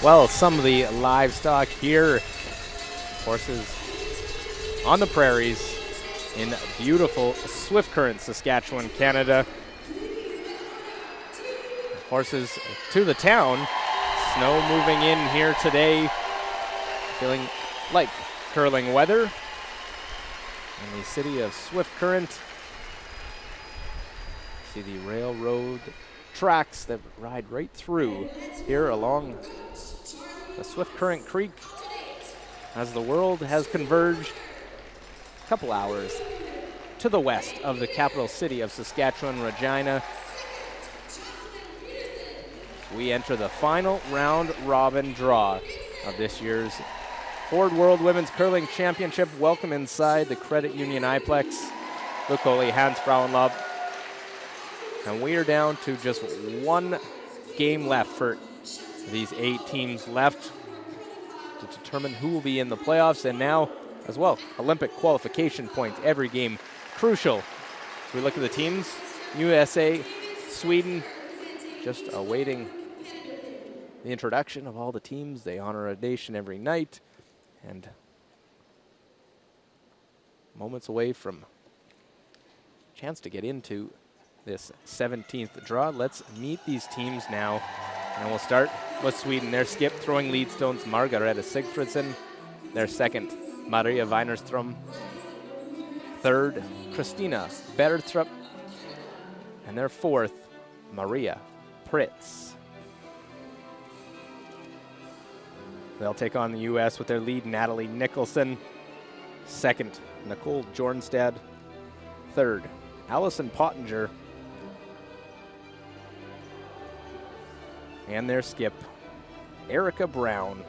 Well, some of the livestock here, horses on the prairies in beautiful Swift Current, Saskatchewan, Canada. Horses to the town. Snow moving in here today. Feeling like curling weather in the city of Swift Current. See the railroad tracks that ride right through here along the Swift Current Creek as the world has converged a couple hours to the west of the capital city of Saskatchewan, Regina. We enter the final round robin draw of this year's Ford World Women's Curling Championship. Welcome inside the Credit Union Iplex. Luke Coley, Hans Frauenlob. And we are down to just one game left for these 8 teams left to determine who will be in the playoffs. And now, as well, Olympic qualification points. Every game crucial. So we look at the teams. USA, Sweden, just awaiting the introduction of all the teams. They honor a nation every night. And moments away from chance to get into this 17th draw. Let's meet these teams now. And we'll start with Sweden. Their skip throwing lead stones, Margareta Sigfridsson. Their second, Maria Weinerström. Third, Christina Bertrup. And their fourth, Maria Pritz. They'll take on the U.S. with their lead, Natalie Nicholson. Second, Nicole Jornstad. Third, Allison Pottinger. And their skip, Erica Brown.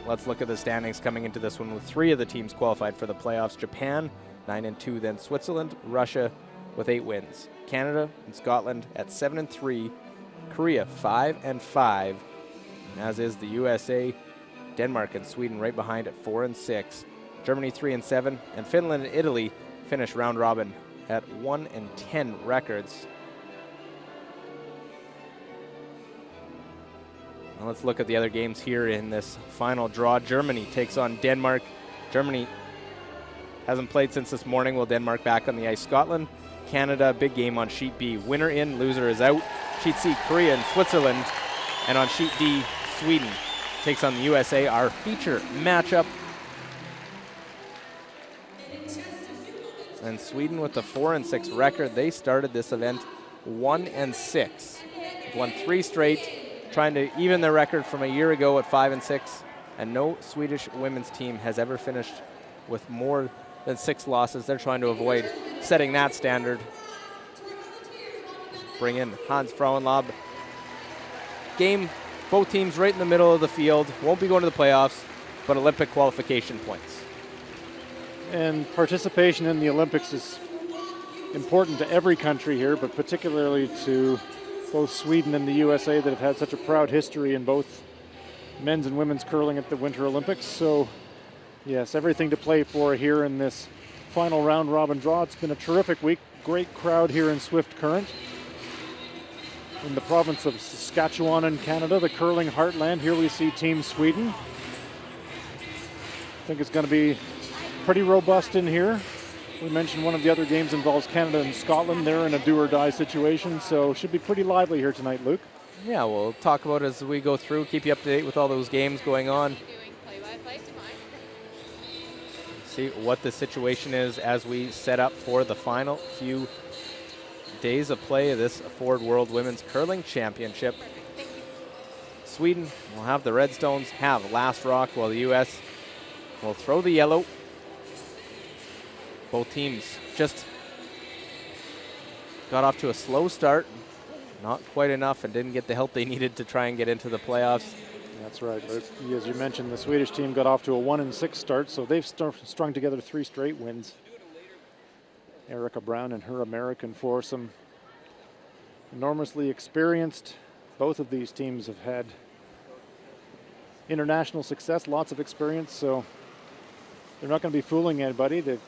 Let's look at the standings coming into this one with 3 of the teams qualified for the playoffs. Japan, 9-2, then Switzerland, Russia with 8 wins. Canada and Scotland at 7-3, Korea 5-5, as is the USA, Denmark and Sweden right behind at 4-6, Germany 3-7, and Finland and Italy finish round robin at 1-10 records. Now let's look at the other games here in this final draw. Germany takes on Denmark. Germany hasn't played since this morning. Will Denmark back on the ice? Scotland, Canada, big game on sheet B. Winner in, loser is out. Sheet C, Korea and Switzerland. And on sheet D, Sweden takes on the USA, our feature matchup. And Sweden with the 4-6 record. They started this event 1-6. Won 3 straight, trying to even their record from a year ago at 5-6. And no Swedish women's team has ever finished with more than 6 losses. They're trying to avoid setting that standard. Bring in Hans Frauenlob. Game, both teams right in the middle of the field. Won't be going to the playoffs, but Olympic qualification points. And participation in the Olympics is important to every country here, but particularly to both Sweden and the USA that have had such a proud history in both men's and women's curling at the Winter Olympics. So yes, everything to play for here in this final round robin draw. It's been a terrific week. Great crowd here in Swift Current. In the province of Saskatchewan in Canada, the curling heartland. Here we see Team Sweden. I think it's going to be pretty robust in here. We mentioned one of the other games involves Canada and Scotland. They're in a do-or-die situation, so should be pretty lively here tonight, Luke. Yeah, we'll talk about it as we go through, keep you up to date with all those games going on. See what the situation is as we set up for the final few days of play of this Ford World Women's Curling Championship. Sweden will have the Redstones have last rock, while the U.S. will throw the yellow. Both teams just got off to a slow start, not quite enough, and didn't get the help they needed to try and get into the playoffs. That's right. As you mentioned, the Swedish team got off to a 1-6 start, so they've strung together 3 straight wins. Erica Brown and her American foursome, enormously experienced. Both of these teams have had international success, lots of experience, so they're not going to be fooling anybody. They've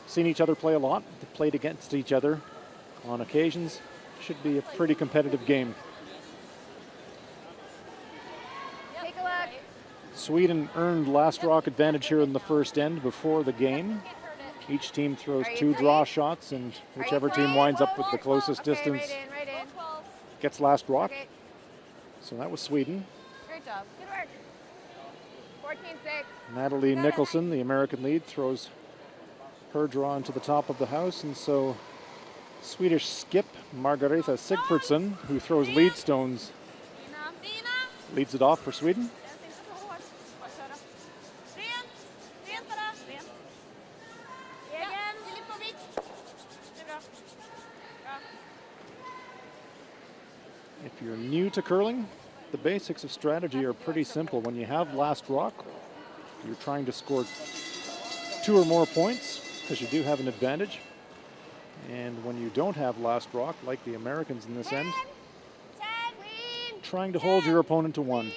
seen each other play a lot. They've played against each other on occasions. Should be a pretty competitive game. Take a look. Sweden earned last rock advantage here in the first end before the game. Each team throws 2 draw shots, and whichever team winds up with the closest distance Right in. gets last rock. Okay. So that was Sweden. Great job. Good work. 14-6. Natalie Nicholson, the American lead, throws her draw into the top of the house, and so Swedish skip Margareta Sigfridsson, who throws lead stones, leads it off for Sweden. If you're new to curling, the basics of strategy are pretty simple. When you have last rock, you're trying to score 2 or more points, because you do have an advantage. And when you don't have last rock, like the Americans in this end, trying to hold your opponent to 1.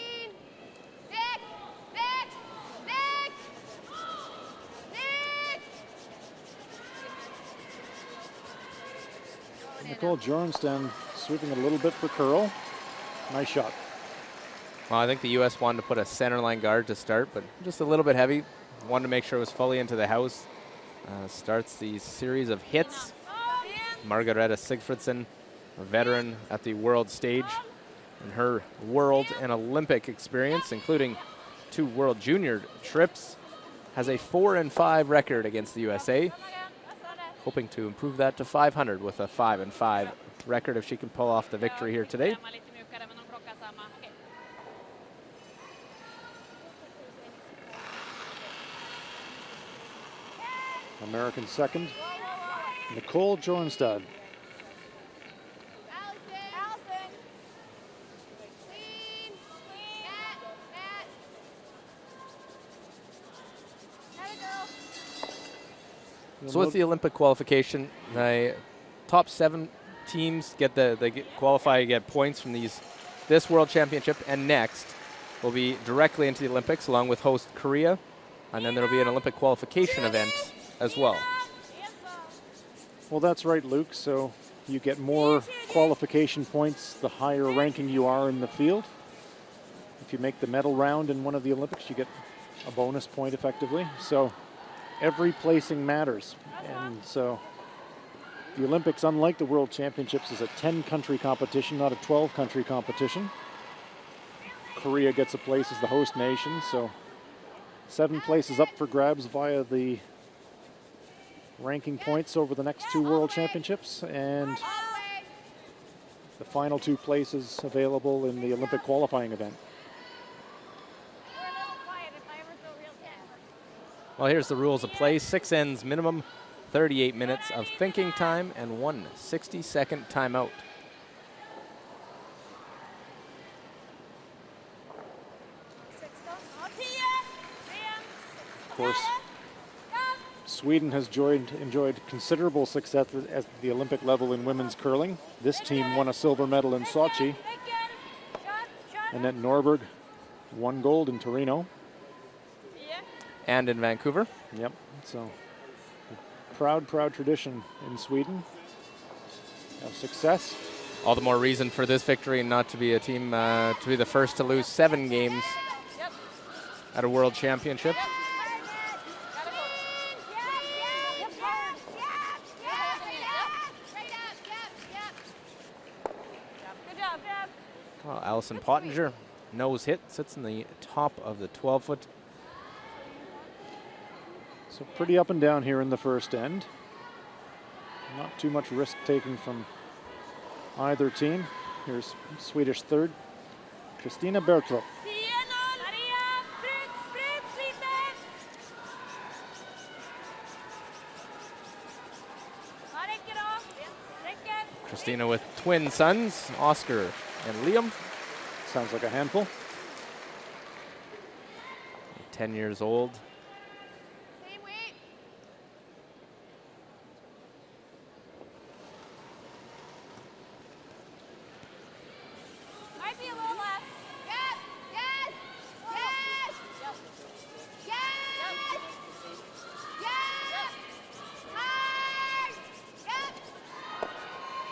Nicole Jornstam sweeping it a little bit for curl. Nice shot. Well, I think the U.S. wanted to put a centerline guard to start, but just a little bit heavy. Wanted to make sure it was fully into the house. Starts the series of hits. Margareta Sigfridsson, a veteran at the world stage, and her world and Olympic experience, including 2 world junior trips, has a 4-5 record against the USA. Hoping to improve that to 500 with a 5-5 record if she can pull off the victory here today. American second, Nicole Jornstad. So with the Olympic qualification, the top 7 teams qualify, get points from this World Championship, and next will be directly into the Olympics along with host Korea, and then there will be an Olympic qualification event as well. Well, that's right, Luke. So you get more qualification points the higher ranking you are in the field. If you make the medal round in one of the Olympics, you get a bonus point effectively. So every placing matters. And so the Olympics, unlike the World Championships, is a 10-country competition, not a 12-country competition. Korea gets a place as the host nation, so 7 places up for grabs via the ranking points over the next 2 World Championships, and the final 2 places available in the Olympic qualifying event. Well, here's the rules of play. 6 ends minimum, 38 minutes of thinking time, and 1 60-second timeout. Of course, Sweden has enjoyed considerable success at the Olympic level in women's curling. This team won a silver medal in Sochi. Annette Norberg won gold in Torino. And in Vancouver. Yep, so proud tradition in Sweden of success. All the more reason for this victory and not to be a team to be the first to lose 7 games at a World Championship. Well, Allison Pottinger, nose hit, sits in the top of the 12-foot. So pretty up and down here in the first end. Not too much risk taking from either team. Here's Swedish third, Kristina Bertrup. Kristina with twin sons, Oscar and Liam. Sounds like a handful. 10 years old.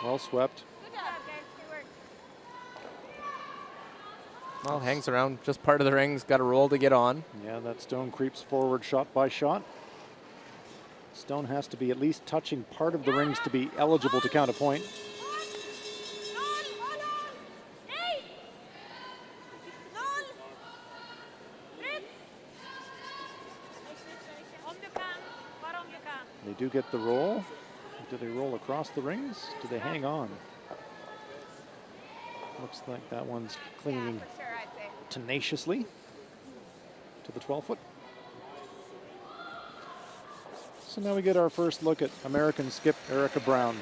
Well swept. Good job, guys. Good work. Well, hangs around just part of the rings. Got a roll to get on. Yeah, that stone creeps forward shot by shot. Stone has to be at least touching part of the rings to be eligible to count a point. They do get the roll. Do they roll across the rings? Do they hang on? Looks like that one's clinging Yeah, for sure, I'd say. tenaciously to the 12-foot. So now we get our first look at American skip Erica Brown.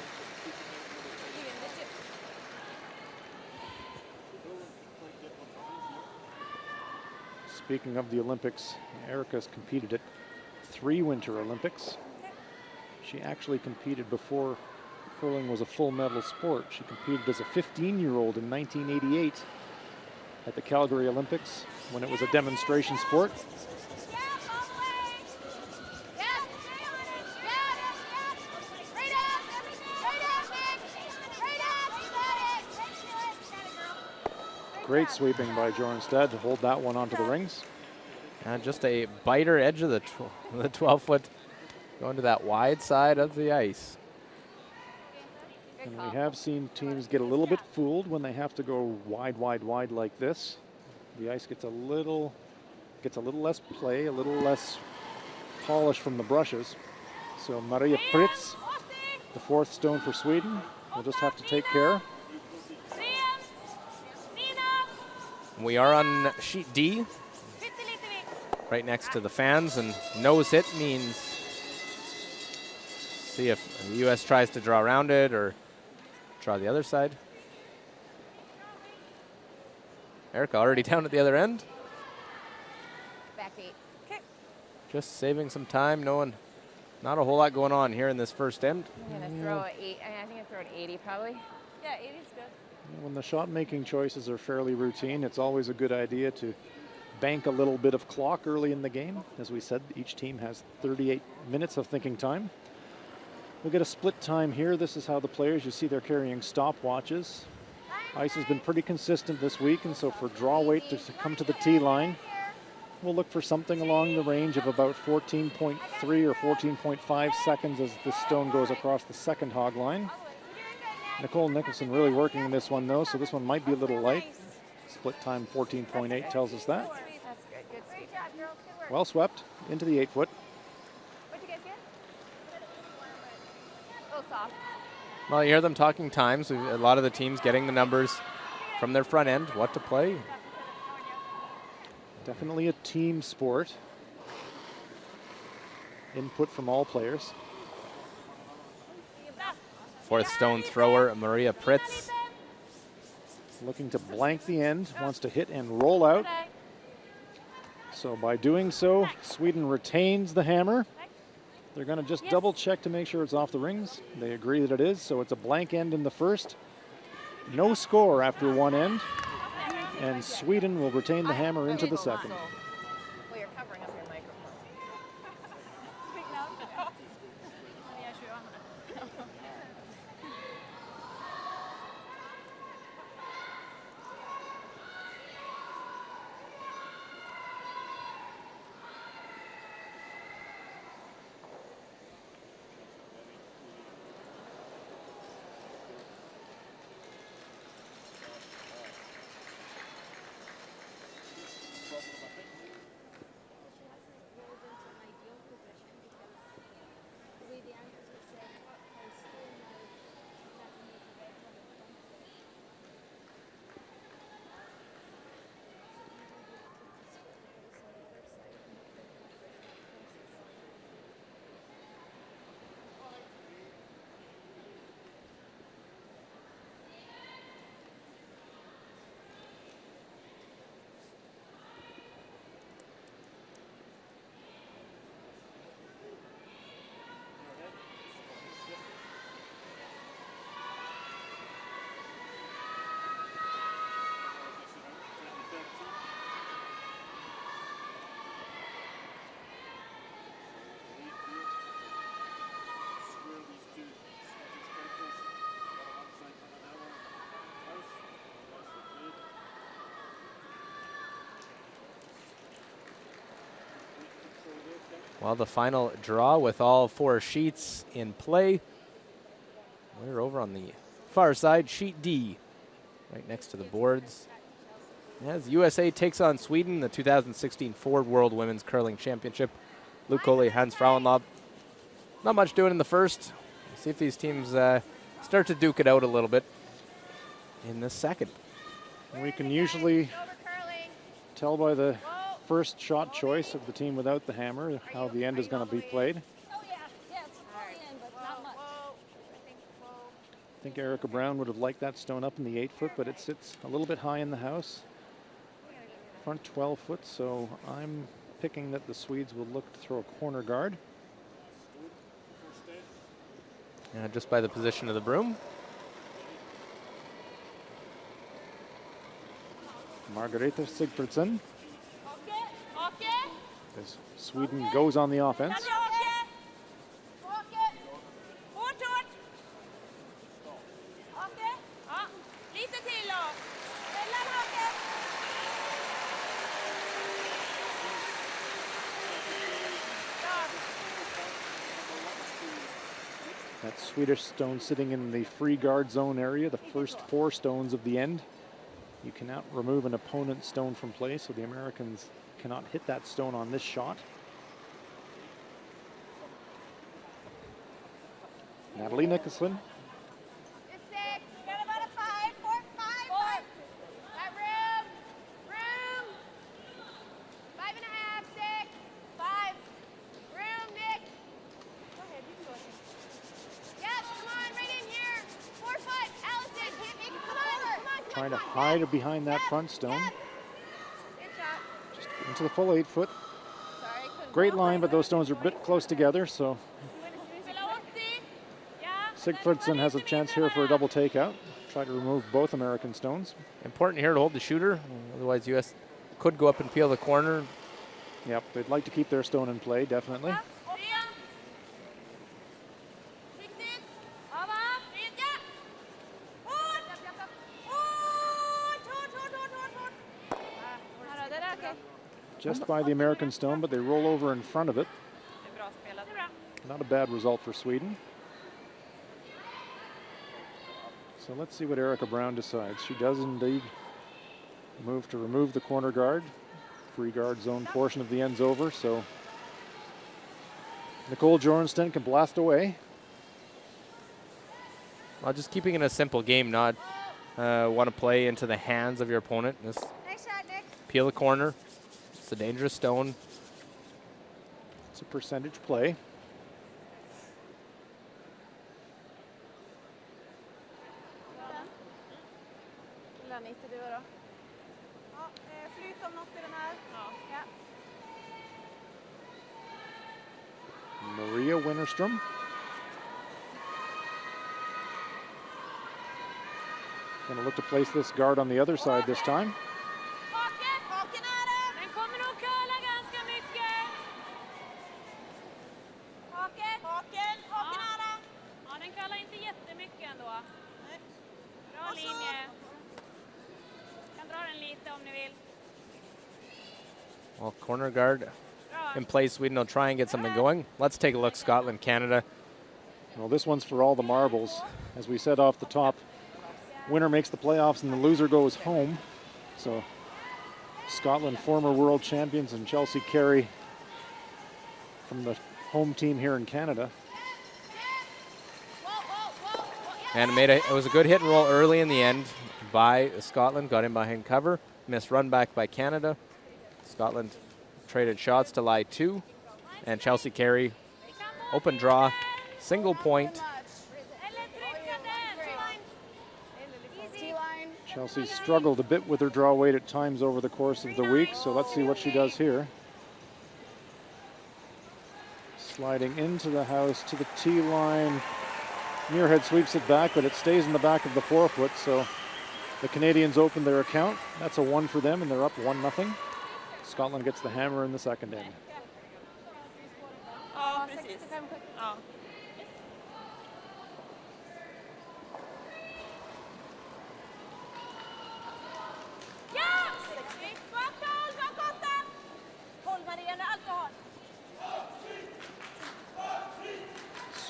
Speaking of the Olympics, Erica's competed at 3 Winter Olympics. She actually competed before curling was a full medal sport. She competed as a 15-year-old in 1988 at the Calgary Olympics when it was a demonstration sport. Great sweeping by Jornstad to hold that one onto the rings. And just a biter edge of the 12-foot going to that wide side of the ice. And we have seen teams get a little bit fooled when they have to go wide, wide, wide like this. The ice gets a little less play, a little less polish from the brushes. So Maria Pritz, the 4th stone for Sweden, will just have to take care. We are on sheet D, right next to the fans, and nose hit means see if the U.S. tries to draw around it or draw the other side. Erica already down at the other end. Back 8. Okay. Just saving some time, knowing not a whole lot going on here in this first end. I'm going to throw an 8. I think I'm throwing 80 probably. Yeah, 80 is good. When the shot making choices are fairly routine, it's always a good idea to bank a little bit of clock early in the game. As we said, each team has 38 minutes of thinking time. We'll get a split time here. This is how the players, you see they're carrying stopwatches. Ice has been pretty consistent this week, and so for draw weight to come to the tee line, we'll look for something along the range of about 14.3 or 14.5 seconds as the stone goes across the second hog line. Nicole Nicholson really working in this one though, so this one might be a little light. Split time 14.8 tells us that. That's good. Good sweep. Good job, girls. Good work. Well swept into the 8-foot. What'd you guys get? A little soft. Well, you hear them talking times. A lot of the teams getting the numbers from their front end, what to play. Definitely a team sport. Input from all players. 4th stone thrower, Maria Pritz. Looking to blank the end, wants to hit and roll out. So by doing so, Sweden retains the hammer. They're going to just double check to make sure it's off the rings. They agree that it is, so it's a blank end in the first. No score after one end. And Sweden will retain the hammer into the second. Well, you're covering up your microphone. Well, the final draw with all 4 sheets in play. We're over on the far side, sheet D, right next to the boards. As USA takes on Sweden, the 2016 Ford World Women's Curling Championship. Luke Coley, Hans Frauenlob. Not much doing in the first. See if these teams start to duke it out a little bit in the second. We can usually tell by the first shot choice of the team without the hammer how the end is going to be played. I think Erica Brown would have liked that stone up in the 8-foot, but it sits a little bit high in the house. Front 12-foot, so I'm picking that the Swedes will look to throw a corner guard. Just by the position of the broom. Margareta Sigfridsson. As Sweden goes on the offense. That Swedish stone sitting in the free guard zone area, the first 4 stones of the end. You cannot remove an opponent's stone from play, so the Americans cannot hit that stone on this shot. Natalie Nicholson. Trying to hide behind that front stone. Just into the full 8-foot. Great line, but those stones are a bit close together, so Sigfridsson has a chance here for a double takeout. Try to remove both American stones. Important here to hold the shooter, otherwise US could go up and peel the corner. Yep, they'd like to keep their stone in play, definitely. Just by the American stone, but they roll over in front of it. Not a bad result for Sweden. So let's see what Erica Brown decides. She does indeed move to remove the corner guard. Free guard zone portion of the end's over, so Nicole Jorgensen can blast away. Well, just keeping it a simple game, not want to play into the hands of your opponent. Just peel the corner. It's a dangerous stone. It's a percentage play. Maria Winnerstrom. Going to look to place this guard on the other side this time. Well, corner guard in place. Sweden will try and get something going. Let's take a look. Scotland, Canada. Well, this one's for all the marbles. As we said off the top, winner makes the playoffs and the loser goes home. So Scotland, former world champions, and Chelsea Carey from the home team here in Canada. And it was a good hit and roll early in the end by Scotland. Got in behind cover. Missed run back by Canada. Scotland traded shots to lie 2. And Chelsea Carey, open draw, single point. Chelsea struggled a bit with her draw weight at times over the course of the week, so let's see what she does here. Sliding into the house to the tee line. Muirhead sweeps it back, but it stays in the back of the 4-foot, so the Canadians open their account. That's a 1 for them, and they're up 1-0. Scotland gets the hammer in the second end. Ja, precis. Ja.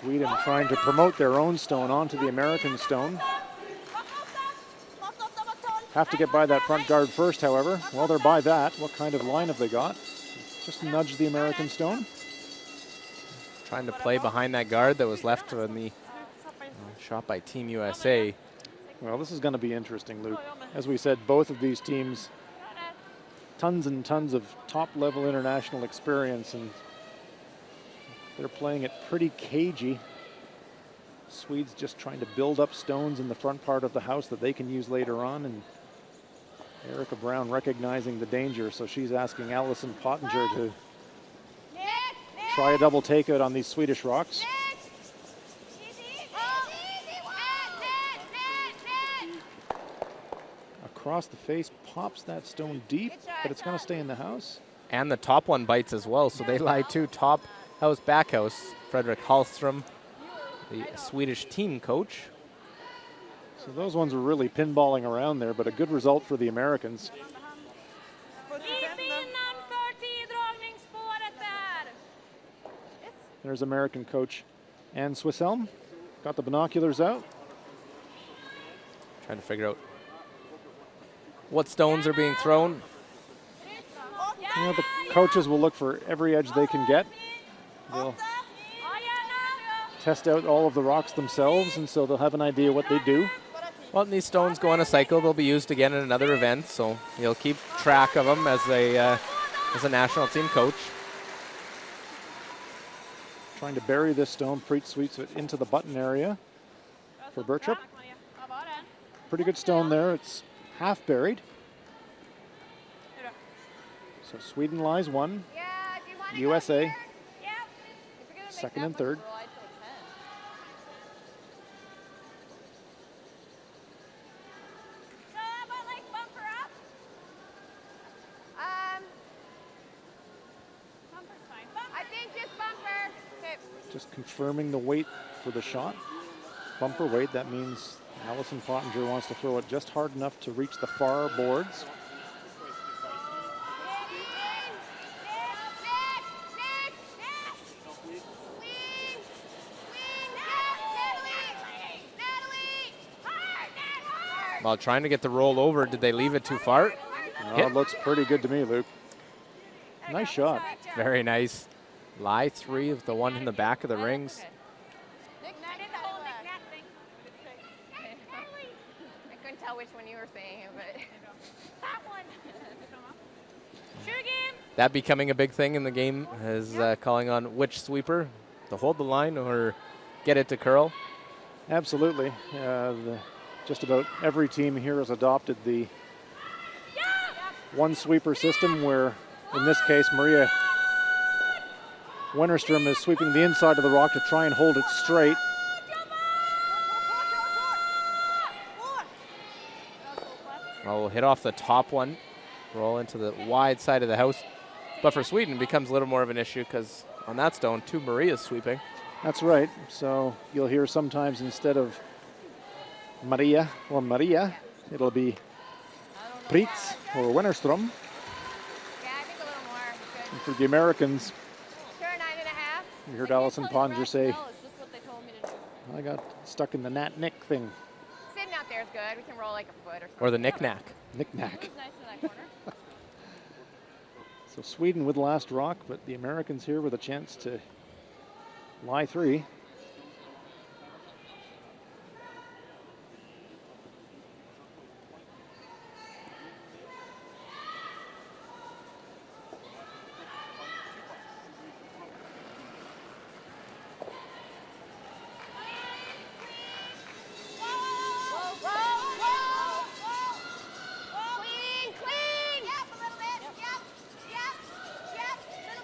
Sweden trying to promote their own stone onto the American stone. Have to get by that front guard first, however. Well, they're by that. What kind of line have they got? Just nudge the American stone. Trying to play behind that guard that was left in the shot by Team USA. Well, this is going to be interesting, Luke. As we said, both of these teams, tons and tons of top-level international experience, and they're playing it pretty cagey. Swedes just trying to build up stones in the front part of the house that they can use later on, and Erica Brown recognizing the danger, so she's asking Allison Pottinger to try a double takeout on these Swedish rocks. Across the face, pops that stone deep, but it's going to stay in the house. And the top one bites as well, so they lie two. Top house, back house. Fredrik Hallström, the Swedish team coach. So those ones were really pinballing around there, but a good result for the Americans. There's American coach Ann Swisshelm. Got the binoculars out. Trying to figure out what stones are being thrown. You know, the coaches will look for every edge they can get. They'll test out all of the rocks themselves, and so they'll have an idea what they do. Well, these stones go on a cycle. They'll be used again in another event, so you'll keep track of them as a national team coach. Trying to bury this stone. Preet sweeps it into the button area for Bertrup. Pretty good stone there. It's half buried. So Sweden lies one. USA second and third. Just confirming the weight for the shot. Bumper weight, that means Allison Pottinger wants to throw it just hard enough to reach the far boards. While trying to get the roll over, did they leave it too far? No, it looks pretty good to me, Luke. Nice shot. Very nice. Lie three of the one in the back of the rings. I couldn't tell which one you were saying, but that one. That becoming a big thing in the game is calling on which sweeper to hold the line or get it to curl. Absolutely. Just about every team here has adopted the one sweeper system where, in this case, Maria Wennerström is sweeping the inside of the rock to try and hold it straight. Well, we'll hit off the top one, roll into the wide side of the house. But for Sweden, it becomes a little more of an issue because on that stone, two Marias sweeping. That's right. So you'll hear sometimes instead of Maria or Maria, it'll be Pritz or Wennerström. And for the Americans, you heard Allison Pottinger say, I got stuck in the Nat Nick thing. Sitting out there is good. We can roll like a foot or something. Or the knick-knack. Knick-knack. Nice in that corner. So Sweden with last rock, but the Americans here with a chance to lie three.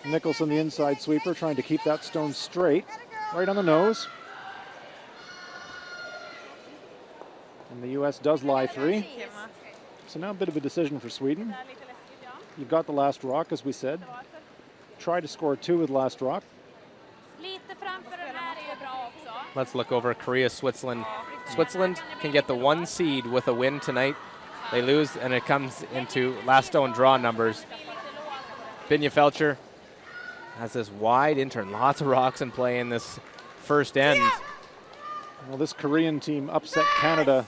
Nicholson, the inside sweeper, trying to keep that stone straight, right on the nose. And the U.S. does lie three. So now a bit of a decision for Sweden. You've got the last rock, as we said. Try to score two with last rock. Let's look over Korea, Switzerland. Switzerland can get the one seed with a win tonight. They lose, and it comes into last stone draw numbers. Binja Felcher has this wide intern, lots of rocks in play in this first end. Well, this Korean team upset Canada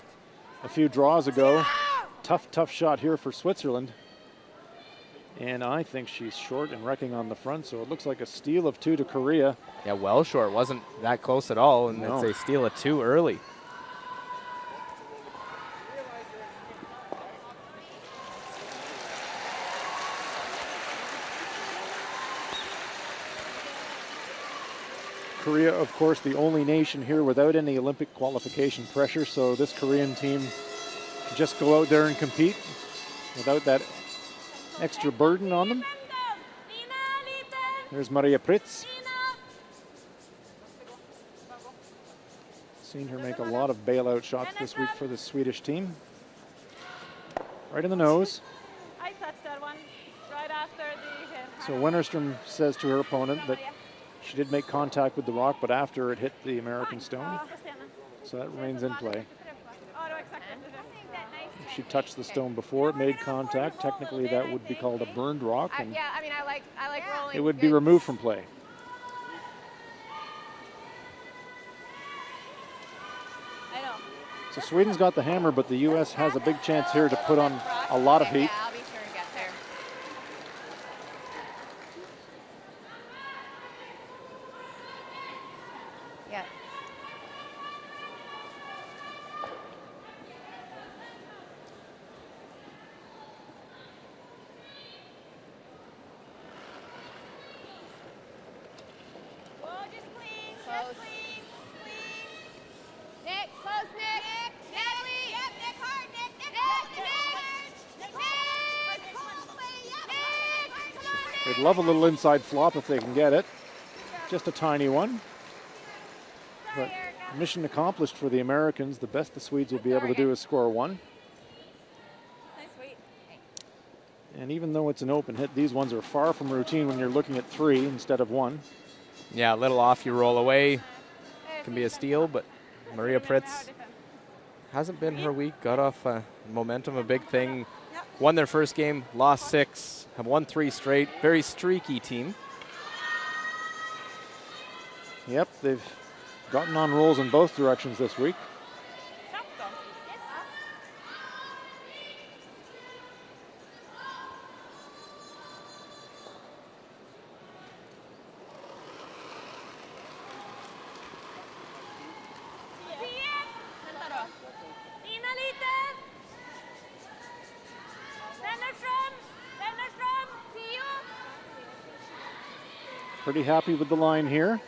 a few draws ago. Tough shot here for Switzerland. And I think she's short and wrecking on the front, so it looks like a steal of 2 to Korea. Yeah, well short. Wasn't that close at all, and No. it's a steal of 2 early. Korea, of course, the only nation here without any Olympic qualification pressure, so this Korean team can just go out there and compete without that extra burden on them. There's Maria Pritz. Seen her make a lot of bailout shots this week for the Swedish team. Right in the nose. I touched that one right after the hit. So Wennerstrom says to her opponent that she did make contact with the rock, but after it hit the American stone. So that remains in play. If she touched the stone before it made contact, technically that would be called a burned rock, and Yeah, I mean, I like rolling. it would be removed from play. I know. So Sweden's got the hammer, but the U.S. has a big chance here to put on a lot of heat. Yeah, I'll be sure to get there. Yeah. Close. Nick, close, Nick. Natalie. Yep, Nick, hard, Nick. They'd love a little inside flop if they can get it. Just a tiny one. But mission accomplished for the Americans. The best the Swedes will be able to do is score 1. Nice sweet. And even though it's an open hit, these ones are far from routine when you're looking at 3 instead of 1. Yeah, a little off, you roll away. Can be a steal, but Maria Pritz hasn't been her week. Got off momentum, a big thing. Won their first game, lost 6, have won 3 straight. Very streaky team. Yep, they've gotten on rolls in both directions this week. Pretty happy with the line here.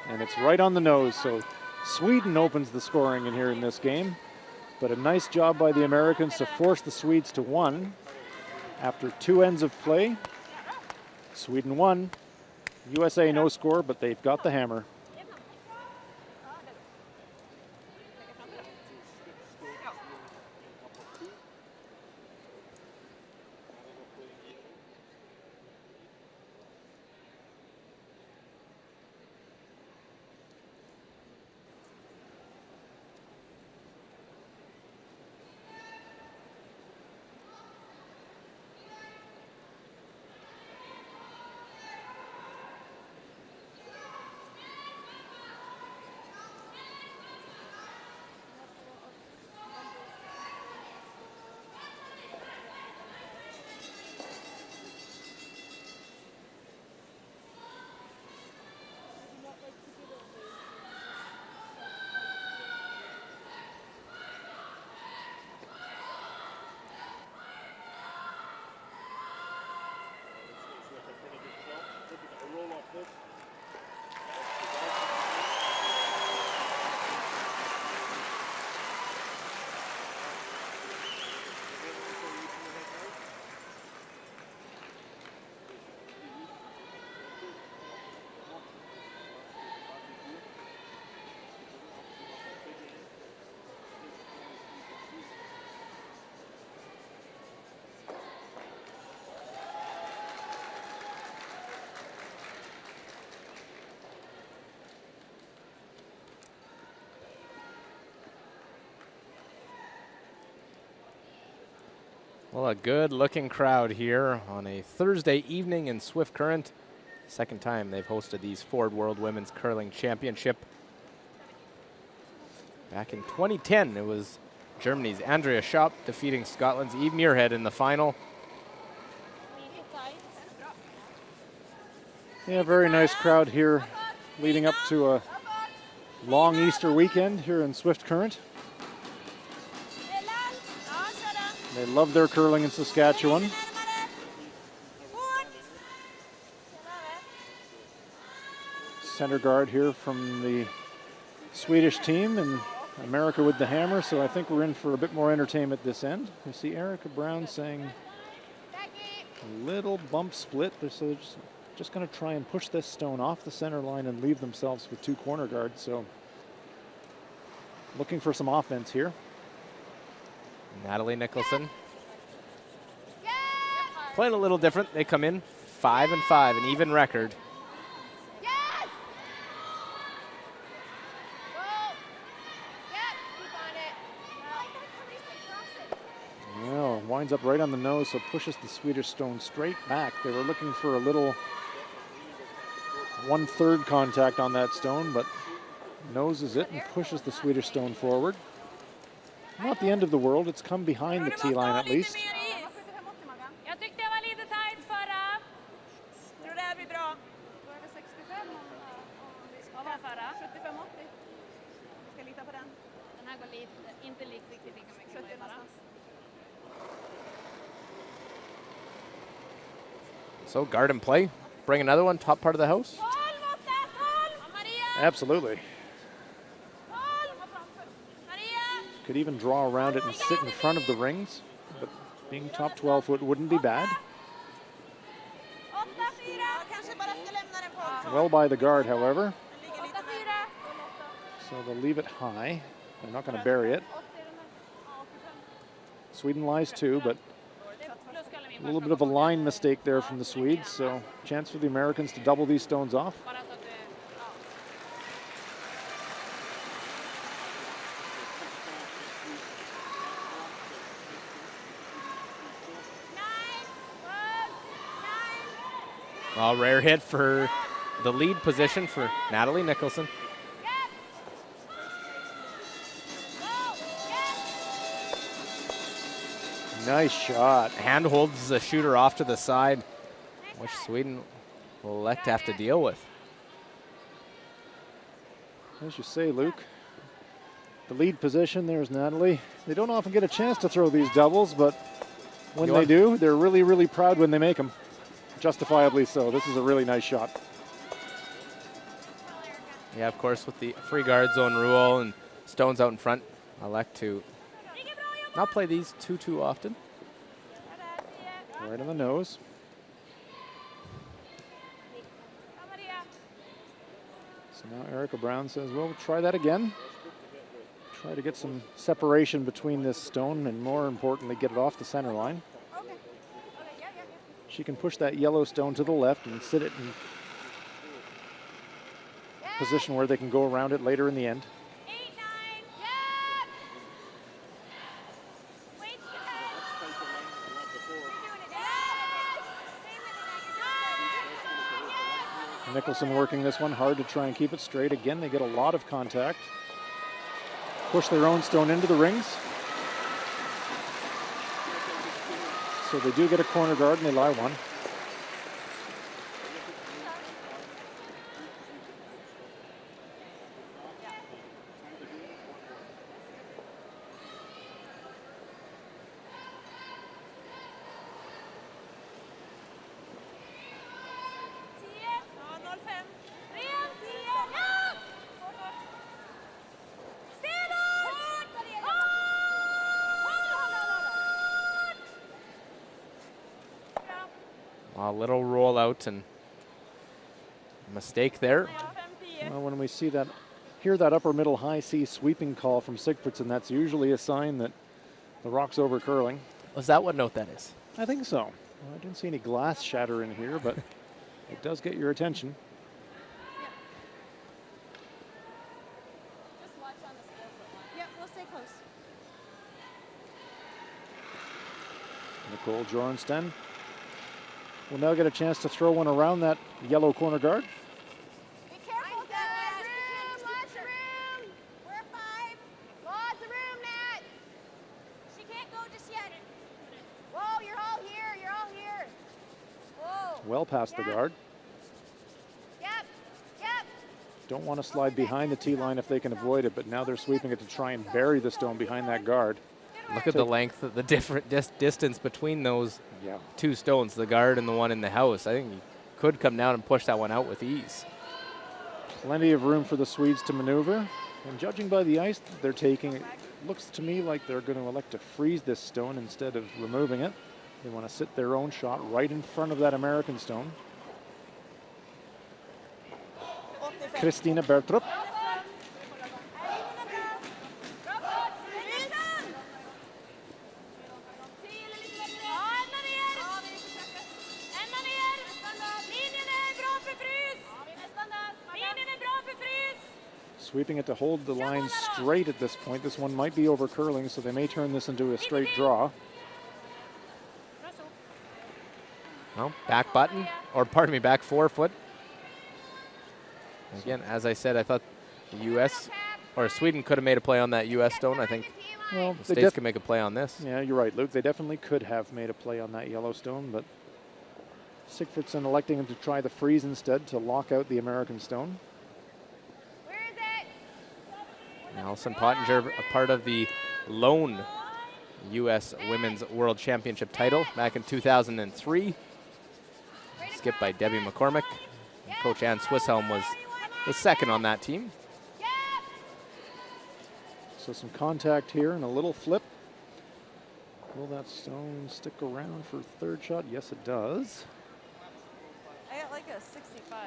And it's right on the nose, so Sweden opens the scoring in here in this game. But a nice job by the Americans to force the Swedes to 1 after 2 ends of play. Sweden won. USA no score, but they've got the hammer. Well, a good looking crowd here on a Thursday evening in Swift Current. Second time they've hosted these Ford World Women's Curling Championship. Back in 2010, it was Germany's Andrea Schopp defeating Scotland's Eve Muirhead in the final. Yeah, very nice crowd here leading up to a long Easter weekend here in Swift Current. They love their curling in Saskatchewan. Center guard here from the Swedish team, and America with the hammer, so I think we're in for a bit more entertainment this end. You see Erica Brown saying a little bump split, so they're just going to try and push this stone off the center line and leave themselves with two corner guards, so looking for some offense here. Natalie Nicholson playing a little different. They come in 5-5, an even record. Well, winds up right on the nose, so pushes the Swedish stone straight back. They were looking for a little 1/3 contact on that stone, but noses it and pushes the Swedish stone forward. Not the end of the world. It's come behind the tee line at least. Jag tyckte jag var lite tight förra. Tror det här blir bra. Då är det 65 om vi ska. Vad var förra? 75-80. Ska lita på den. Den här går inte riktigt lika mycket. 70 någonstans. So guard and play. Bring another one, top part of the house. Absolutely. Could even draw around it and sit in front of the rings, but being top 12 foot wouldn't be bad. Well by the guard, however. So they'll leave it high. They're not going to bury it. Sweden lies 2, but a little bit of a line mistake there from the Swedes, so chance for the Americans to double these stones off. A rare hit for the lead position for Natalie Nicholson. Nice shot. Hand holds the shooter off to the side, which Sweden will elect to have to deal with. As you say, Luke, the lead position, there's Natalie. They don't often get a chance to throw these doubles, but when they do, they're really, really proud when they make them. Justifiably so. This is a really nice shot. Yeah, of course, with the free guard zone rule and stones out in front, I elect to not play these too often. Right on the nose. So now Erica Brown says, well, we'll try that again. Try to get some separation between this stone and, more importantly, get it off the center line. She can push that yellow stone to the left and sit it in position where they can go around it later in the end. Nicholson working this one hard to try and keep it straight. Again, they get a lot of contact. Push their own stone into the rings. So they do get a corner guard and they lie one. A little rollout and mistake there. Well, when we see that, hear that upper middle high C sweeping call from Sigfridsson, that's usually a sign that the rock's over curling. Was that what note that is? I think so. Well, I didn't see any glass shatter in here, but it does get your attention. Just watch on the scale for one. Yeah, we'll stay close. Nicole Jornsten. will now get a chance to throw one around that yellow corner guard. Be careful, guys. Lots of room. We're 5. Lots of room, Nat. She can't go just yet. Whoa, you're all here. You're all here. Whoa. Well past the guard. Yep. Yep. Don't want to slide behind the tee line if they can avoid it, but now they're sweeping it to try and bury the stone behind that guard. Look at the length, the different distance between those Yeah. two stones, the guard and the one in the house. I think you could come down and push that one out with ease. Plenty of room for the Swedes to maneuver. And judging by the ice that they're taking, it looks to me like they're going to elect to freeze this stone instead of removing it. They want to sit their own shot right in front of that American stone. Kristina Bertrup. Sweeping it to hold the line straight at this point. This one might be over curling, so they may turn this into a straight draw. Well, back button, or pardon me, back forefoot. Again, as I said, I thought the U.S. or Sweden could have made a play on that U.S. stone. I think Well, the States can make a play on this. yeah, you're right, Luke. They definitely could have made a play on that Yellowstone, but Sigfridsson electing him to try the freeze instead to lock out the American stone. Where is it? Alison Pottinger, a part of the lone U.S. Women's World Championship title back in 2003. Skipped by Debbie McCormick. And Coach Ann Swisshelm was the second on that team. So some contact here and a little flip. Will that stone stick around for third shot? Yes, it does. I got like a 65.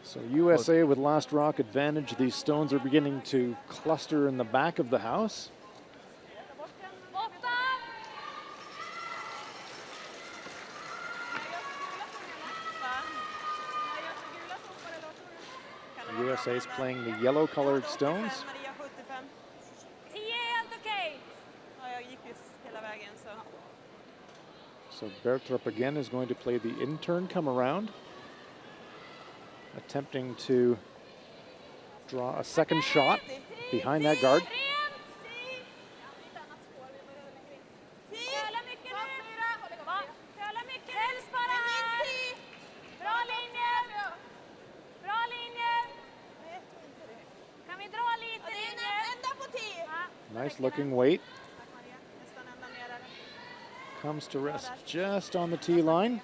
So USA with last rock advantage. These stones are beginning to cluster in the back of the house. USA is playing the yellow colored stones. 10 är helt okej. Ja, jag gick ju hela vägen så. So Bertrup again is going to play the intern come around, attempting to draw a second shot behind that guard. Köla mycket nu. Va? Köla mycket. Helst bara. Bra linje. Bra linje. Kan vi dra lite linje? Ända på 10. Nice looking weight. Nästan ända ner där. Comes to rest just on the tee line.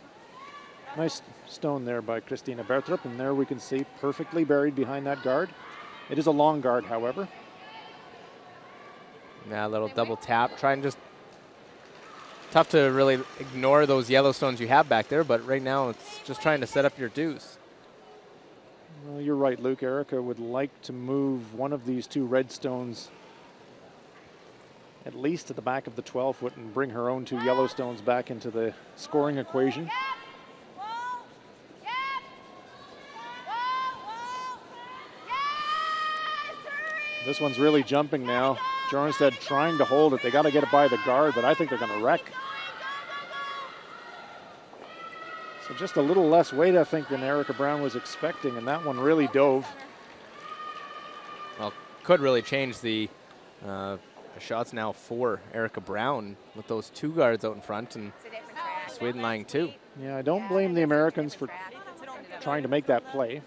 Nice stone there by Kristina Bertrup, and there we can see perfectly buried behind that guard. It is a long guard, however. Now a little double tap, try and just, tough to really ignore those yellow stones you have back there, but right now it's just trying to set up your deuce. Well, you're right, Luke. Erica would like to move one of these two red stones at least to the back of the 12-foot and bring her own two yellow stones back into the scoring equation. This one's really jumping now. Jornstead trying to hold it. They got to get it by the guard, but I think they're going to wreck. So just a little less weight, I think, than Erica Brown was expecting, and that one really dove. Well, could really change the shots now for Erica Brown with those two guards out in front and Sweden lying two. Yeah, I don't blame the Americans for trying to make that play,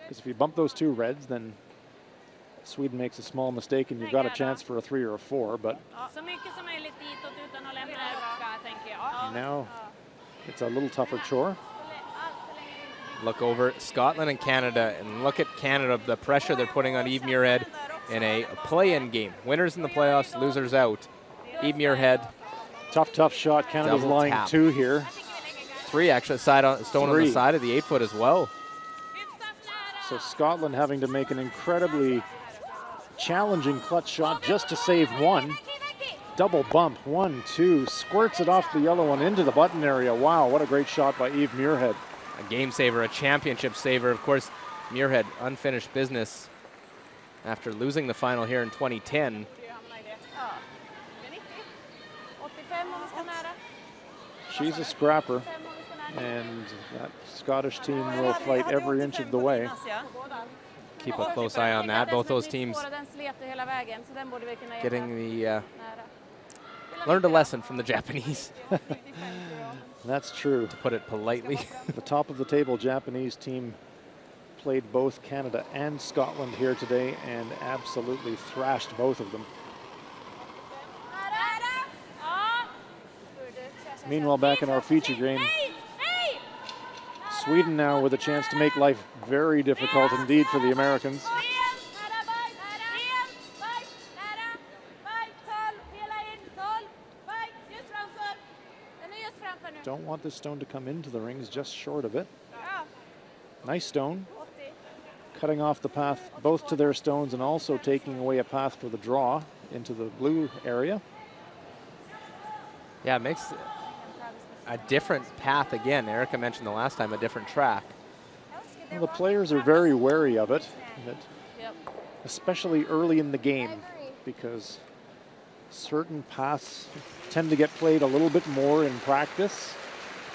because if you bump those two reds, then Sweden makes a small mistake and you've got a chance for a 3 or a 4, but Så mycket som möjligt ditåt utan att lämna över, tänker jag. now it's a little tougher chore. Look over Scotland and Canada, and look at Canada, the pressure they're putting on Eve Muirhead in a play-in game. Winners in the playoffs, losers out. Eve Muirhead. Tough shot. Canada's Double lying tap. 2 here. 3 actually, stone on the side of the 8-foot as well. So Scotland having to make an incredibly challenging clutch shot just to save one. Double bump, 1, 2, squirts it off the yellow one into the button area. Wow, what a great shot by Eve Muirhead. A game saver, a championship saver. Of course, Muirhead, unfinished business after losing the final here in 2010. She's a scrapper, and that Scottish team will fight every inch of the way. Keep a close eye on that. Both those teams getting the learned a lesson from the Japanese. That's true. To put it politely. The top of the table Japanese team played both Canada and Scotland here today and absolutely thrashed both of them. Meanwhile, back in our feature game, Sweden now with a chance to make life very difficult indeed for the Americans. Don't want this stone to come into the rings, just short of it. Nice stone. Cutting off the path both to their stones and also taking away a path for the draw into the blue area. Yeah, it makes a different path again. Erica mentioned the last time, a different track. Well, the players are very wary of it, especially early in the game, because certain paths tend to get played a little bit more in practice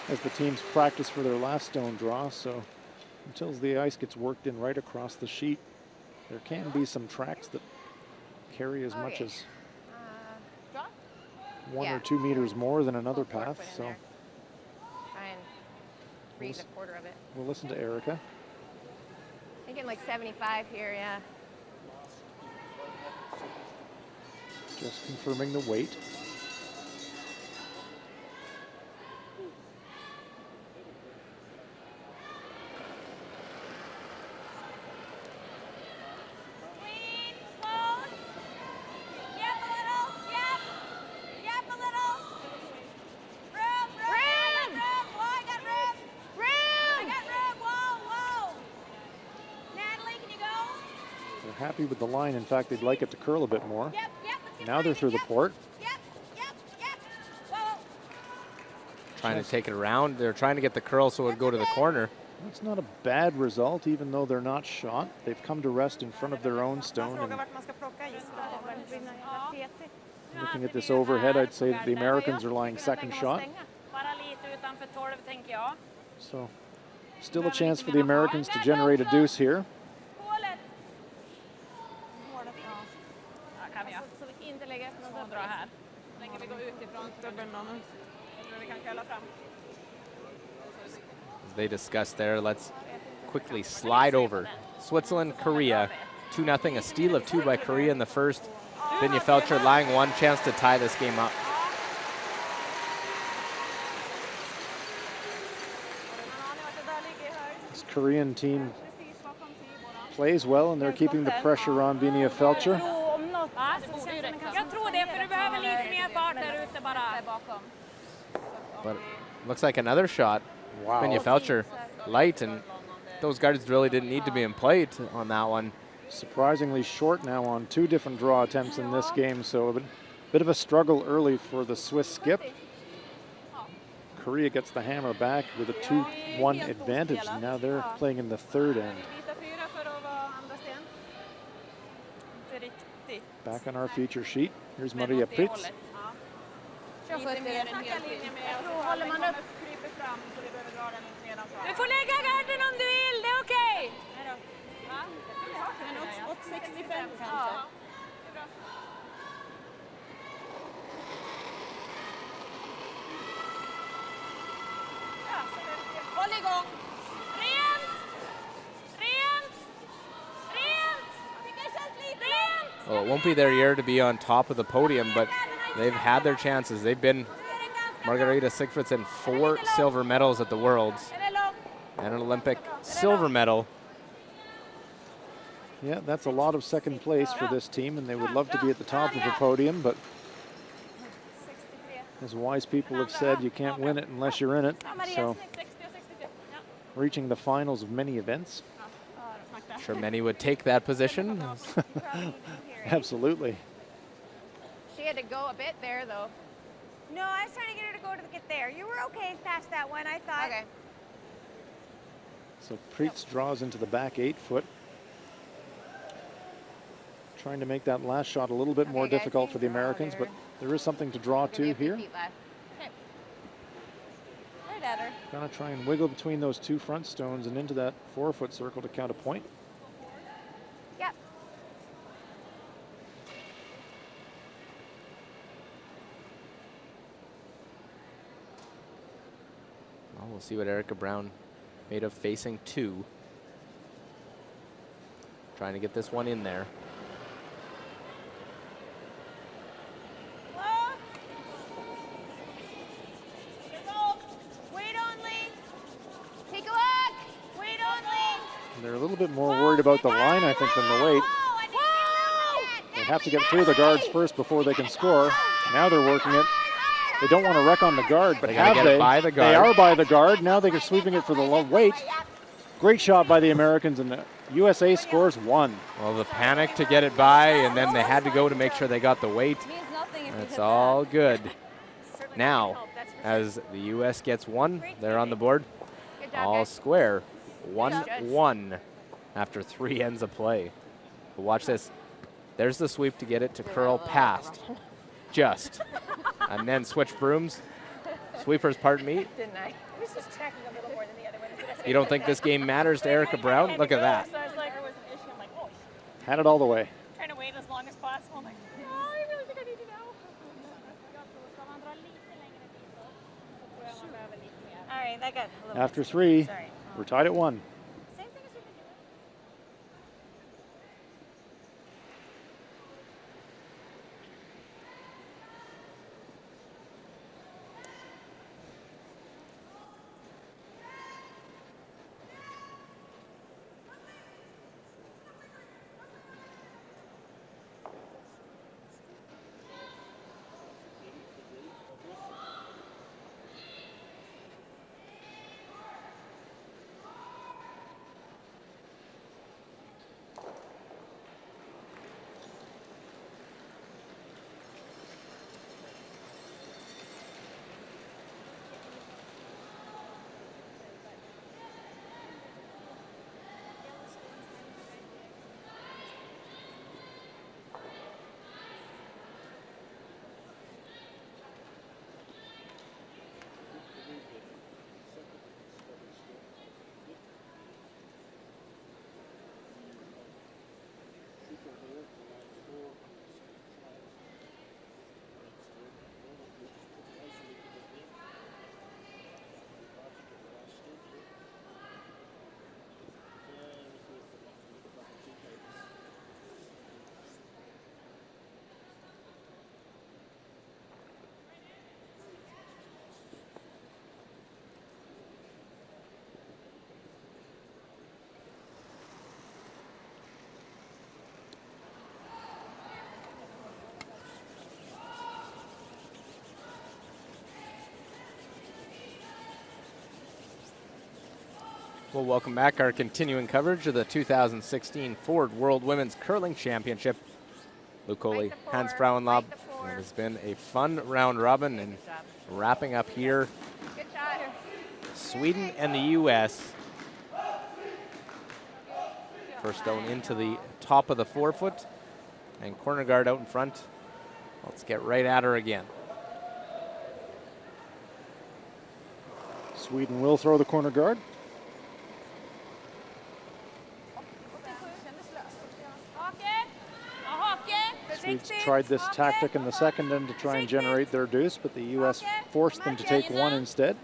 as the teams practice for their last stone draw. So until the ice gets worked in right across the sheet, there can be some tracks that carry as much as 1 or 2 meters more than another path. So Try and freeze a quarter of it. we'll listen to Erica. Thinking like 75 here, yeah. Just confirming the weight. Happy with the line. In fact, they'd like it to curl a bit more. Now they're through the port. Trying to take it around. They're trying to get the curl so it would go to the corner. That's not a bad result, even though they're not shot. They've come to rest in front of their own stone. And looking at this overhead, I'd say that the Americans are lying second shot. So still a chance for the Americans to generate a deuce here. As they discussed there, let's quickly slide over. Switzerland, Korea, 2-0, a steal of 2 by Korea in the first. Binja Felcher lying one chance to tie this game up. This Korean team plays well, and they're keeping the pressure on Binja Felcher. But looks like another shot. Wow. Binja Felcher light, and those guards really didn't need to be in play on that one. Surprisingly short now on 2 different draw attempts in this game, so a bit of a struggle early for the Swiss skip. Korea gets the hammer back with a 2-1 advantage. Now they're playing in the third end. Back on our feature sheet, here's Maria Pritz. Du får lägga garden om du vill, det är okej. Men 865 kanske. Håll igång. Rent! Rent! Rent! Rent! Well, it won't be their year to be on top of the podium, but they've had their chances. They've been Margareta Sigfridsson 4 silver medals at the Worlds and an Olympic silver medal. Yeah, that's a lot of second place for this team, and they would love to be at the top of the podium, but as wise people have said, you can't win it unless you're in it. So reaching the finals of many events. I'm sure many would take that position. Absolutely. She had to go a bit there, though. No, I was trying to get her to go to get there. You were okay past that one, I thought. Okay. So Preetz draws into the back 8-foot. Trying to make that last shot a little bit more Okay, guys, difficult for the thanks. Americans, but there is something to draw We're gonna be to a few here. feet left. Gonna try and wiggle between those two front stones and into that 4-foot circle to count a point. Yep. Well, we'll see what Erica Brown made of facing 2. Trying to get this one in there. Close. Wait only. Take a look. Wait only. And they're a little bit more worried about the line, I think, than the weight. They have to get through the guards first before they can score. Now they're working it. They don't want to wreck on the guard, but They gotta have get it they? by the guard. They are by the guard. Now they're sweeping it for the low weight. Great shot by the Americans, and the USA scores 1. Well, the panic to get it by, and then they had to go to make sure they got the weight. Means nothing if you That's hit all good. Certainly Now, doesn't help, that's for sure. as the U.S. gets 1, they're on the board. Good job, All guys. square. job. 1-1 after 3 ends of play. But watch this. There's the sweep to get it to curl past. Just. And then switch brooms. Sweepers, pardon me. Didn't I? I was just tracking a little more than the other one. You don't think this game matters to Erica Brown? Look at that. So I was like, there was an issue. I'm like, oh, Had it all the way. trying to wait as long as possible. I'm like, no, I really think I need to know. All right, that got a little After 3, Sorry. we're tied at 1. Same thing as we've been doing. Well, welcome back. Our continuing coverage of the 2016 Ford World Women's Curling Championship. Luke Coley, Right to Hans four, Frauenlob. right to four. It has been a fun round robin, and wrapping up here, Good shot. Sweden and the U.S. First stone into the top of the 4-foot, and corner guard out in front. Let's get right at her again. Sweden will throw the corner guard. Swedes tried this tactic in the second end to try and generate their deuce, but the U.S. forced them to take 1 instead.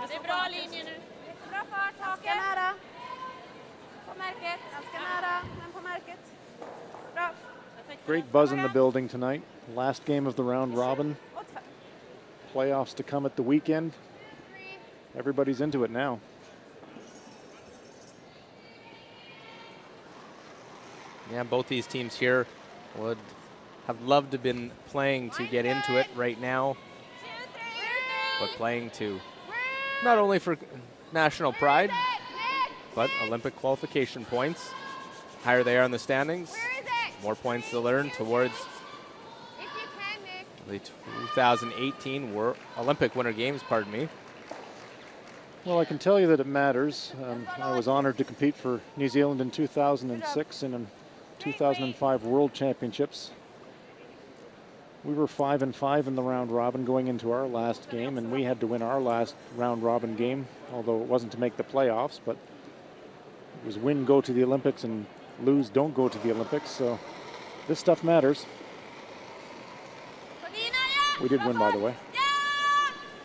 Det är bra linje nu. Bra fart, Ganska nära. På märket. Ganska nära, men på märket. Bra. Great buzz in the building tonight. Last game of the round robin. Playoffs to come at the weekend. Everybody's into it now. Yeah, both these teams here would have loved to have been playing to get into it right now, but playing to not only for national pride, but Olympic qualification points. Higher they are in the standings, more points to earn towards the 2018 Olympic Winter Games, pardon me. Well, I can tell you that it matters. I was honored to compete for New Zealand in 2006 and in 2005 World Championships. We were 5-5 in the round robin going into our last game, and we had to win our last round robin game, although it wasn't to make the playoffs, but it was win, go to the Olympics, and lose, don't go to the Olympics. So this stuff matters. We did win, by the way.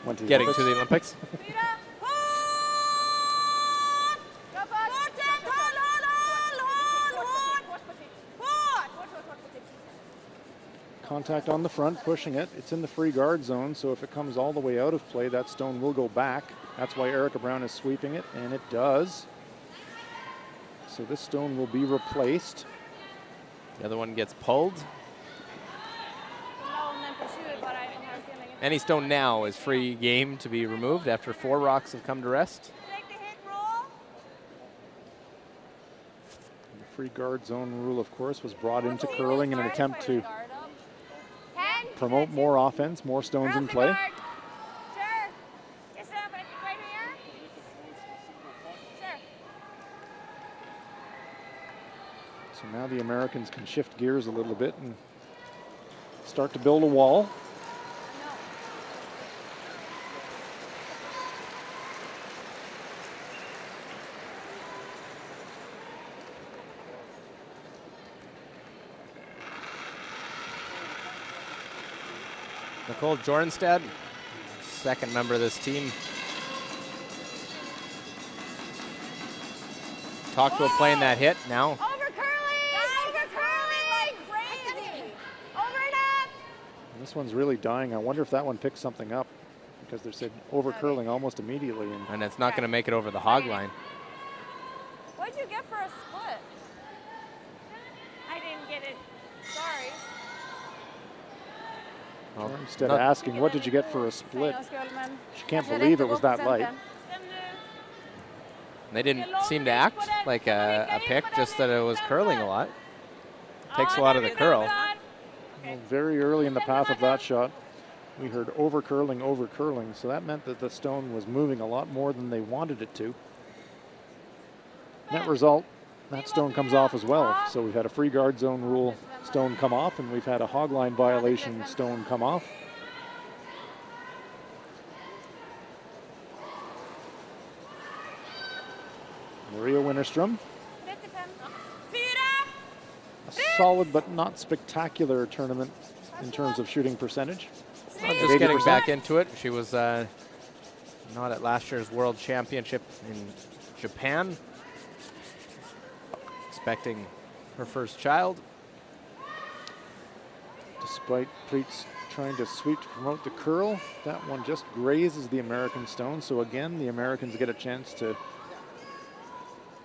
Went to the Getting Olympics. to the Olympics. Contact on the front, pushing it. It's in the free guard zone, so if it comes all the way out of play, that stone will go back. That's why Erica Brown is sweeping it, and it does. So this stone will be replaced. The other one gets pulled. Any stone now is free game to be removed after 4 rocks have come to rest. The free guard zone rule, of course, was brought into curling in an attempt to promote more offense, more stones in play. So now the Americans can shift gears a little bit and start to build a wall. Nicole Jornstad, second member of this team. Talk to a playing that hit now. Over curling like crazy. Over and up. And this one's really dying. I wonder if that one picks something up, because they said over curling almost immediately. And it's not going to make it over the hog line. What'd you get for a split? I didn't get it. Sorry. Well, Instead of asking, what did you get for a split? She can't believe it was that light. they didn't seem to act like a pick, just that it was curling a lot. Takes a lot of the curl. Well, very early in the path of that shot, we heard over curling, so that meant that the stone was moving a lot more than they wanted it to. Net result, that stone comes off as well. So we've had a free guard zone rule stone come off, and we've had a hog line violation stone come off. Maria Winterstrom. A solid but not spectacular tournament in terms of shooting percentage. Well, just getting back into it. She was not at last year's World Championship in Japan. Expecting her first child. Despite Preetz trying to sweep to promote the curl, that one just grazes the American stone. So again, the Americans get a chance to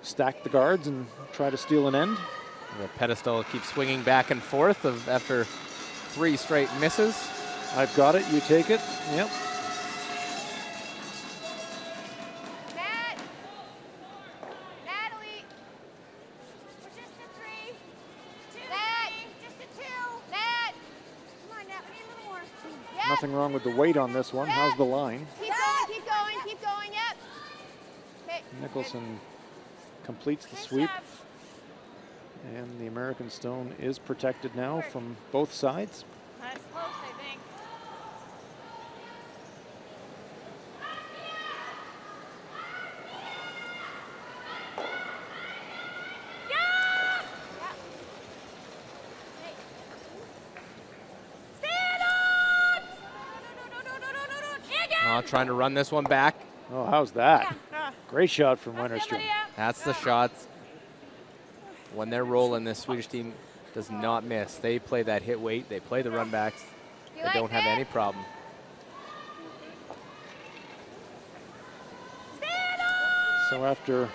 stack the guards and try to steal an end. The pedestal keeps swinging back and forth after 3 straight misses. I've got it, you take it. Yep. Nat. Natalie. Just a 3. Nat. Just a 2. Nat. Come on, Nat. We need a little more. Yep. Nothing wrong with the weight on this one. How's the line? Keep going, keep going, keep going. Yep. Okay. Nicholson completes the sweep. And the American stone is protected now from both sides. That's close, I think. Trying to run this one back. Oh, how's that? Great shot from Winterstrom. That's the shots. When they're rolling, this Swedish team does not miss. They play that hit weight. They play the run backs. They don't have any problem. So after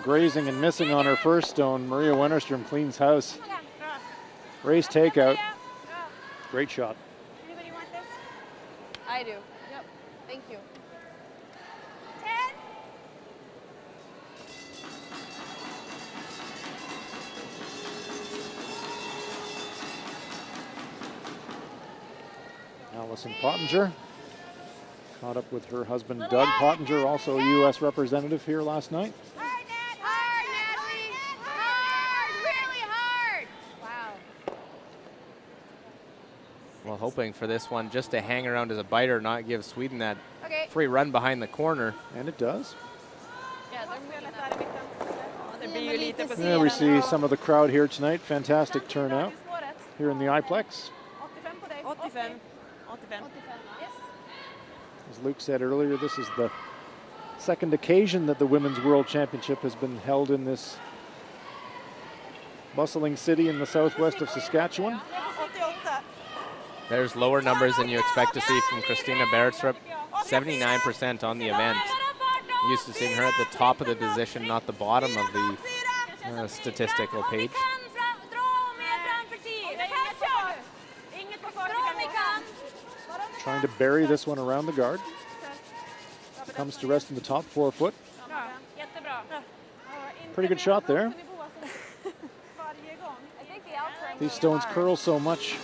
grazing and missing on her first stone, Maria Winterstrom cleans house. Race takeout. Great shot. Anybody want this? I do. Yep. Thank you. 10. Allison Pottinger caught up with her husband Doug Pottinger, also a U.S. representative here last night. Hard, Nat. Hard, Natalie. Hard, really hard. Wow. Well, hoping for this one just to hang around as a biter, not give Sweden that Okay. free run behind the corner. And it does. Yeah, they're moving that. Det blir ju lite på There we see sidan. some of the crowd here tonight. Fantastic turnout here in the iPlex. 85. 85. As Luke said earlier, this is the second occasion that the Women's World Championship has been held in this bustling city in the southwest of Saskatchewan. 88. There's lower numbers than you expect to see from Christina Bergstrup. 79% on the event. Used to seeing her at the top of the position, not the bottom of the statistical page. Trying to bury this one around the guard. Comes to rest in the top 4 foot. Pretty good shot there. These stones curl so much.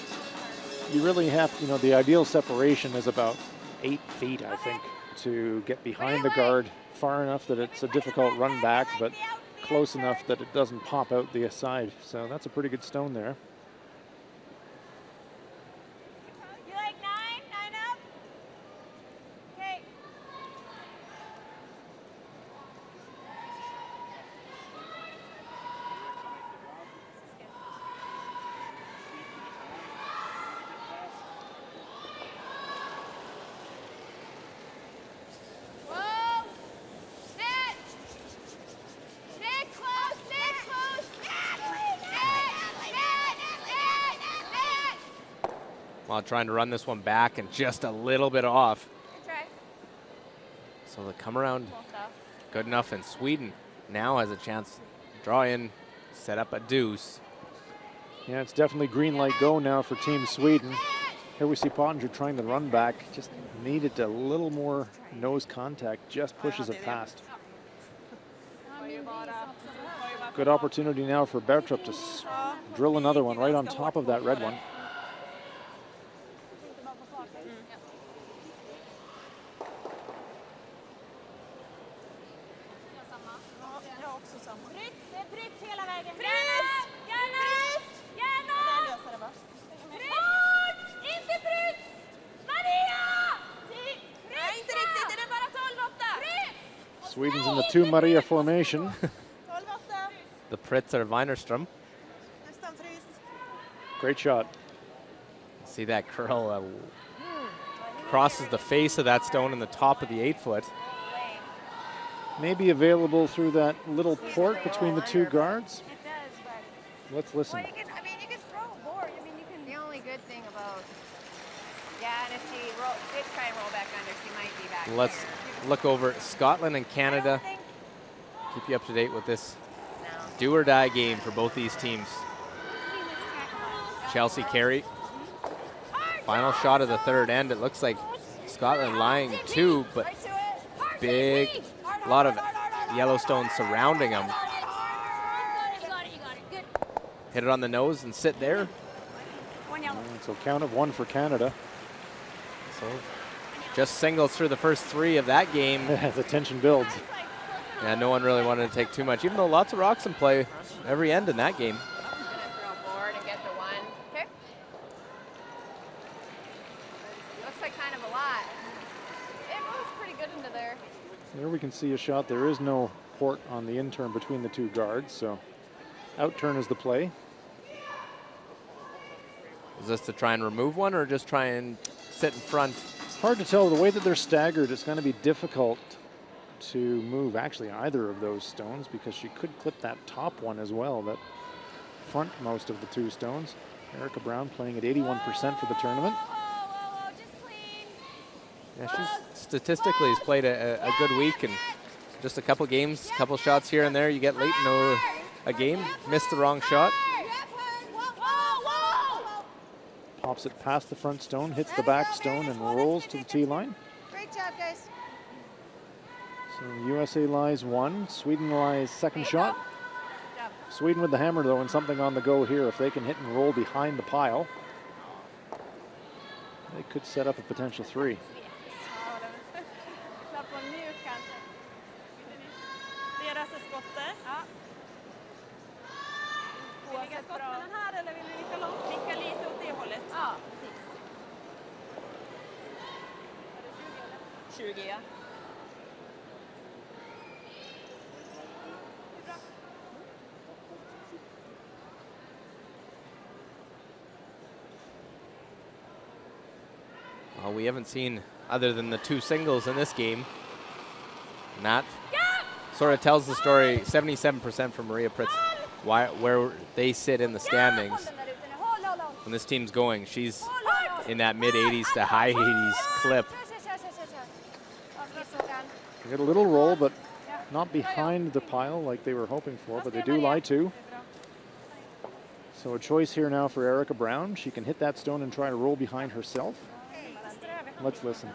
You really have, you know, the ideal separation is about 8 feet, I think, to get behind the guard far enough that it's a difficult run back, but close enough that it doesn't pop out the side. So that's a pretty good stone there. You like 9? 9 up? Okay. Whoa! Sit! Sit close! Sit close! Sit! While trying to run this one back and just a little bit off. Good try. So the come around good enough, and Sweden now has a chance to draw in, set up a deuce. Yeah, it's definitely green light go now for Team Sweden. Here we see Pottinger trying to run back. Just needed a little more nose contact, just pushes it past. Good opportunity now for Bergstrup to drill another one right on top of that red one. Jag har också samma. Det är tryck hela vägen. Frys! Gärna! Gärna! Jag löser det va? Hårt! Inte tryck! Maria! Nej, inte riktigt. Det är bara 12-8. Sweden's in the 2 Maria formation. 12-8. The Pritzer Weinerstrom. Nästan fryst. Great shot. See that curl crosses the face of that stone in the top of the 8 foot. Maybe available through that little port between the 2 guards. It does, but Let's listen. well, you can. I mean, you can throw a board. I mean, you can. The only good thing about and if she did try and roll back under, she might be back. Let's here. look over Scotland and I Canada. don't think- Keep you up to date with this No. do or die game for both these teams. Chelsea Carey. Final shot of the third end. It looks like Scotland lying 2, but Right to it. big, lot of Yellowstone surrounding them. You got it, good. Hit it on the nose and sit there. One yellow. So count of 1 for Canada. So just singles through the first 3 of that game. The tension builds. Yeah, no one really wanted to take too much, even though lots of rocks in play every end in that game. I'm just gonna throw a board and get the 1. Okay. Looks like kind of a lot. It moves pretty good into there. There we can see a shot. There is no port on the in turn between the 2 guards, so out turn is the play. Is this to try and remove one or just try and sit in front? Hard to tell. The way that they're staggered, it's going to be difficult to move actually either of those stones because she could clip that top one as well, that frontmost of the 2 stones. Erica Brown playing at 81% for the tournament. Whoa, just clean. Yeah, she's statistically has played a good week, and just a couple games, couple shots here and there. You get late in a game, miss the wrong shot. Pops it past the front stone, hits the back stone, and rolls to the tee line. Great job, guys. So USA lies 1, Sweden lies second shot. Sweden with the hammer though, and something on the go here. If they can hit and roll behind the pile, they could set up a potential 3. Slapp vara mjuk kanske. Deras är skottet. Vill ni lägga skotten här eller vill ni vicka långt? Vicka lite åt det hållet. Ja, precis. 20, ja. Well, we haven't seen other than the 2 singles in this game. And that sort of tells the story, 77% for Maria Pritz, where they sit in the standings. When this team's going, she's in that mid-80s to high 80s clip. They get a little roll, but not behind the pile like they were hoping for, but they do lie to. So a choice here now for Erica Brown. She can hit that stone and try to roll behind herself. Let's listen.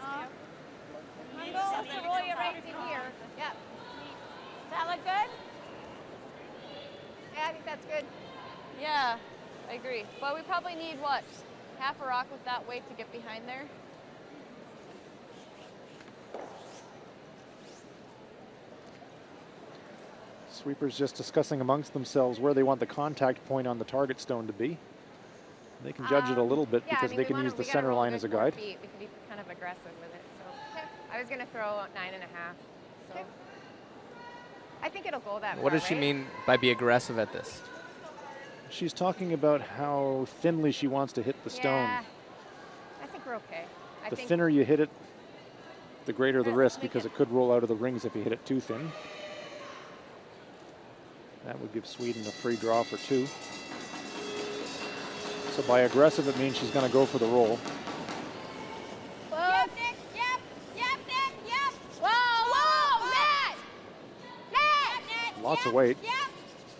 That look good? Yeah, I think that's good. Yeah, I agree. But we probably need, what, half a rock with that weight to get behind there? Sweepers just discussing amongst themselves where they want the contact point on the target stone to be. They can judge it a little bit because they can use the center line as a guide. We can be kind of aggressive with it. So I was going to throw 9.5. So I think it'll go that way. What does she mean by be aggressive at this? She's talking about how thinly she wants to hit the stone. Yeah, I think we're okay. The thinner you hit it, the greater the risk because it could roll out of the rings if you hit it too thin. That would give Sweden a free draw for 2. So by aggressive, it means she's going to go for the roll. Yep, Nick. Yep. Yep, Nick. Yep. Whoa, whoa, Nat! Nat! Lots of weight. Yep.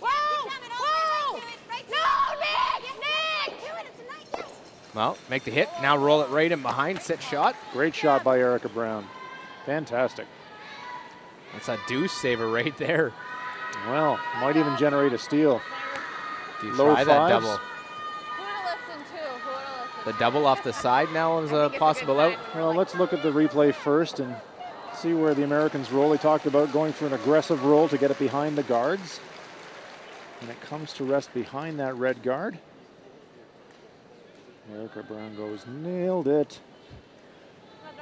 Whoa! Whoa! Right to No, it. Nick! Right to it. It's a nice, yes. Well, make the hit. Now roll it right in behind. Sit shot. Great shot by Erica Brown. Fantastic. That's a deuce saver right there. Well, might even generate a steal. Do you Low try that fives. double? Who to listen to? Who to listen The double off the side now is a possible out. Well, let's look at the replay first and see where the Americans roll. They talked about going for an aggressive roll to get it behind the guards. And it comes to rest behind that red guard. Erica Brown goes, nailed it.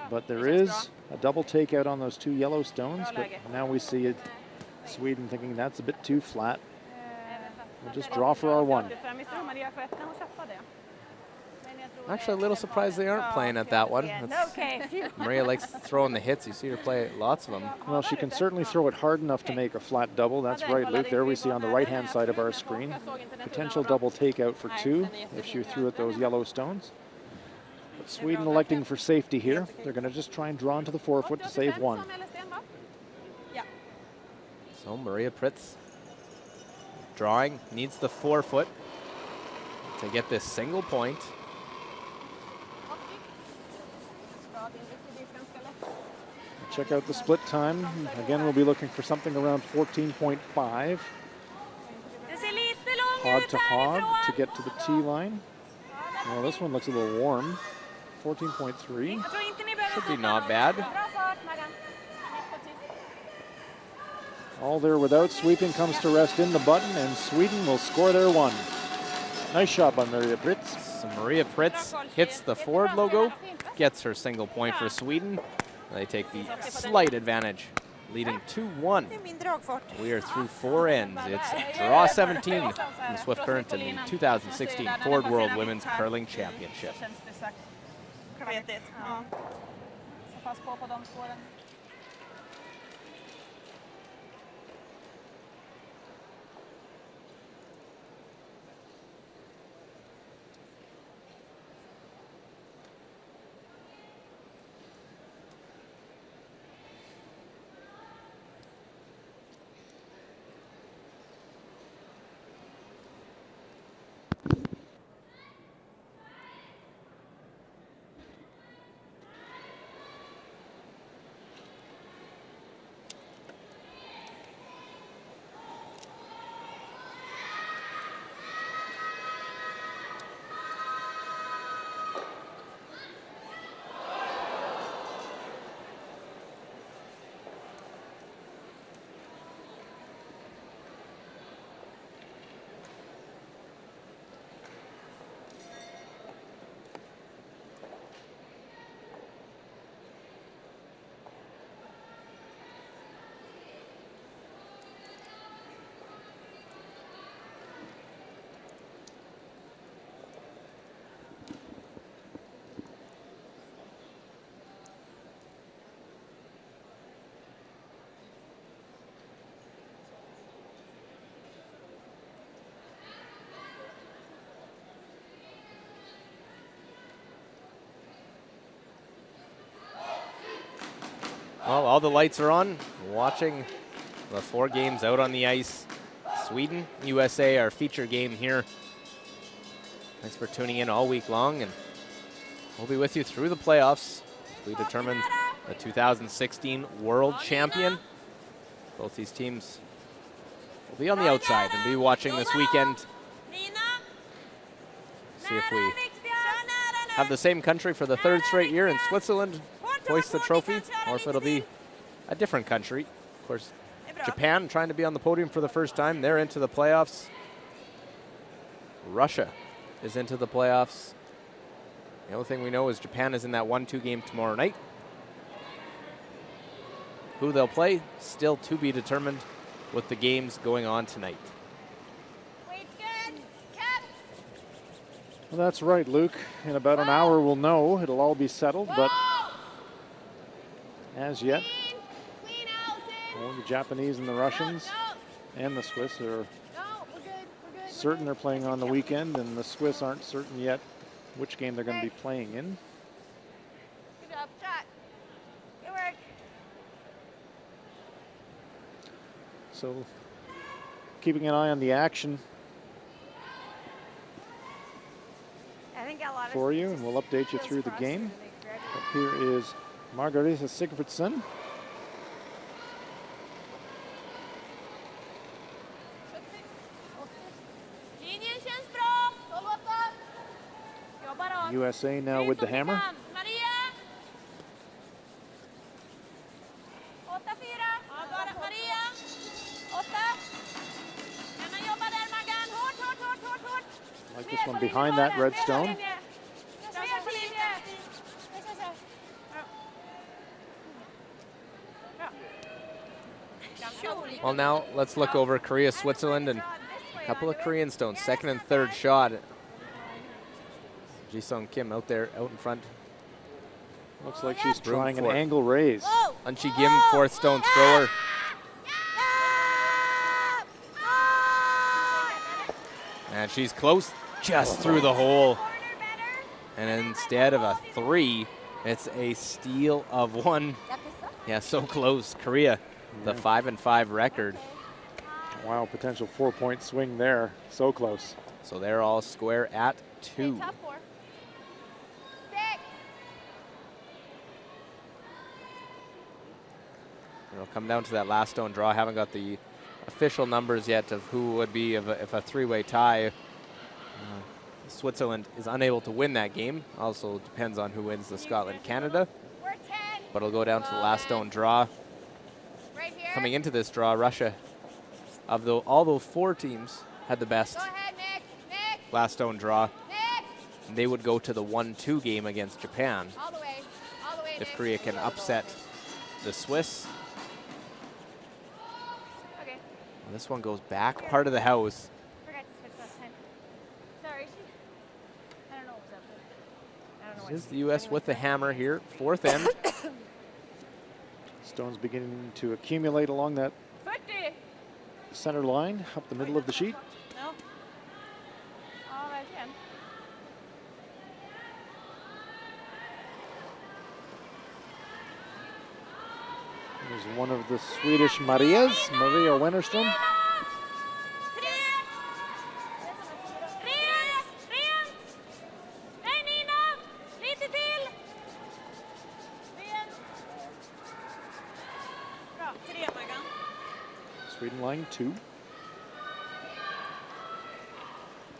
But there is a double takeout on those 2 yellow stones, but now we see it. Sweden thinking that's a bit too flat. We'll just draw for our 1. Actually, a little surprised they aren't playing at that one. Maria likes throwing the hits. You see her play lots of them. Well, she can certainly throw it hard enough to make a flat double. That's right, Luke. There we see on the right-hand side of our screen. Potential double takeout for 2 if she threw at those yellow stones. But Sweden electing for safety here. They're going to just try and draw into the 4-foot to save 1. So Maria Pritz drawing, needs the 4-foot to get this single point. Check out the split time. Again, we'll be looking for something around 14.5. Hog to hog to get to the tee line. Well, this one looks a little warm. 14.3. Should be not bad. All there without sweeping comes to rest in the button, and Sweden will score their 1. Nice shot by Maria Pritz. So Maria Pritz hits the Ford logo, gets her single point for Sweden. They take the slight advantage, leading 2-1. We are through 4 ends. It's draw 17 from Swift Current in the 2016 Ford World Women's Curling Championship. Well, all the lights are on. Watching the 4 games out on the ice. Sweden, USA, our feature game here. Thanks for tuning in all week long, and we'll be with you through the playoffs. We determine the 2016 World Champion. Both these teams will be on the outside and be watching this weekend. See if we have the same country for the 3rd straight year in Switzerland hoist the trophy, or if it'll be a different country. Of course, Japan trying to be on the podium for the first time. They're into the playoffs. Russia is into the playoffs. The only thing we know is Japan is in that 1-2 game tomorrow night. Who they'll play, still to be determined with the games going on tonight. Well, that's right, Luke. In about an hour we'll know. It'll all be settled, but as yet, only the Japanese and the Russians and the Swiss are certain they're playing on the weekend, and the Swiss aren't certain yet which game they're going to be playing in. Good job, shot. Good work. So keeping an eye on the action for you, and we'll update you through the game. Up here is Margareta Sigfridsson. USA now with the hammer. Like this one behind that red stone. Well, now let's look over Korea, Switzerland, and a couple of Korean stones. 2nd and 3rd shot. Ji-Sung Kim out there, out in front. Looks like she's trying an angle raise. Unchi Kim, 4th stone thrower. And she's close, just through the hole. And instead of a 3, it's a steal of 1. Yeah, so close. Korea, the 5-5 record. Wow, potential 4-point swing there. So close. So they're all square at 2. It'll come down to that last stone draw. I haven't got the official numbers yet of who would be if a 3-way tie. Switzerland is unable to win that game. Also depends on who wins the Scotland-Canada. But it'll go down to the last stone draw. Coming into this draw, Russia, of all those 4 teams, had the best last stone draw. And they would go to the 1-2 game against Japan. If Korea can upset the Swiss. Well, this one goes back part of the house. Forgot to switch last time. Sorry. I don't know what's up. I don't know. This is the U.S. with the hammer here, 4th end. Stones beginning to accumulate along that center line, up the middle of the sheet. No. All right, yeah. There's one of the Swedish Marias, Maria Wennerström. Sweden line 2.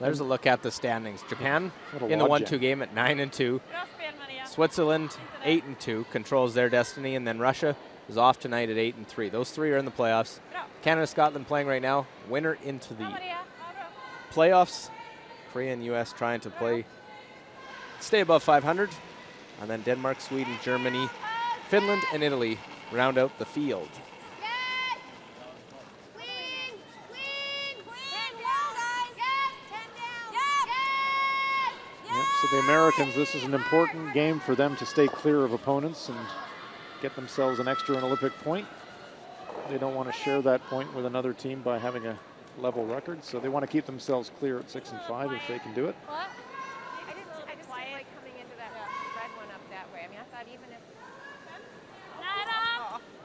There's a look at the standings. Japan What a in the logjam. 1-2 game at 9-2. Switzerland 8-2 controls their destiny, and then Russia is off tonight at 8-3. Those 3 are in the playoffs. Canada, Scotland playing right now. Winner into the playoffs. Korea and U.S. trying to stay above 500. And then Denmark, Sweden, Germany, Finland, and Italy round out the field. So the Americans, this is an important game for them to stay clear of opponents and get themselves an extra Olympic point. They don't want to share that point with another team by having a level record, so they want to keep themselves clear at 6-5 if they can do it. What? I just like coming into that red one up that way. I mean, I thought even if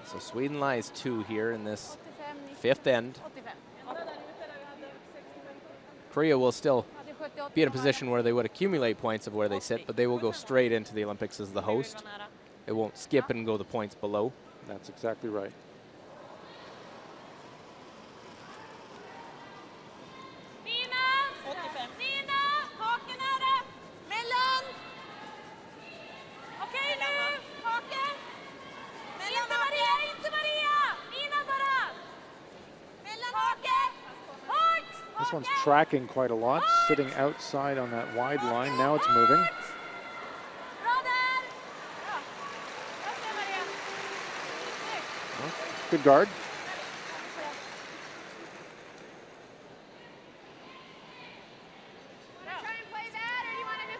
So Sweden lies 2 here in this 5th end. Korea will still be in a position where they would accumulate points of where they sit, but they will go straight into the Olympics as the host. It won't skip and go the points below. That's exactly right. This one's tracking quite a lot, sitting outside on that wide line. Now it's moving. Well, good guard.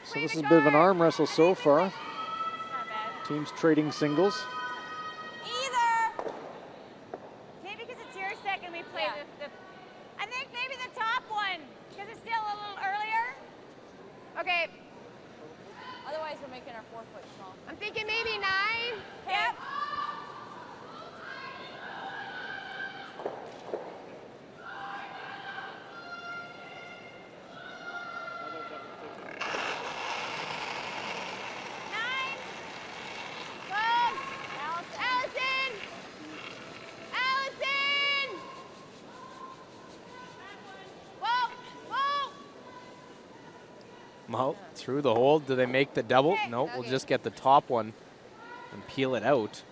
So this is a bit of an arm wrestle so far. Teams trading singles. Either. Okay, because it's your second, we play the I think maybe the top one, because it's still a little earlier. Okay, Otherwise, we're making our 4-foot small. I'm thinking maybe 9. Yep. Well, through the hold. Do they make the double? No, we'll just get the top one and peel it out.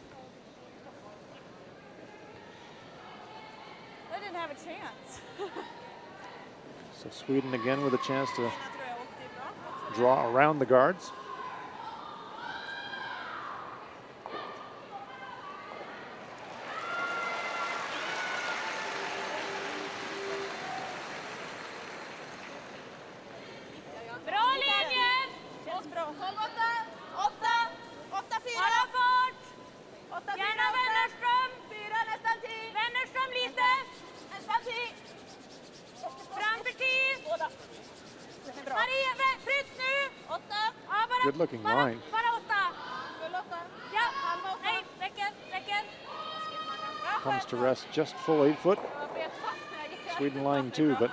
They didn't have a chance. So Sweden again with a chance to draw around the guards. Good looking line. Comes to rest just full 8 foot. Sweden lying 2, but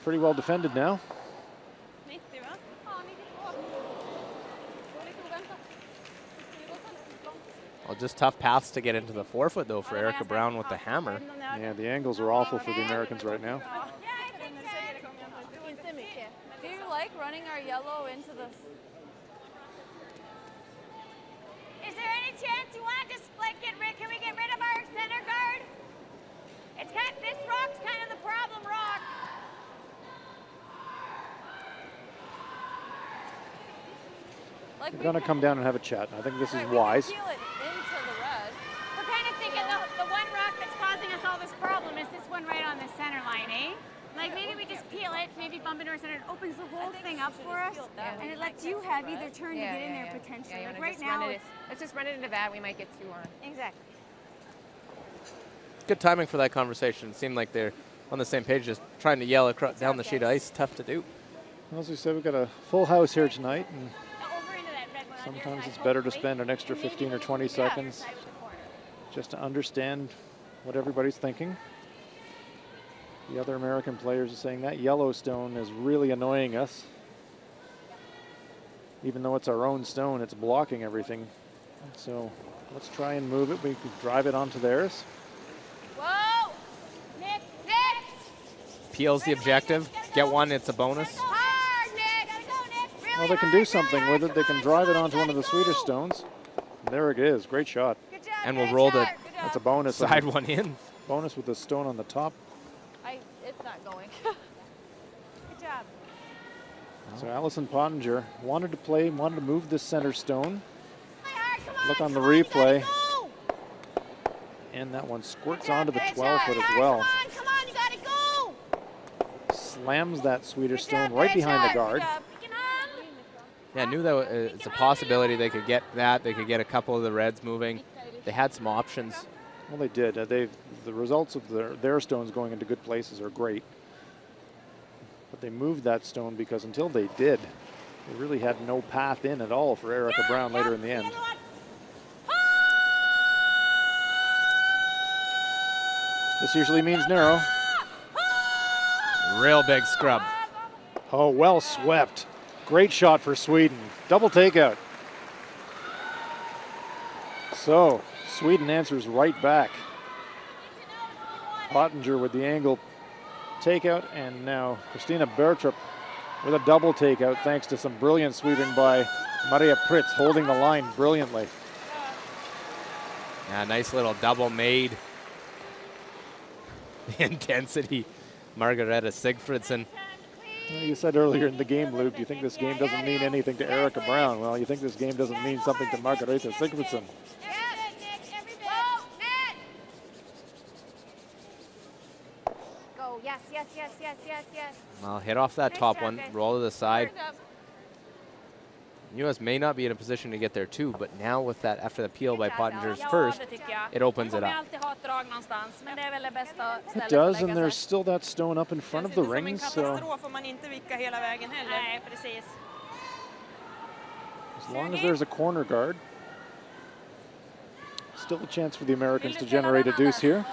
pretty well defended now. Well, just tough paths to get into the 4-foot though for Erica Brown with the hammer. Yeah, the angles are awful for the Americans right now. Do you like running our yellow into the... Is there any chance you want to just like can we get rid of our center guard? It's kind this rock's kind of the problem rock. Like We're going to come down and have a chat. I think this is wise. Peel it into the red. We're kind of thinking the one rock that's causing us all this problem is this one right on the center line, eh? Like maybe we just peel it, maybe bump into our center, it opens the whole thing up for us, and it lets you have either turn to get in there potentially. Like right now, Let's just run it into that. We might get 2 on. exactly. Good timing for that conversation. It seemed like they're on the same page, just trying to yell across down the sheet of ice. Tough to do. Well, as we said, we've got a full house here tonight, and Over into that red one. on your sometimes side, it's better to hopefully. spend an extra 15 or 20 seconds Side with the corner. just to understand what everybody's thinking. The other American players are saying that Yellowstone is really annoying us. Even though it's our own stone, it's blocking everything. So let's try and move it. We can drive it onto theirs. Whoa! Nick! Nick! Peels the objective. Get one, it's a bonus. Hard, Nick! Gotta go, Nick! Really Well, they can hard, do really something hard. with it. They Come can on, drive come it on, onto one of the gotta Swedish go. stones. There it is. Great shot. Good job, And we'll great roll shot. the Good That's job. a bonus. side one in. Bonus with the stone on the top. It's not going. Good job. So Allison Pottinger wanted to move this center stone. Play hard, come on, Look on the come on, you replay. gotta go. And that one squirts Good job, onto the great 12 shot. foot as Hard, well. Come on, you gotta go. Slams that Swedish Good job, stone right great behind the shot. guard. Good job. You can hum. Yeah, I knew that it's a possibility they could get that. They could get a couple of the Reds moving. They had some options. Well, they did. The results of their stones going into good places are great. But they moved that stone because until they did, they really had no path in at all for Erica Brown later in the end. Hard! This usually means narrow. Real big scrub. Oh, well swept. Great shot for Sweden. Double takeout. So, Sweden answers right back. Pottinger with the angle takeout, and now Christina Bertrup with a double takeout thanks to some brilliant sweeping by Maria Pritz, holding the line brilliantly. Yeah, nice little double made. The intensity, Margareta Sigfridsson. Well, you said earlier in the game, Luke, you think this game doesn't mean anything to Erica Brown. Well, you think this game doesn't mean something to Margareta Sigfridsson. Go, yes, yes, yes, yes, yes, yes. Well, hit off that top one, roll to the side. US may not be in a position to get there too, but now with that, after the peel by Pottinger's first, it opens it up. It does, and there's still that stone up in front of the ring, so as long as there's a corner guard, still a chance for the Americans to generate a deuce here.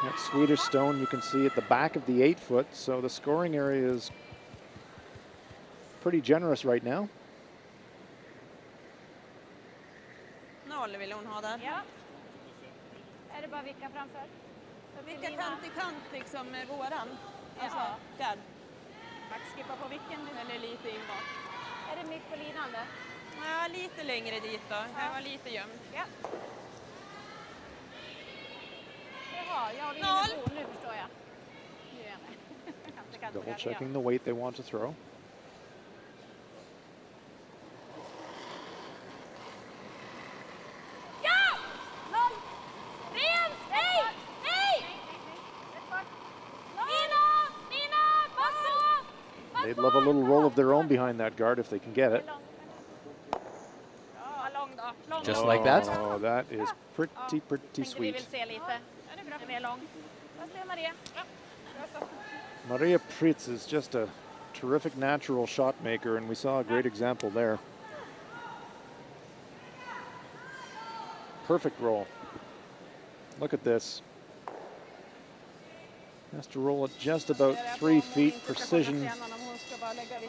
That Swedish stone you can see at the back of the 8-foot, so the scoring area is pretty generous right now. Noll vill hon ha där. Ja. Är det bara vicka framför? Vilka kant i kant liksom med våran? Alltså, där. Backskippa på vicken. Eller lite in bak. Är det mitt på linan där? Ja, lite längre dit då. Jag var lite gömd. Ja. Jaha, jag vill nu förstår jag. Nu är jag med. Double checking the weight they want to throw. They'd love a little roll of their own behind that guard if they can get it. Just like that. Oh, that is pretty sweet. Maria Pritz is just a terrific natural shot maker, and we saw a great example there. Perfect roll. Look at this. Has to roll it just about 3 feet. Precision.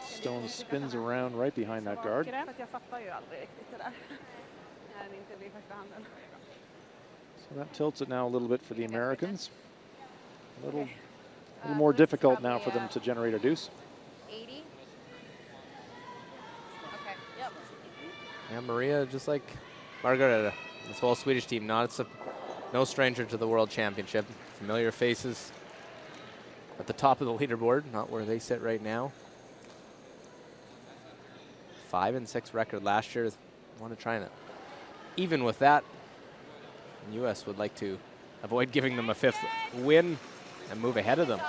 Stone spins around right behind that guard. So that tilts it now a little bit for the Americans. A little more difficult now for them to generate a deuce. 80. Okay. Yep. Yeah, Maria, just like Margareta, this whole Swedish team, no stranger to the World Championship. Familiar faces at the top of the leaderboard, not where they sit right now. 5-6 record last year. Want to try and even with that. The U.S. would like to avoid giving them a 5th win and move ahead of them.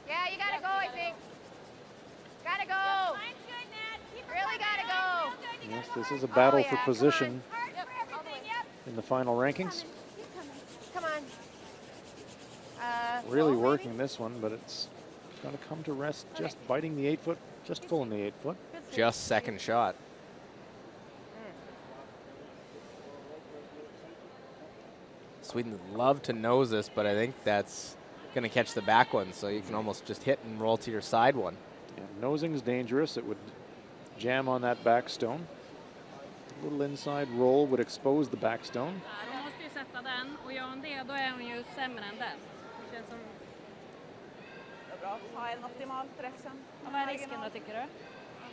Yeah, you gotta go, I think. Gotta go. Really gotta go. Yes, this is a battle for position in the final rankings. Come on. Really working this one, but it's going to come to rest just biting the 8-foot, just full in the 8-foot. Just second shot. Sweden would love to nose this, but I think that's going to catch the back one, so you can almost just hit and roll to your side one. Yeah, nosing is dangerous. It would jam on that back stone. A little inside roll would expose the back stone. De måste ju sätta den, och gör hon det, då är hon ju sämre än den. Det känns som... Det är bra. Ha en optimal träff sen. Vad är risken då, tycker du? Att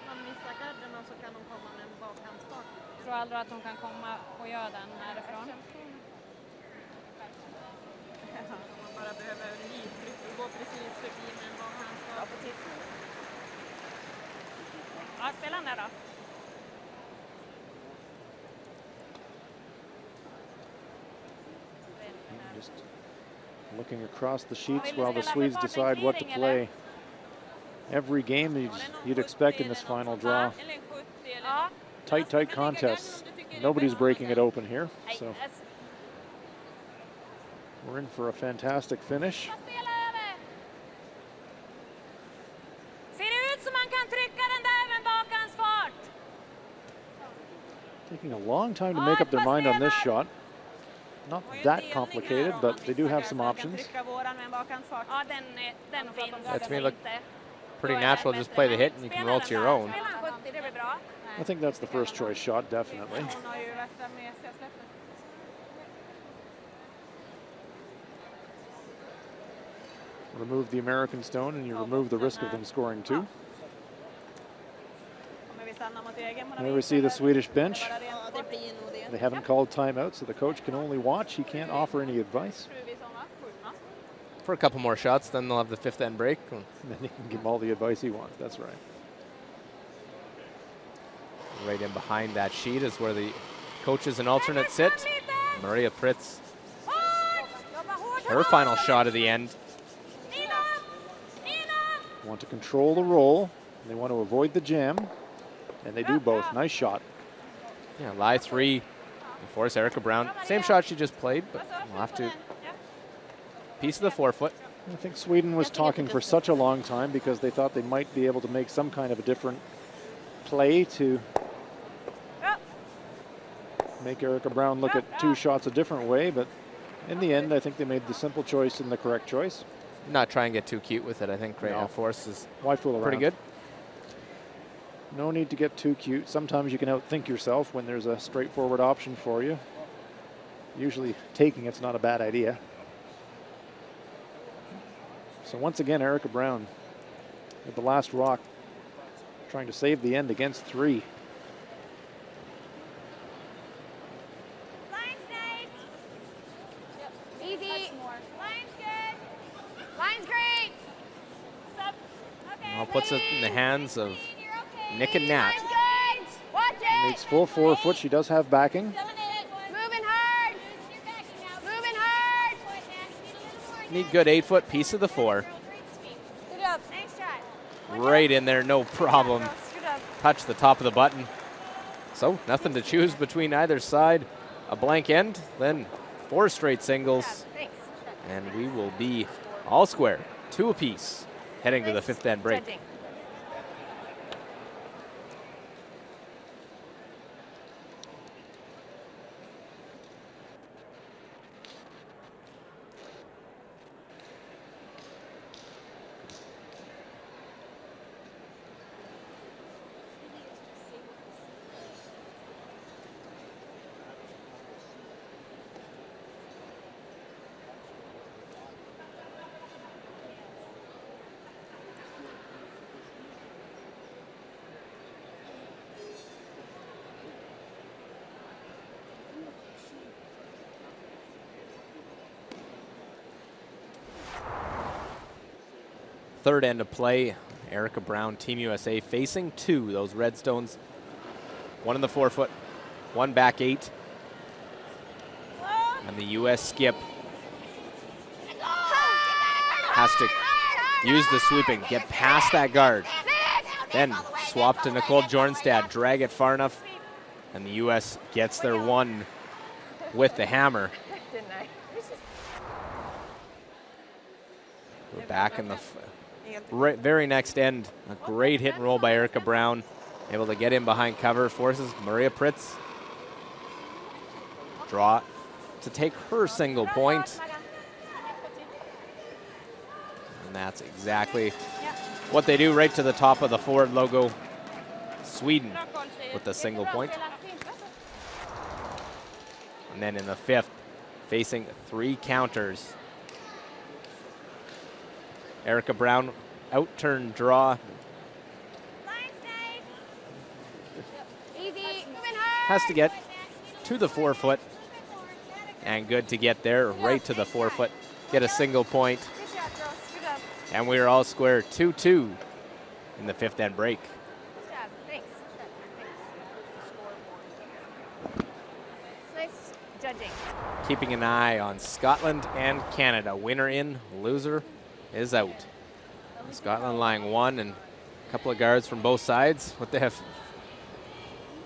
man missar garden och så kan de komma med en bakhandstart. Tror aldrig att hon kan komma och göra den härifrån? Man bara behöver nytryck och gå precis förbi med en bakhandstart. Ja, spela den där då. Just looking across the sheets while the Swedes decide what to play. Every game you'd expect in this final draw. Tight contests. Nobody's breaking it open here, so we're in for a fantastic finish. Ser det ut som man kan trycka den där med bakhandsfart? long time to make up their mind on this shot. Not that complicated, but they do have some options. That to me look pretty natural. Just play the hit and you can roll to your own. I think that's the first choice shot, definitely. Remove the American stone and you remove the risk of them scoring 2. Here we see the Swedish bench. They haven't called timeout, so the coach can only watch. He can't offer any advice. For a couple more shots, then they'll have the 5th end break. And then he can give him all the advice he wants. That's right. Right in behind that sheet is where the coaches and alternates sit. Maria Pritz, her final shot of the end. Want to control the roll. They want to avoid the jam. And they do both. Nice shot. Yeah, lie 3 and force Erica Brown. Same shot she just played, but we'll have to. Piece of the forefoot. I think Sweden was talking for such a long time because they thought they might be able to make some kind of a different play to make Erica Brown look at 2 shots a different way. But in the end, I think they made the simple choice and the correct choice. Not try and get too cute with it. I think right now force is why fool around? Pretty good. No need to get too cute. Sometimes you can outthink yourself when there's a straightforward option for you. Usually taking it's not a bad idea. So once again, Erica Brown with the last rock trying to save the end against 3. Line's nice. Easy. Line's good. Line's great. Well, puts it in the hands of Nick and Nat. Line's good. Watch it. Needs full 4-foot. She does have backing. Moving hard. Moving hard. Need good 8-foot piece of the 4. Good job. Nice shot. Right in there, no problem. Touch the top of the button. So nothing to choose between either side. A blank end, then 4 straight singles. And we will be all square, 2 apiece, heading to the 5th end break. Judging. Third end of play, Erica Brown, Team USA facing 2, those red stones. 1 in the 4-foot, 1 back 8. And the US skip has to use the sweeping, get past that guard. Then swap to Nicole Jornstad, drag it far enough, and the US gets their 1 with the hammer. Didn't I? We're back in the very next end. A great hit and roll by Erica Brown. Able to get in behind cover, forces Maria Pritz. Draw to take her single point. And that's exactly what they do, right to the top of the Ford logo. Sweden with the single point. And then in the 5th, facing 3 counters. Erica Brown, out-turn draw. Has to get to the 4-foot. And good to get there, right to the 4-foot. Get a single point. And we are all square 2-2 in the 5th end break. Good job. Thanks. Nice judging. Keeping an eye on Scotland and Canada. Winner in, loser is out. Scotland lying 1 and a couple of guards from both sides. What they have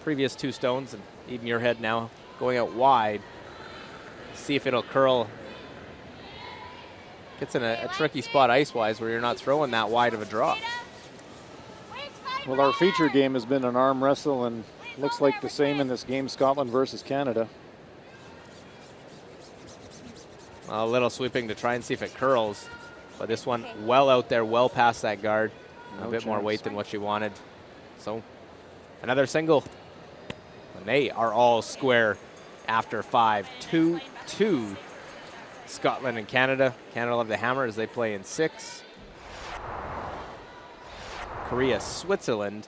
previous 2 stones, and even your head now going out wide. See if it'll curl. Gets in a tricky spot ice-wise where you're not throwing that wide of a draw. Well, our feature game has been an arm wrestle and Looks like the same in this game, Scotland versus Canada. A little sweeping to try and see if it curls. But this one well out there, well past that guard. A bit more weight than what she wanted. So another single. And they are all square after 5. 2-2. Scotland and Canada. Canada love the hammer as they play in 6. Korea, Switzerland.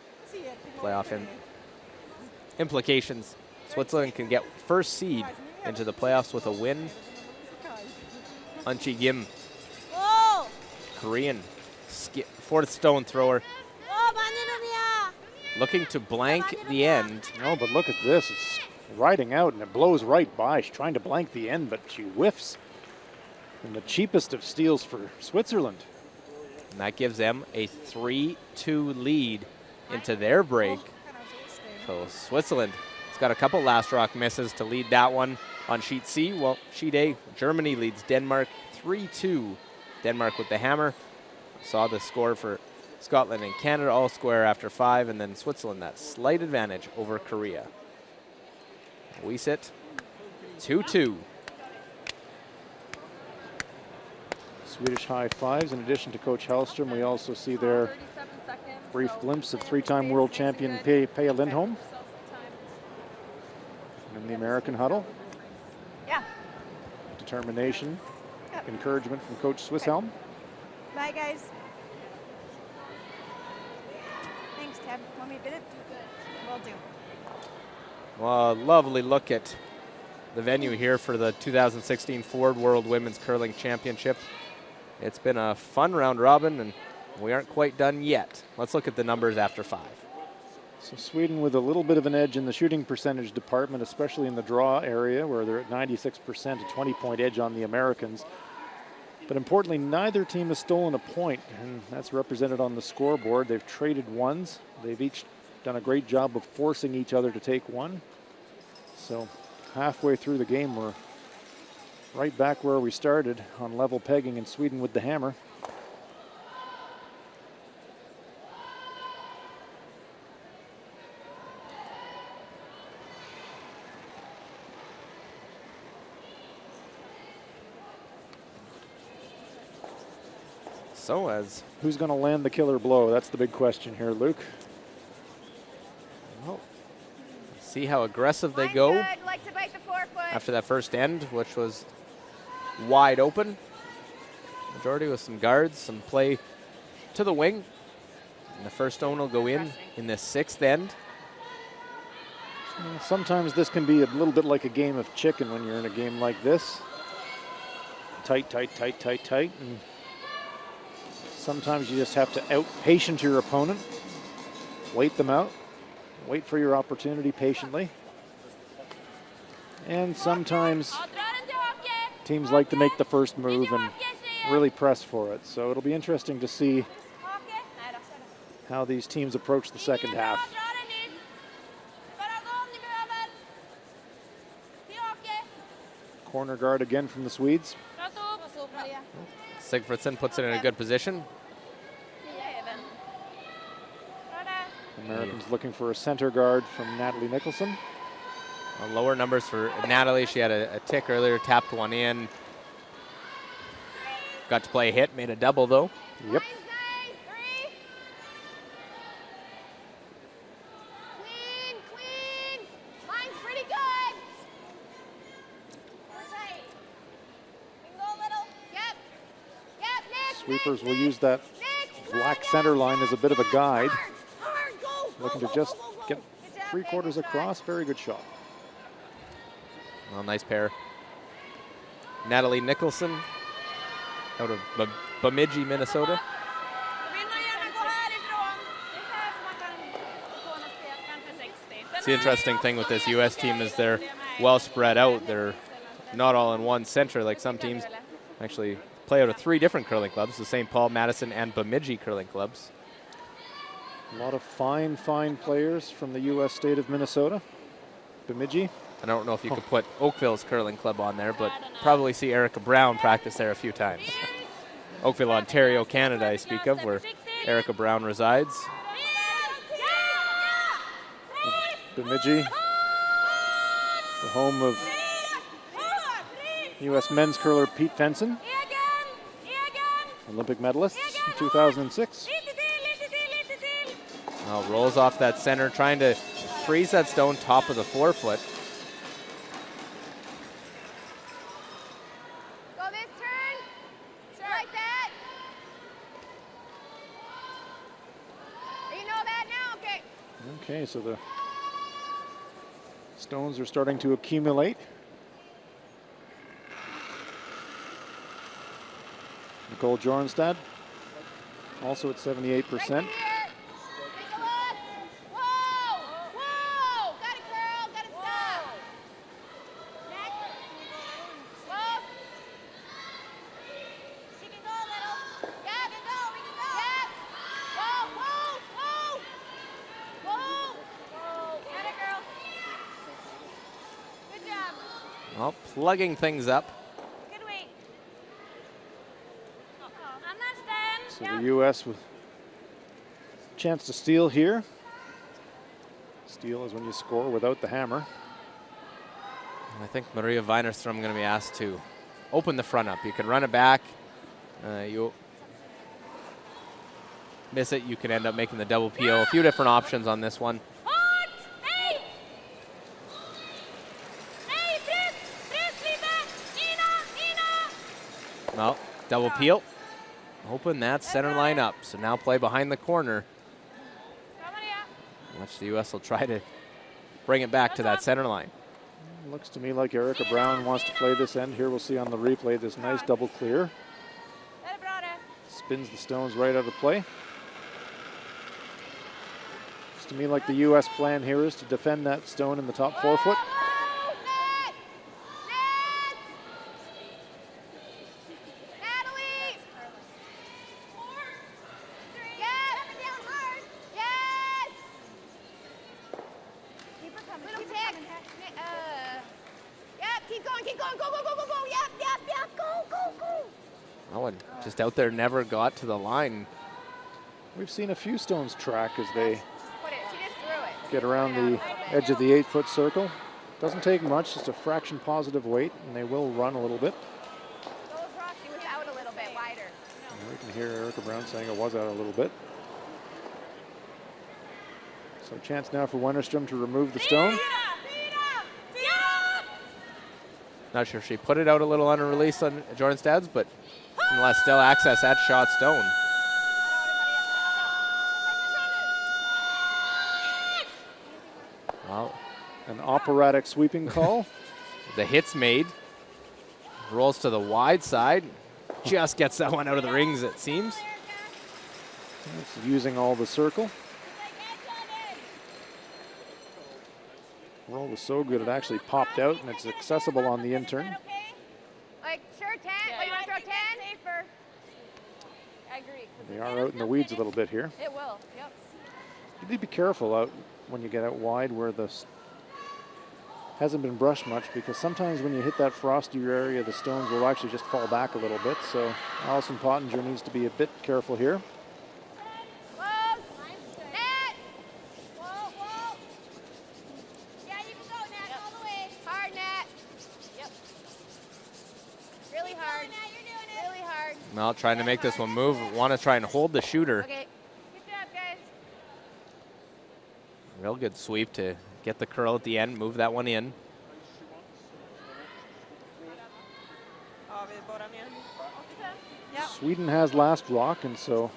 Playoff implications. Switzerland can get first seed into the playoffs with a win. Unchi Kim, Korean, fourth stone thrower. Looking to blank the end. No, but look at this. It's riding out and it blows right by. She's trying to blank the end, but she whiffs. And the cheapest of steals for Switzerland. And that gives them a 3-2 lead into their break. So Switzerland has got a couple last rock misses to lead that one on sheet C. Well, sheet A, Germany leads Denmark 3-2. Denmark with the hammer. Saw the score for Scotland and Canada all square after 5, and then Switzerland that slight advantage over Korea. We sit 2-2. Swedish high fives. In addition to Coach Hellstrom, we also see their brief glimpse of 3-time world champion Pia Lindholm in the American huddle. Yeah. Determination, encouragement from Coach Swisshelm. Bye, guys. Thanks, Tab. Want me to bid it? Will do. Well, a lovely look at the venue here for the 2016 Ford World Women's Curling Championship. It's been a fun round robin, and we aren't quite done yet. Let's look at the numbers after 5. So Sweden with a little bit of an edge in the shooting percentage department, especially in the draw area where they're at 96%, a 20-point edge on the Americans. But importantly, neither team has stolen a point, and that's represented on the scoreboard. They've traded ones. They've each done a great job of forcing each other to take one. So halfway through the game, we're right back where we started on level pegging in Sweden with the hammer. So as who's going to land the killer blow? That's the big question here, Luke. Well, see how aggressive they go Like to bite the forefoot. after that first end, which was wide open. Majority with some guards, some play to the wing. And the first stone will go in the 6th end. Sometimes this can be a little bit like a game of chicken when you're in a game like this. Tight, tight, tight, tight, tight. And sometimes you just have to out-patient your opponent, wait them out, wait for your opportunity patiently. And sometimes teams like to make the first move and really press for it. So it'll be interesting to see how these teams approach the second half. Corner guard again from the Swedes. Sigfridsson puts it in a good position. Americans looking for a center guard from Natalie Nicholson. Lower numbers for Natalie. She had a tick earlier, tapped one in. Got to play a hit, made a double though. Yep. Queen. Line's pretty good. Yep, Nick. Sweepers will use that black center line as a bit of a guide. Looking to just get 3/4 across. Very good shot. Well, nice pair. Natalie Nicholson out of Bemidji, Minnesota. It's the interesting thing with this U.S. team is they're well spread out. They're not all in one center like some teams. Actually play out of 3 different curling clubs, the St. Paul, Madison, and Bemidji curling clubs. A lot of fine players from the U.S. state of Minnesota. Bemidji. I don't know if you could put Oakville's curling club on there, but probably see Erica Brown practice there a few times. Oakville, Ontario, Canada, I speak of, where Erica Brown resides. Bemidji, the home of U.S. men's curler Pete Fenson, Olympic medalist in 2006. Well, rolls off that center, trying to freeze that stone top of the forefoot. Go this turn. Sure. Like that. You know that now? Okay. Okay, so the stones are starting to accumulate. Nicole Jornstad, also at 78%. Well, plugging things up. Good weight. So the U.S. with a chance to steal here. Steal is when you score without the hammer. I think Maria Weinerstrom going to be asked to open the front up. You can run it back. You miss it, you can end up making the double peel. A few different options on this one. Well, double peel. Open that center line up. So now play behind the corner. Watch the U.S. will try to bring it back to that center line. Looks to me like Erica Brown wants to play this end. Here we'll see on the replay this nice double clear. Spins the stones right out of play. Looks to me like the U.S. plan here is to defend that stone in the top forefoot. Just out there, never got to the line. We've seen a few stones track as they She just threw it. get around the edge of the 8-foot circle. Doesn't take much, just a fraction positive weight, and they will run a little bit. She was out a little bit wider. And we can hear Erica Brown saying it was out a little bit. So chance now for Wennerstrom to remove the stone. Not sure if she put it out a little on a release on Jornstad's, but nonetheless still access that shot stone. Well, an operatic sweeping call. The hit's made. Rolls to the wide side. Just gets that one out of the rings, it seems. It's using all the circle. Roll was so good it actually popped out, and it's accessible on the in-turn. Like, sure, 10. Yeah, you want to throw 10? Safer. I agree. They are out in the weeds a little bit here. It will, yep. You need to be careful out when you get out wide where this hasn't been brushed much, because sometimes when you hit that frostier area, the stones will actually just fall back a little bit. So Allison Pottinger needs to be a bit careful here. Well, trying to make this one move. Want to try and hold the shooter. Okay. Good job, guys. Real good sweep to get the curl at the end, move that one in. Sweden has last rock, and so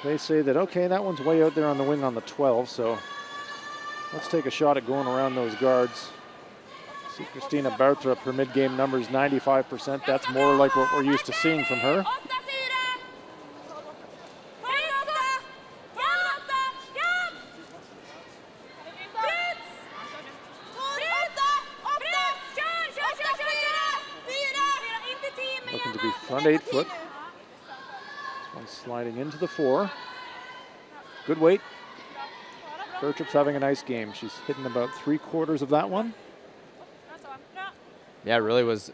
they say that, okay, that one's way out there on the wing on the 12, so let's take a shot at going around those guards. See Christina Bartrup, her mid-game number's 95%. That's more like what we're used to seeing from her. Looking to be front 8-foot. This one's sliding into the 4. Good weight. Bartrup's having a nice game. She's hitting about 3/4 of that one. Yeah, it really was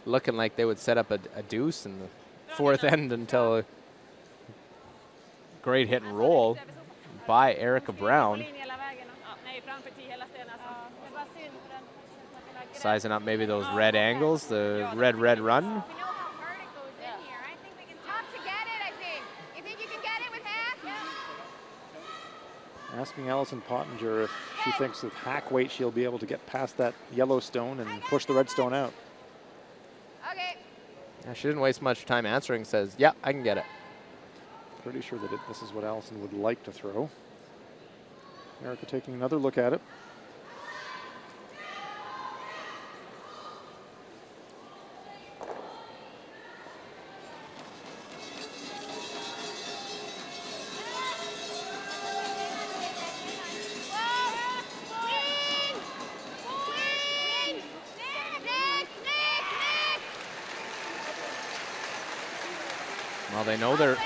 looking like they would set up a deuce in the fourth end until a great hit and roll by Erica Brown. Sizing up maybe those red angles, the red run. We know how hard it goes in here. I think we can tough to get it, I think. You think you can get it with hack? Yeah. Asking Allison Pottinger if she thinks with hack weight she'll be able to get past that yellow stone and push the red stone out. Okay. Yeah, she didn't waste much time answering, says, yeah, I can get it. Pretty sure that this is what Allison would like to throw. Erica taking another look at it. Well, they know they're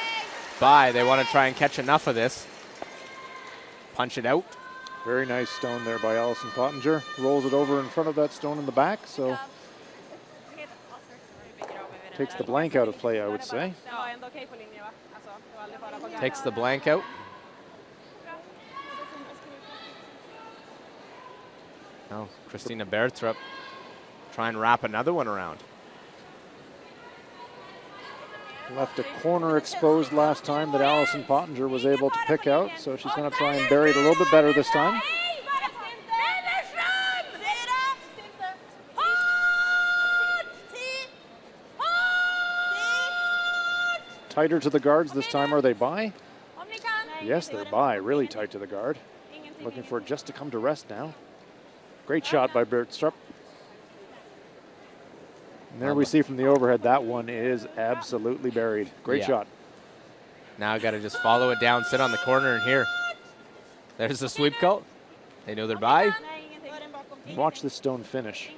by. They want to try and catch enough of this. Punch it out. Very nice stone there by Allison Pottinger. Rolls it over in front of that stone in the back, so takes the blank out of play, I would say. Takes the blank out. Now, Christina Bertrup try and wrap another one around. Left a corner exposed last time that Allison Pottinger was able to pick out, so she's going to try and bury it a little bit better this time. Tighter to the guards this time. Are they by? Yes, they're by. Really tight to the guard. Looking for it just to come to rest now. Great shot by Bertrup. And there we see from the overhead, that one is absolutely buried. Great shot. Now I got to just follow it down, sit on the corner, and here. There's the sweep cult. They know they're by. Watch this stone finish.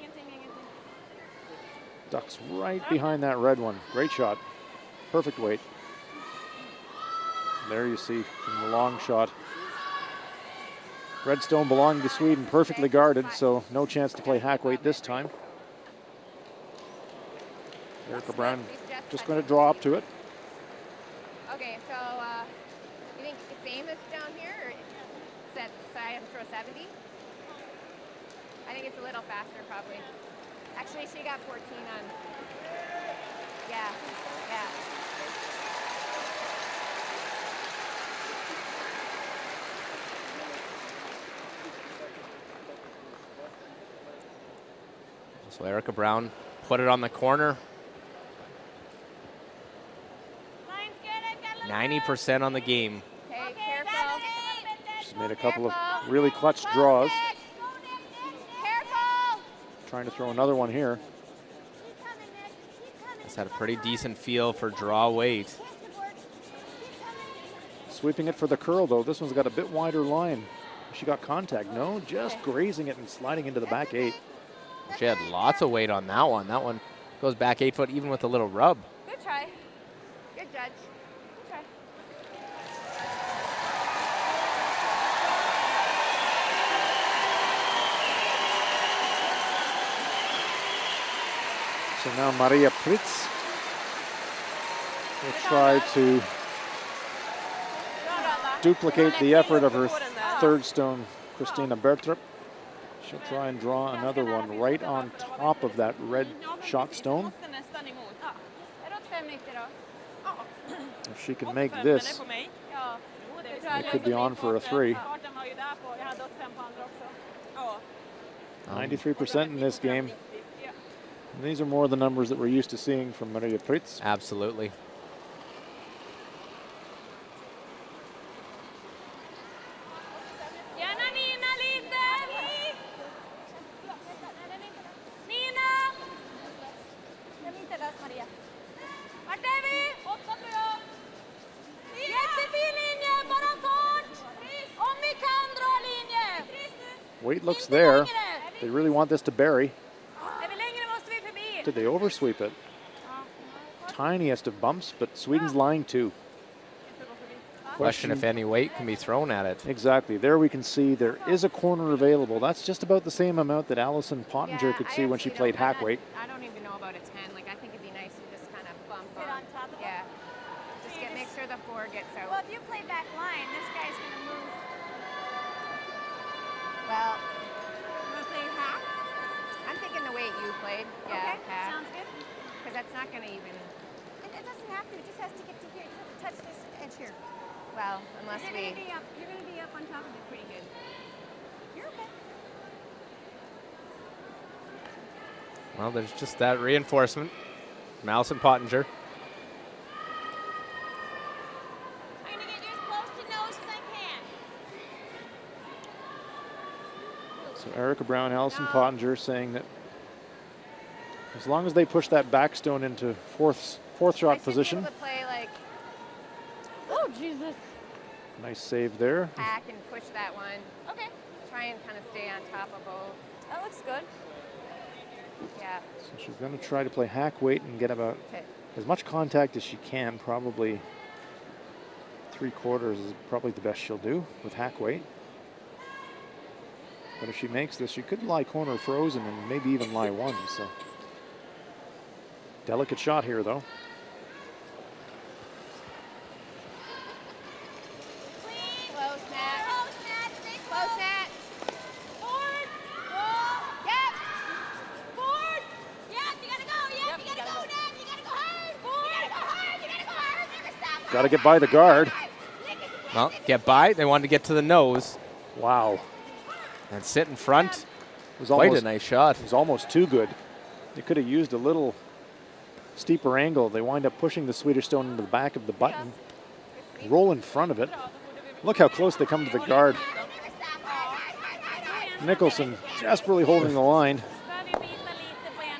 Ducks right behind that red one. Great shot. Perfect weight. There you see from the long shot. Red stone belonging to Sweden, perfectly guarded, so no chance to play hack weight this time. Erica Brown just going to draw up to it. Okay, so you think the same as down here, or so I have to throw 70? I think it's a little faster, probably. Actually, she got 14 on. Yeah. So Erica Brown put it on the corner. 90% on the game. Okay, careful. She's made a couple of really clutch draws. Careful. Trying to throw another one here. Has had a pretty decent feel for draw weight. Sweeping it for the curl, though. This one's got a bit wider line. She got contact. No, just grazing it and sliding into the back 8. She had lots of weight on that one. That one goes back 8 foot even with a little rub. Good try. Good judge. Good try. So now Maria Pritz will try to duplicate the effort of her third stone, Christina Bertrup. She'll try and draw another one right on top of that red shot stone. If she can make this, it could be on for a 3. 93% in this game. And these are more the numbers that we're used to seeing from Maria Pritz. Absolutely. Weight looks there. They really want this to bury. Did they oversweep it? Tiniest of bumps, but Sweden's lying too. Question if any weight can be thrown at it. Exactly. There we can see there is a corner available. That's just about the same amount that Allison Pottinger could see when she played hack weight. I don't even know about a 10. Like, I think it'd be nice to just kind of bump on top of it. Yeah. Just make sure the 4 gets out. Well, if you play back line, this guy's going to move. Well, You want to play half? I'm thinking the weight you played. Yeah, Okay, sounds good. because that's not going to even, It doesn't have to. It just has to get to here. It just has to touch this edge here. well, unless You're we, gonna be up. You're gonna be up on top of it pretty good. You're okay. Well, there's just that reinforcement from Allison Pottinger. I'm gonna get you as close to nose as I can. So Erica Brown, Allison Pottinger saying that as long as they push that backstone into fourth I shot should position. be able to play like Oh Jesus. Nice save there. hack and push that one. Okay. Try and kind of stay on top of both. That looks good. Yeah. So she's going to try to play hack weight and get about Okay. as much contact as she can. Probably 3/4 is probably the best she'll do with hack weight. But if she makes this, she could lie corner frozen and maybe even lie one. So delicate shot here, though. Close net. Close, Nat. Stay Close close. net. Forward. Roll. Yep. Forward. Yes, you gotta go. Yes, you gotta go, Nat. You gotta go hard. You gotta go hard. You gotta go hard. Never stop. Got to get by the guard. Well, get by. They wanted to get to the nose Wow. and sit in front. It was Quite a almost, nice shot. it was almost too good. They could have used a little steeper angle. They wind up pushing the Swedish stone into the back of the button, roll in front of it. Look how close they come to the guard. Nicholson desperately holding the line.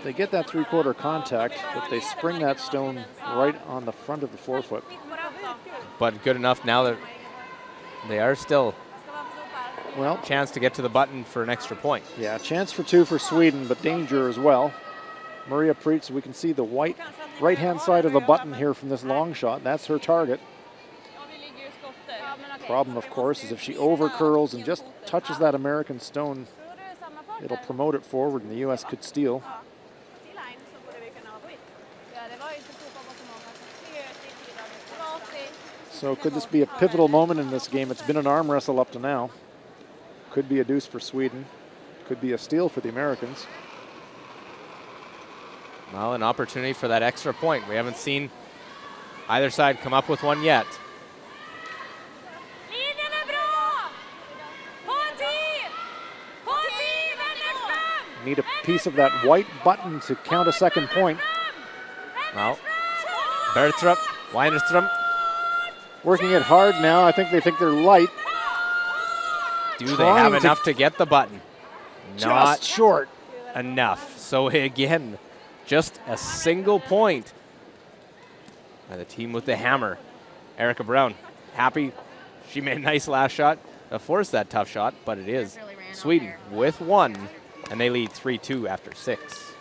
They get that 3/4 contact, but they spring that stone right on the front of the forefoot. But good enough now that they are still Well, chance to get to the button for an extra point. yeah, chance for 2 for Sweden, but danger as well. Maria Preetz, we can see the white right-hand side of the button here from this long shot. That's her target. Problem, of course, is if she over-curls and just touches that American stone, it'll promote it forward and the U.S. could steal. So could this be a pivotal moment in this game? It's been an arm wrestle up to now. Could be a deuce for Sweden. Could be a steal for the Americans. Well, an opportunity for that extra point. We haven't seen either side come up with one yet. Linjen är bra. På tid. På tid. Vänner fram. Need a piece of that white button to count a second point. Well, Bertrup, Weinerstrom, Working it hard now. I think they think they're light. do they Trying have to- enough to get the button? Not Just short. enough. So again, just a single point. And the team with the hammer. Erica Brown, happy. She made a nice last shot to force that tough shot, but it is Really ran out Sweden there. with one, and they lead 3-2 after 6.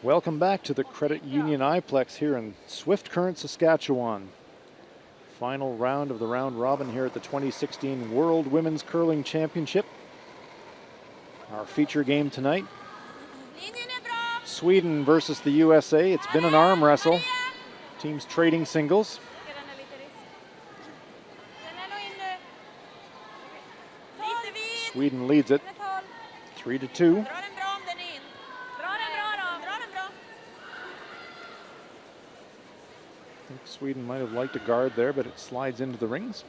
Welcome back to the Credit Union Iplex here in Swift Current, Saskatchewan. Final round of the round robin here at the 2016 World Women's Curling Championship. Our feature game tonight, Sweden versus the USA. It's been an arm wrestle. Teams trading singles. Sweden leads it 3-2. I think Sweden might have liked a guard there, but it slides into the rings.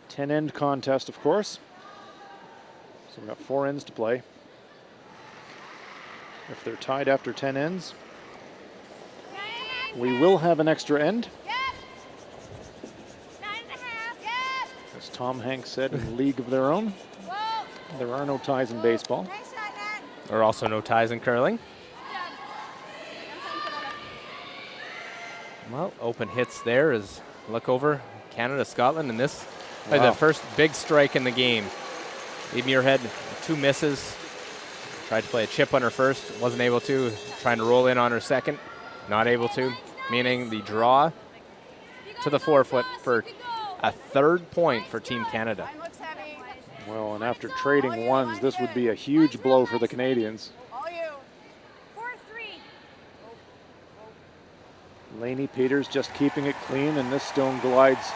Ten-end contest, of course. So we've got 4 ends to play. If they're tied after 10 ends, we will have an extra end. As Tom Hanks said in a league of their own, there are no ties in baseball. There are also no ties in curling. Well, open hits there as look over Canada, Scotland, and this is the first big strike in the game. Eve Muirhead, 2 misses. Tried to play a chip on her first, wasn't able to. Trying to roll in on her second, not able to. Meaning the draw to the forefoot for a 3rd point for Team Canada. Well, and after trading ones, this would be a huge blow for the Canadians. Lainey Peters just keeping it clean, and this stone glides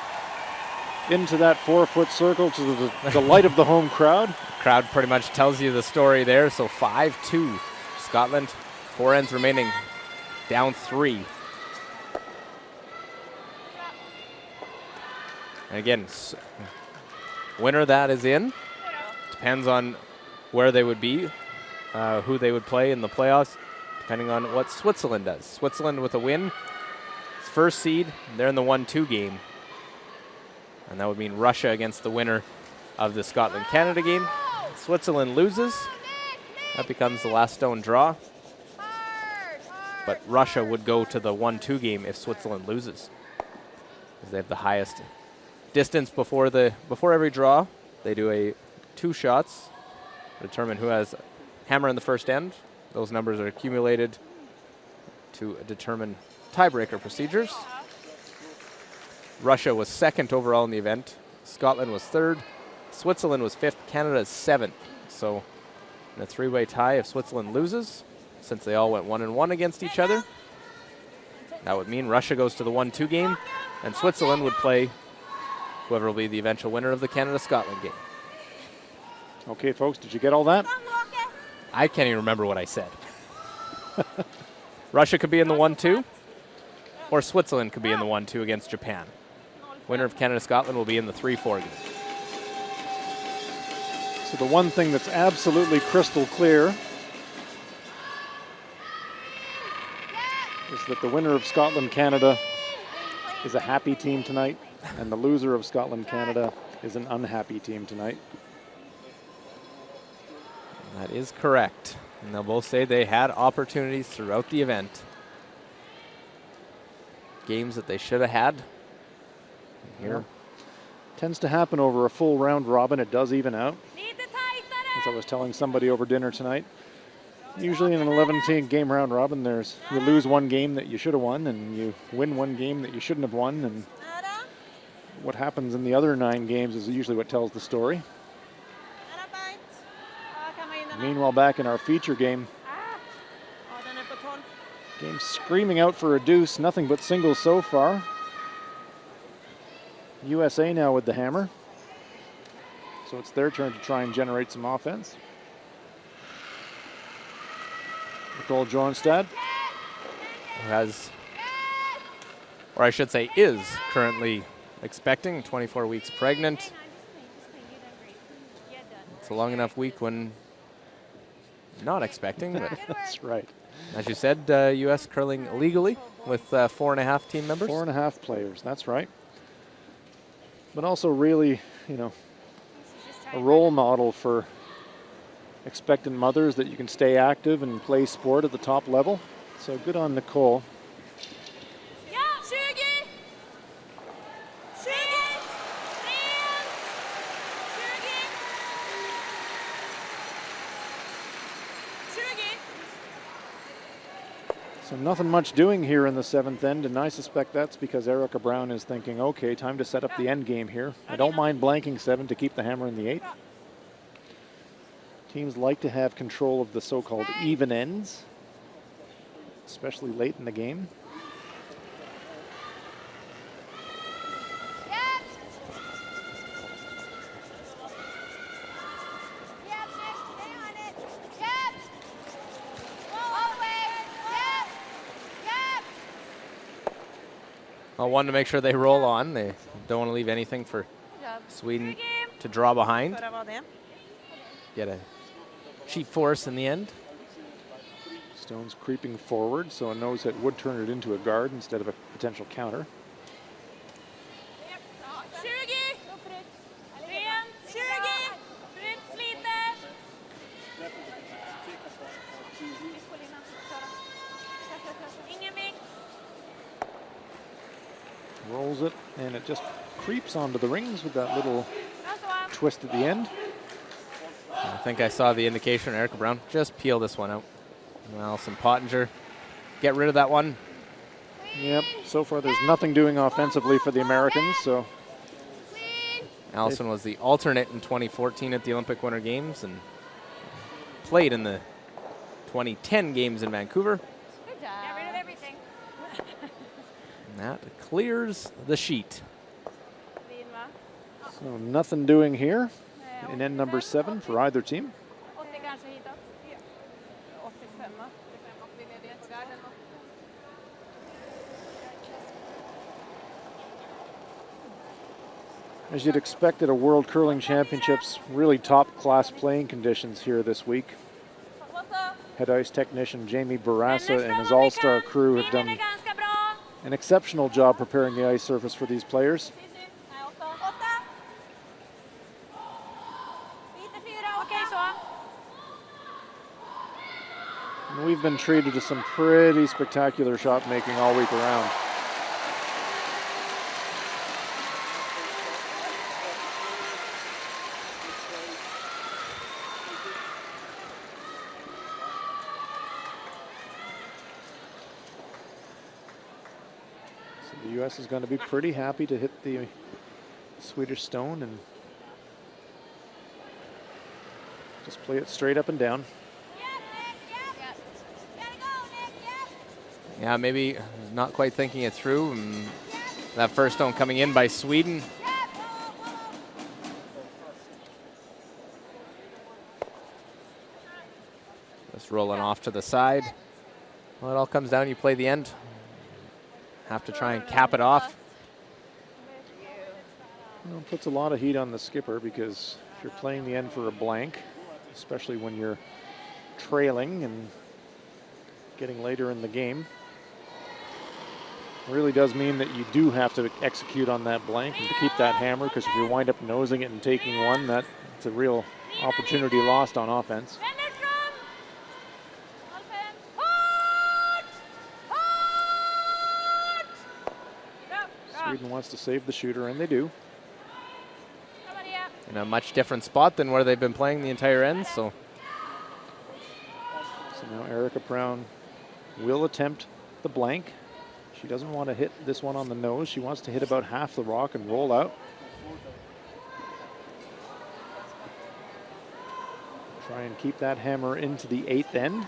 into that 4-foot circle to the delight of the home crowd. Crowd pretty much tells you the story there. So 5-2 Scotland, 4 ends remaining, down 3. And again, winner that is in. Depends on where they would be, who they would play in the playoffs, depending on what Switzerland does. Switzerland with a win, first seed, they're in the 1-2 game. And that would mean Russia against the winner of the Scotland-Canada game. Switzerland loses. That becomes the last stone draw. But Russia would go to the 1-2 game if Switzerland loses, because they have the highest distance before every draw. They do 2 shots to determine who has hammer in the first end. Those numbers are accumulated to determine tiebreaker procedures. Russia was 2nd overall in the event. Scotland was 3rd. Switzerland was 5th. Canada is 7th. So in a 3-way tie, if Switzerland loses, since they all went 1-1 against each other, that would mean Russia goes to the 1-2 game, and Switzerland would play whoever will be the eventual winner of the Canada-Scotland game. Okay, folks, did you get all that? I can't even remember what I said. Russia could be in the 1-2, or Switzerland could be in the 1-2 against Japan. Winner of Canada-Scotland will be in the 3-4 game. So the one thing that's absolutely crystal clear is that the winner of Scotland-Canada is a happy team tonight, and the loser of Scotland-Canada is an unhappy team tonight. That is correct. And they'll both say they had opportunities throughout the event. Games that they should have had. Here. Tends to happen over a full round robin. It does even out. As I was telling somebody over dinner tonight, usually in an 11-team game round robin, you lose 1 game that you should have won, and you win 1 game that you shouldn't have won, and what happens in the other 9 games is usually what tells the story. Meanwhile, back in our feature game, game screaming out for a deuce, nothing but singles so far. USA now with the hammer. So it's their turn to try and generate some offense. Nicole Jornstad, who has, or I should say is currently expecting, 24 weeks pregnant. It's a long enough week when not expecting, but that's right. As you said, U.S. curling illegally with 4.5 team members. 4.5 players, that's right. But also really, a role model for expectant mothers that you can stay active and play sport at the top level. So good on Nicole. So nothing much doing here in the 7th end, and I suspect that's because Erica Brown is thinking, okay, time to set up the end game here. I don't mind blanking 7 to keep the hammer in the 8th. Teams like to have control of the so-called even ends, especially late in the game. Well, one to make sure they roll on. They don't want to leave anything for Sweden to draw behind. Get a cheap force in the end. Stone's creeping forward, so it knows it would turn it into a guard instead of a potential counter. Rolls it, and it just creeps onto the rings with that little twist at the end. I think I saw the indication. Erica Brown, just peel this one out. Allison Pottinger, get rid of that one. Yep, so far there's nothing doing offensively for the Americans, so. Allison was the alternate in 2014 at the Olympic Winter Games and played in the 2010 games in Vancouver. Good job. Get rid of everything. And that clears the sheet. So nothing doing here in end number 7 for either team. As you'd expect at a World Curling Championships, really top-class playing conditions here this week. Head ice technician Jamie Barassa and his all-star crew have done an exceptional job preparing the ice surface for these players. And we've been treated to some pretty spectacular shot making all week around. The U.S. is going to be pretty happy to hit the Swedish stone and just play it straight up and down. Yeah, maybe not quite thinking it through. And that first stone coming in by Sweden. Just rolling off to the side. Well, it all comes down, you play the end. Have to try and cap it off. Well, it puts a lot of heat on the skipper because if you're playing the end for a blank, especially when you're trailing and getting later in the game, it really does mean that you do have to execute on that blank and to keep that hammer, because if you wind up nosing it and taking one, that's a real opportunity lost on offense. Sweden wants to save the shooter, and they do. In a much different spot than where they've been playing the entire end, so. So now Erica Brown will attempt the blank. She doesn't want to hit this one on the nose. She wants to hit about half the rock and roll out. Try and keep that hammer into the 8th end.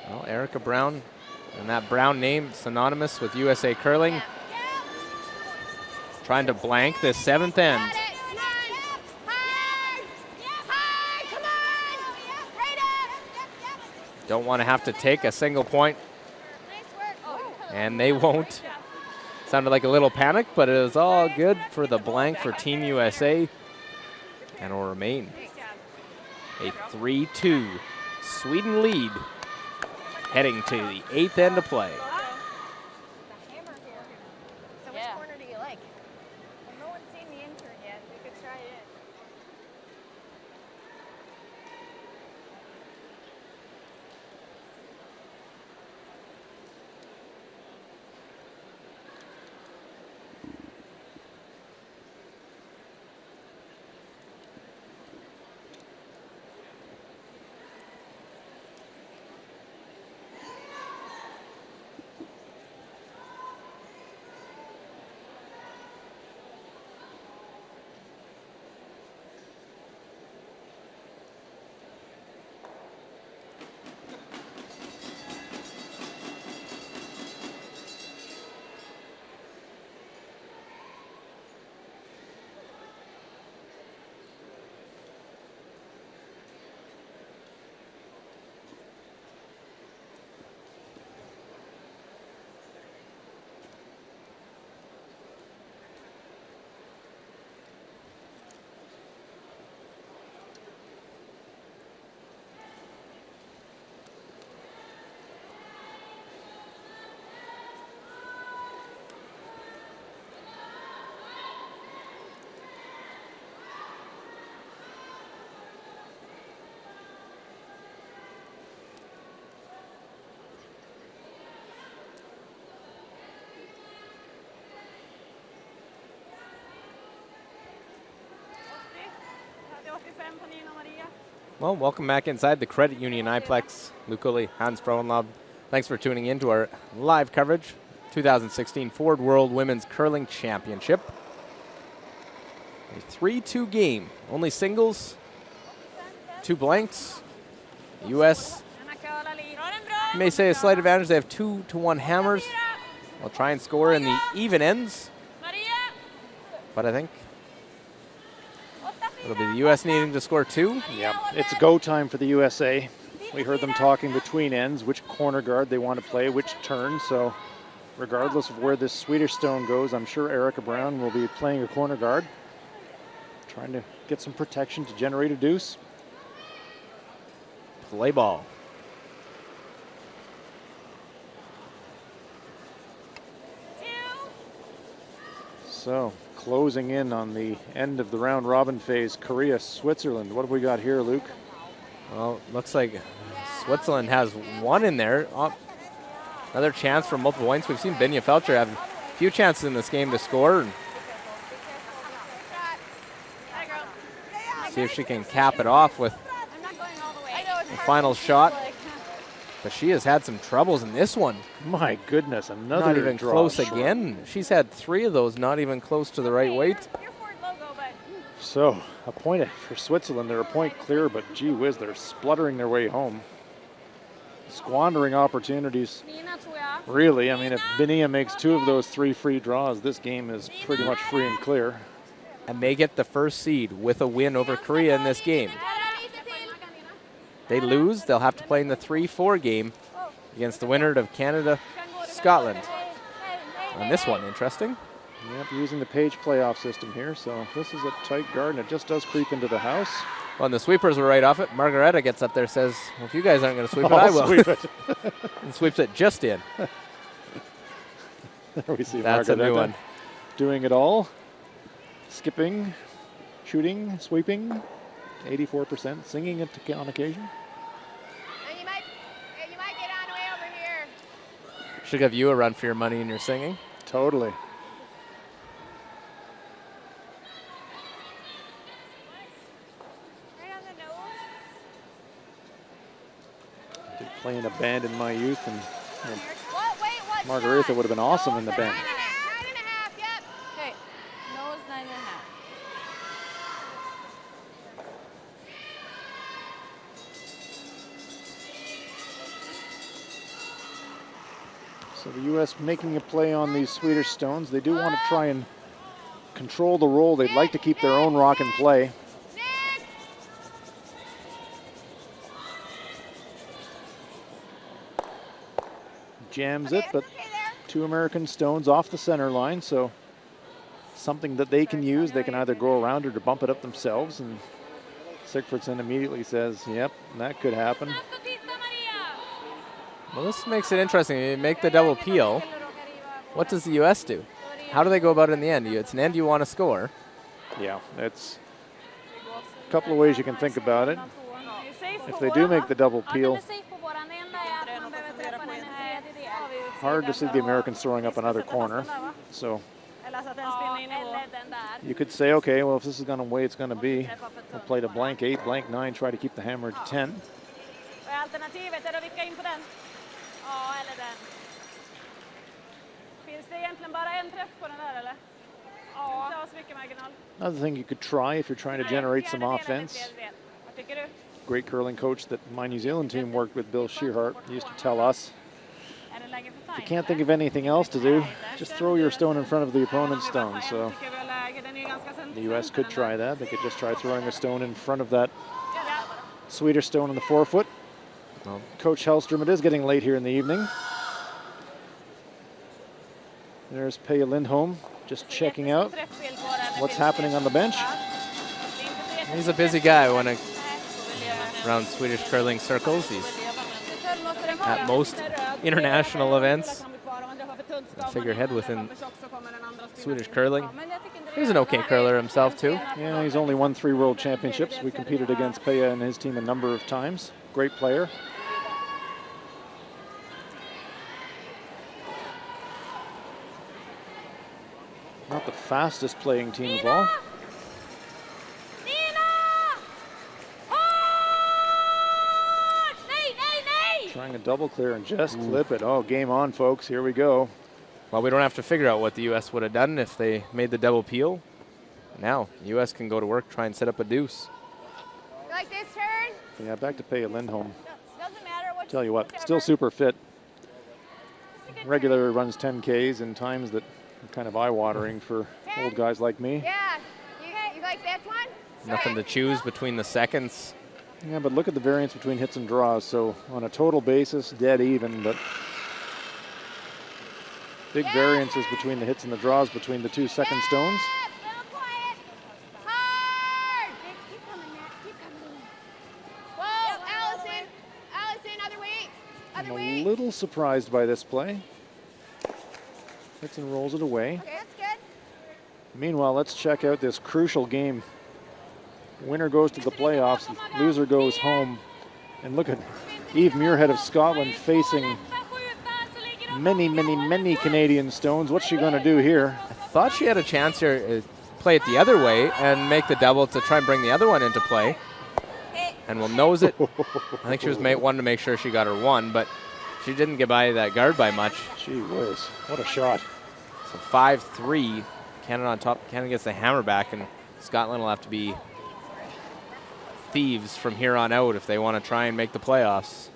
Well, Erica Brown, and that Brown name synonymous with USA Curling. Trying to blank this 7th end. Don't want to have to take a single point. And they won't. Sounded like a little panic, but it is all good for the blank for Team USA. And will remain a 3-2 Sweden lead, heading to the 8th end of play. So which corner do you like? Well, no one's seen the intern yet. We could try it. Well, welcome back inside the Credit Union iPlex. Luke Ulley, Hans Frohenlob. Thanks for tuning in to our live coverage. 2016 Ford World Women's Curling Championship. A 3-2 game. Only singles, 2 blanks. The U.S. you may say a slight advantage. They have 2-1 hammers. They'll try and score in the even ends. But I think it'll be the U.S. needing to score 2. Yeah, it's go time for the USA. We heard them talking between ends, which corner guard they want to play, which turn. So regardless of where this Swedish stone goes, I'm sure Erica Brown will be playing a corner guard, trying to get some protection to generate a deuce. Play ball. So closing in on the end of the round robin phase, Korea, Switzerland. What have we got here, Luke? Well, looks like Switzerland has 1 in there. Another chance for multiple points. We've seen Binja Felcher have a few chances in this game to score. See if she can cap it off with the final shot. But she has had some troubles in this one. My goodness, another Not even draw close short. again. She's had 3 of those, not even close to the right weight. So a point for Switzerland. They're a point clear, but gee whiz, they're spluttering their way home. Squandering opportunities. Really, I mean, if Binja makes 2 of those 3 free draws, this game is pretty much free and clear. And they get the first seed with a win over Korea in this game. They lose, they'll have to play in the 3-4 game against the winner of Canada, Scotland. On this one, interesting. Yep, using the Page playoff system here, so this is a tight guard, and it just does creep into the house. Well, and the sweepers were right off it. Margareta gets up there, says, well, if you guys aren't going to sweep it, I I'll will. sweep it. And sweeps it just in. There we see That's a new Margareta one. doing it all. Skipping, shooting, sweeping, 84%, singing it on occasion. And you might get on way over here. Should give you a run for your money in your singing. Totally. Right on the nose. I did play in a band in my youth, and What? Margareta would have been awesome in the band. 9.5, yep. Okay, nose 9.5. So the U.S. making a play on these Swedish stones. They do want to try and control the roll. They'd like to keep their own rock in play. Jams it, but 2 American stones off the center line, so something that they can use. They can either go around it or bump it up themselves, and Sigfridsson immediately says, yep, that could happen. Well, this makes it interesting. You make the double peel. What does the U.S. do? How do they go about it in the end? It's an end you want to score. Yeah, it's a couple of ways you can think about it. If they do make the double peel, hard to see the Americans throwing up another corner. So you could say, okay, well, if this is going to the way it's going to be, we'll play to blank 8, blank 9, try to keep the hammer to 10. Alternativet är att vicka in på den. Ja, eller den. Finns det egentligen bara en träff på den där, eller? Ja, inte ha så mycket marginal. Another thing you could try if you're trying to generate some offense. Vad tycker du? Great curling coach that my New Zealand team worked with, Bill Shearhart, used to tell us, Är det läge för if you can't think of anything else to do, just throw your stone in front of the opponent's stone. So the U.S. could try that. They could just try throwing a stone in front of that Swedish stone in the forefoot. Well, Coach Hellstrom, it is getting late here in the evening. There's Peja Lindholm just checking out what's happening on the bench. he's a busy guy when around Swedish curling circles. He's at most international events. Figurehead within Swedish curling. He's an okay curler himself, too. Yeah, he's only won 3 world championships. We competed against Peja and his team a number of times. Great player. Not the fastest playing team of all. Trying to double clear and just clip it. Oh, game on, folks. Here we go. Well, we don't have to figure out what the U.S. would have done if they made the double peel. Now, the U.S. can go to work, try and set up a deuce. You like this turn? Yeah, back to Paya Lindholm. Doesn't matter what. Tell you what, still super fit. Regularly runs 10Ks in times that are kind of eye-watering for old guys like me. Yeah. You like this one? Nothing to choose between the seconds. Yeah, but look at the variance between hits and draws. So on a total basis, dead even, but big variances between the hits and the draws between the two second stones. Little quiet. Hard. Keep coming, Matt. Keep coming. Whoa, Allison. Allison, other way. I'm Other a way. little surprised by this play. Hits and rolls it away. Okay, that's good. Meanwhile, let's check out this crucial game. Winner goes to the playoffs, loser goes home. And look at Eve Muirhead of Scotland facing many Canadian stones. What's she going to do here? Thought she had a chance here to play it the other way and make the double to try and bring the other one into play. And will nose it. I think she was wanting to make sure she got her one, but she didn't get by that guard by much. Gee whiz, what a shot. So 5-3, Canada on top. Canada gets the hammer back, and Scotland will have to be thieves from here on out if they want to try and make the playoffs.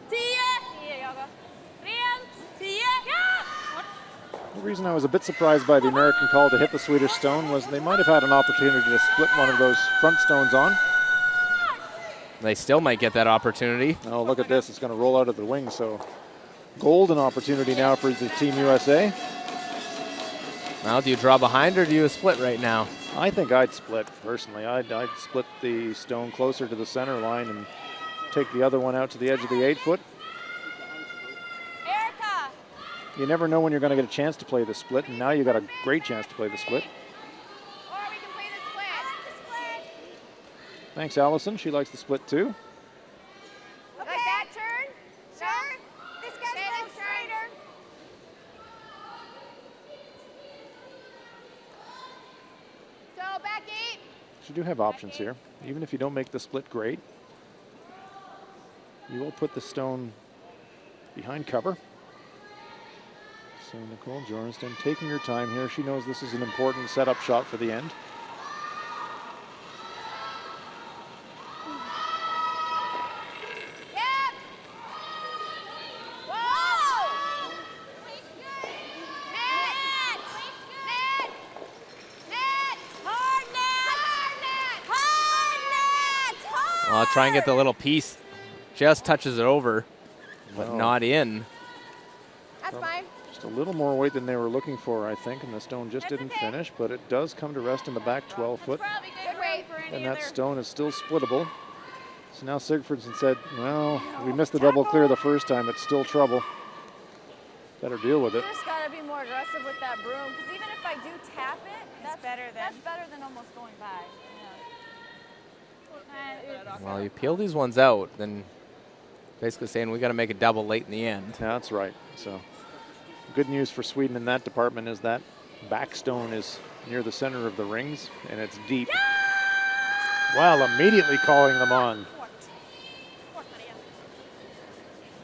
The reason I was a bit surprised by the American call to hit the Swedish stone was they might have had an opportunity to split one of those front stones on. They still might get that opportunity. Oh, look at this. It's going to roll out of the wing, so golden opportunity now for the Team USA. Well, do you draw behind or do you split right now? I think I'd split, personally. I'd split the stone closer to the center line and take the other one out to the edge of the 8-foot. Erica. You never know when you're going to get a chance to play the split, and now you got a great chance to play the split. Or we can play the split. Thanks, Allison. She likes the split too. Like that turn? Sure. This guy's Okay, going let's try. straighter. So back 8. So you do have options here. Even if you don't make the split great, you will put the stone behind cover. So Nicole Jornston taking her time here. She knows this is an important setup shot for the end. Yep. Whoa! Net! Net! Net! Hard net. Hard net. Hard. Well, I'll try and get the little piece. Just touches it over, but Wow. not in. That's fine. Just a little more weight than they were looking for, I think, and the stone just didn't finish, but it does come to rest in the back 12-foot, Probably Good good weight. for any and that other. stone is still splittable. So now Sigfridsson said, well, we missed the double clear the first time. It's still trouble. Better deal with You it. just gotta be more aggressive with that broom, because even if I do tap it, that's better than almost going by. Well, you peel these ones out, then basically saying we got to make a double late in the end. Yeah, that's right. So good news for Sweden in that department is that back stone is near the center of the rings, and it's deep. Well, immediately calling them on.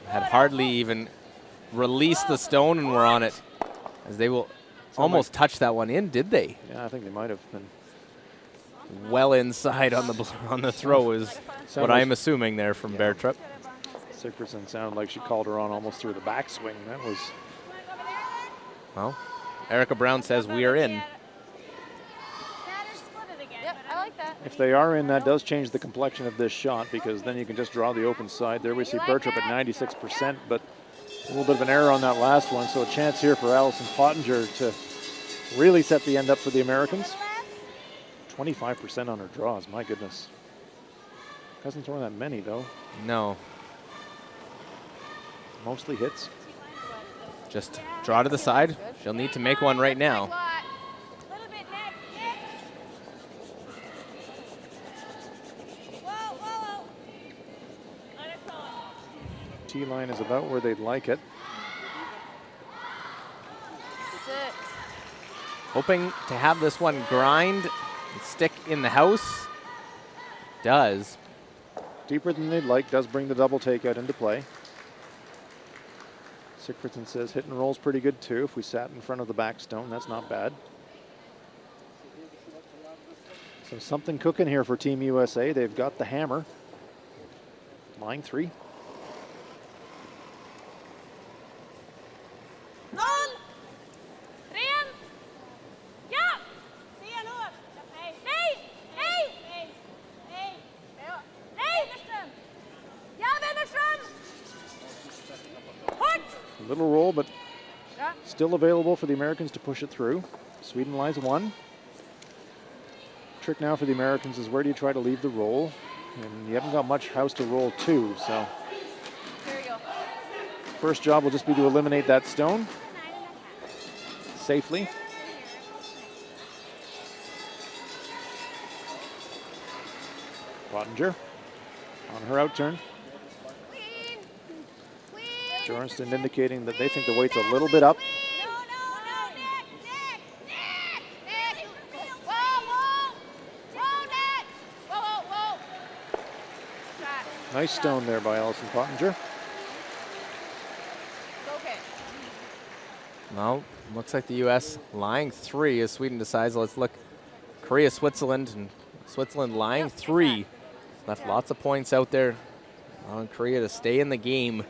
Had hardly even released the stone and were on it, as they will almost touch that one in, did they? Yeah, I think they might have been. Well inside on the throw is what I'm assuming there from Beartrip. Sigfridsson sounded like she called her on almost through the backswing. That was Well, Erica Brown says we are in. Yep, I like that. If they are in, that does change the complexion of this shot, because then you can just draw the open side. There we see Bertrup at 96%, but a little bit of an error on that last one. So a chance here for Allison Pottinger to really set the end up for the Americans. 25% on her draws, my goodness. Hasn't thrown that many though. No, Mostly hits. just draw to the side. She'll need to make one right now. Little bit net. Whoa, whoa, whoa. T-line is about where they'd like it. 6. Hoping to have this one grind and stick in the house. Does. Deeper than they'd like, does bring the double takeout into play. Sigfridsson says hit and roll's pretty good too. If we sat in front of the back stone, that's not bad. So something cooking here for Team USA. They've got the hammer. Line 3. Noll! Rent! Ja! Se låg! Nej! Nej! Nej! Nej! Nej! Nej! Wennerström! Ja, Wennerström! Hårt! A little roll, but still available for the Americans to push it through. Sweden lies 1. Trick now for the Americans is where do you try to leave the roll? And you haven't got much house to roll to, so. Here we go. First job will just be to eliminate that stone safely. Pottinger on her out turn. Bjornsson indicating that they think the weight's a little bit up. Nice stone there by Alison Pottinger. Okay. Well, looks like the U.S. lying 3 as Sweden decides. Let's look. Korea, Switzerland, and Switzerland lying 3. Left lots of points out there on Korea to stay in the game.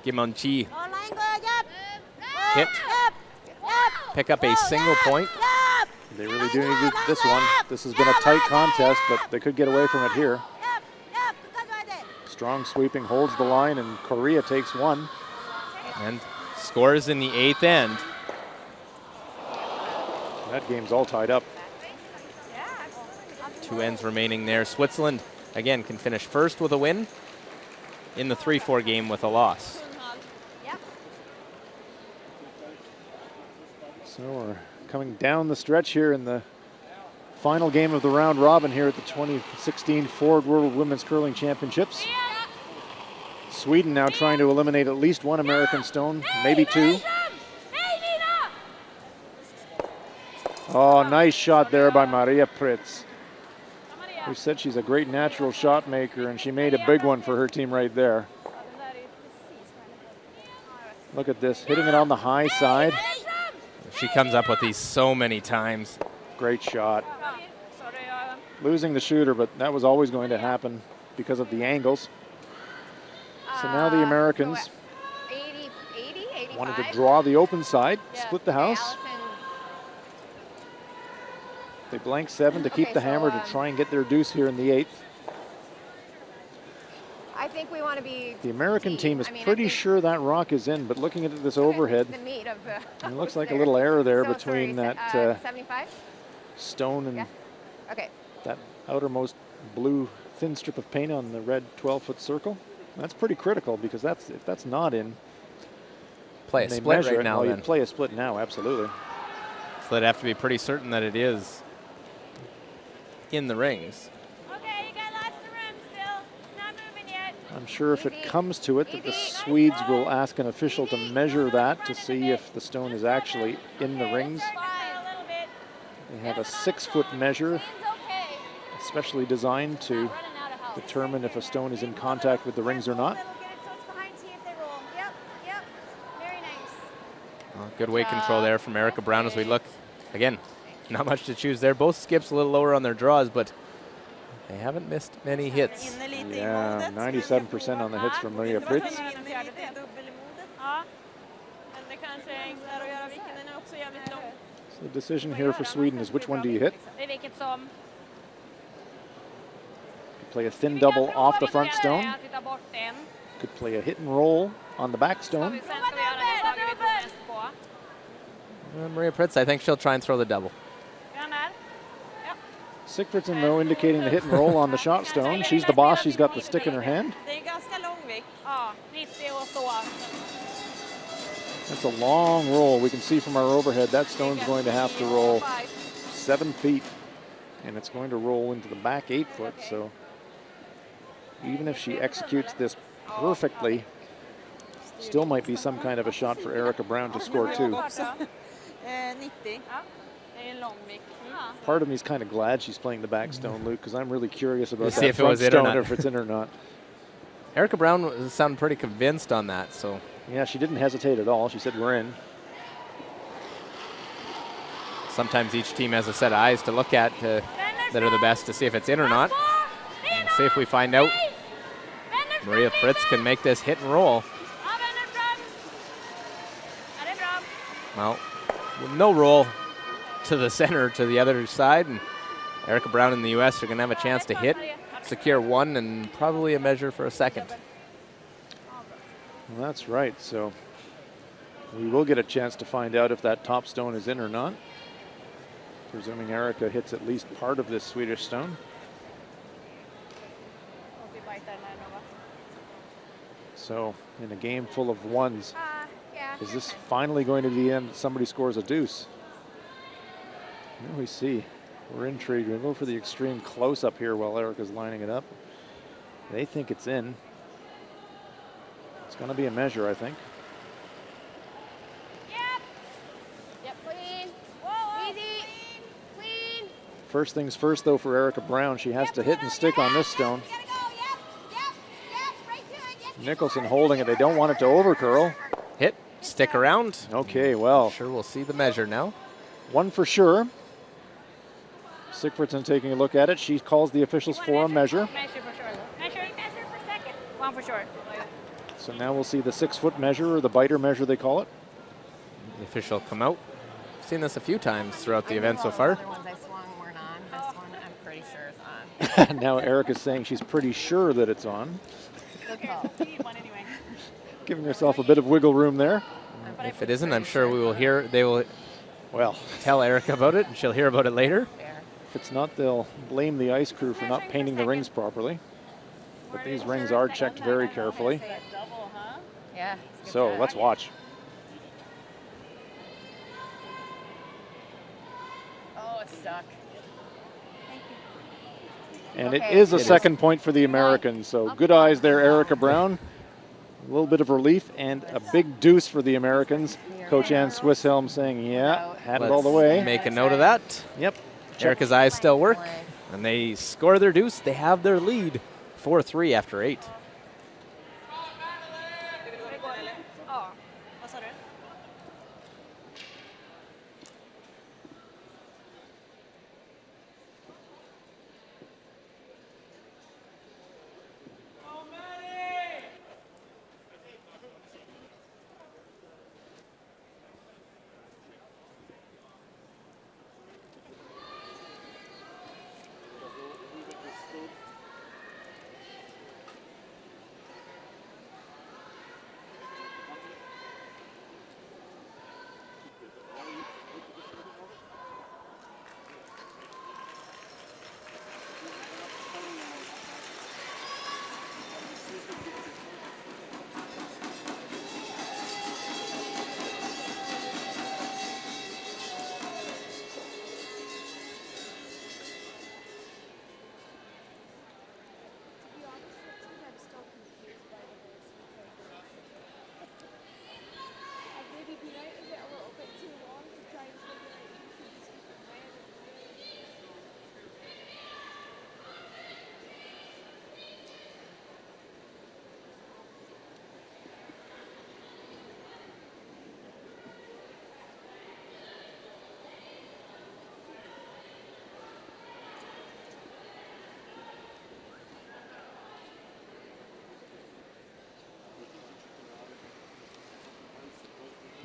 Kim Chi hit. Pick up a single point. They really do need this one. This has been a tight contest, but they could get away from it here. Strong sweeping holds the line, and Korea takes 1. And scores in the 8th end. That game's all tied up. 2 ends remaining there. Switzerland, again, can finish first with a win in the 3-4 game with a loss. So we're coming down the stretch here in the final game of the round robin here at the 2016 Ford World Women's Curling Championships. Sweden now trying to eliminate at least 1 American stone, maybe 2. Oh, nice shot there by Maria Pritz. We said she's a great natural shot maker, and she made a big one for her team right there. Look at this, hitting it on the high side. She comes up with these so many times. Great shot. Losing the shooter, but that was always going to happen because of the angles. So now the Americans So 80, 85. wanted to draw the open side, split the house. Allison, They blank 7 to keep Okay, the hammer so, to try and get their deuce here in the 8th. I think we want to be. The American team is I mean, I pretty think- sure that rock is in, but looking at this overhead, The meat of the. it looks like a little error there So, between sorry, that 75. stone and Yeah. Okay. that outermost blue thin strip of paint on the red 12-foot circle. That's pretty critical because if that's not in, Play a and they split measure right it, now well, you then. play a split now, absolutely. So they'd have to be pretty certain that it is in the rings. Okay, you got lots of room still. It's not moving yet. I'm sure if it Easy. comes to it that the Easy. Swedes will ask an official to measure that to see if the stone is actually in the rings. A little bit. They have a 6-foot measure, It's okay. specially designed to Running out of help. determine if a stone is in contact with the rings or not. Get it so it's behind T if they roll. Yep, yep. Very nice. Good weight control there from Erica Brown as we look. Again, not much to choose there. Both skips a little lower on their draws, but they haven't missed many hits. Yeah, 97% on the hits from Maria Pritz. Ja. Men det kanske är enklare att göra vilken, den är också jävligt lång. So the decision here for Sweden is which one do you hit? Det är vilket som. Play a thin double off the front stone. Att vi tar bort den. Could play a hit and roll on the back stone. Sen ska vi göra det taget vi tror mest på. Maria Pritz, I think she'll try and throw the double. Grann där. Sigfridsson, though, indicating the hit and roll on the shot stone. She's the boss. She's got the stick in her hand. Det är ganska lång vikt. Ja, 90 och så. That's a long roll. We can see from our overhead that stone's going to have to roll 7 feet, and it's going to roll into the back 8 foot. So even if she executes this perfectly, still might be some kind of a shot for Erica Brown to score 2. 90. Det är en lång vikt. Part of me is kind of glad she's playing the back stone, Luke, because I'm really curious about See that if it was front in or stone, not. if it's in or not. Erica Brown sounded pretty convinced on that, so Yeah, she didn't hesitate at all. She said, we're in. Sometimes each team has a set of eyes to look at that are the best to see if it's in or not. We'll see if we find out. Maria Fritz can make this hit and roll. Well, no roll to the center, to the other side. And Erica Brown and the U.S. are going to have a chance to hit, secure one, and probably a measure for a second. Well, that's right. So we will get a chance to find out if that top stone is in or not. Presuming Erica hits at least part of this Swedish stone. So in a game full of ones, is this finally going to be the end? Somebody scores a deuce. Here we see. We're intrigued. We'll go for the extreme close up here while Erica's lining it up. They think it's in. It's going to be a measure, I think. Yep, clean. Whoa, easy. Clean. First things first, though, for Erica Brown. She has to hit and stick on this stone. Nicholson holding it. They don't want it to overcurl. Hit, stick around. Okay, well. Sure, we'll see the measure now. One for sure. Sigfridsson taking a look at it. She calls the officials for a measure. Measure for sure. Measure for second. One for sure. So now we'll see the 6-foot measure, or the biter measure they call it. The official come out. Seen this a few times throughout the event so far. The other ones I swung weren't on. This one, I'm pretty sure is on. Now Erica's saying she's pretty sure that it's on. Okay, one anyway. Giving herself a bit of wiggle room there. If it isn't, I'm sure we will hear. They will Well, tell Erica about it, and she'll hear about it later. if it's not, they'll blame the ice crew for not painting the rings properly. But these rings are checked very carefully. Yeah. So let's watch. Oh, it's stuck. And it Okay. is a It is. second point for the Americans. So good eyes there, Erica Brown. A little bit of relief and a big deuce for the Americans. Coach Ann Swisshelm saying, yeah, had it all the way. Make a note of that. Yep. Erica's eyes still work, and they score their deuce. They have their lead, 4-3 after 8. Oh, vad sa du?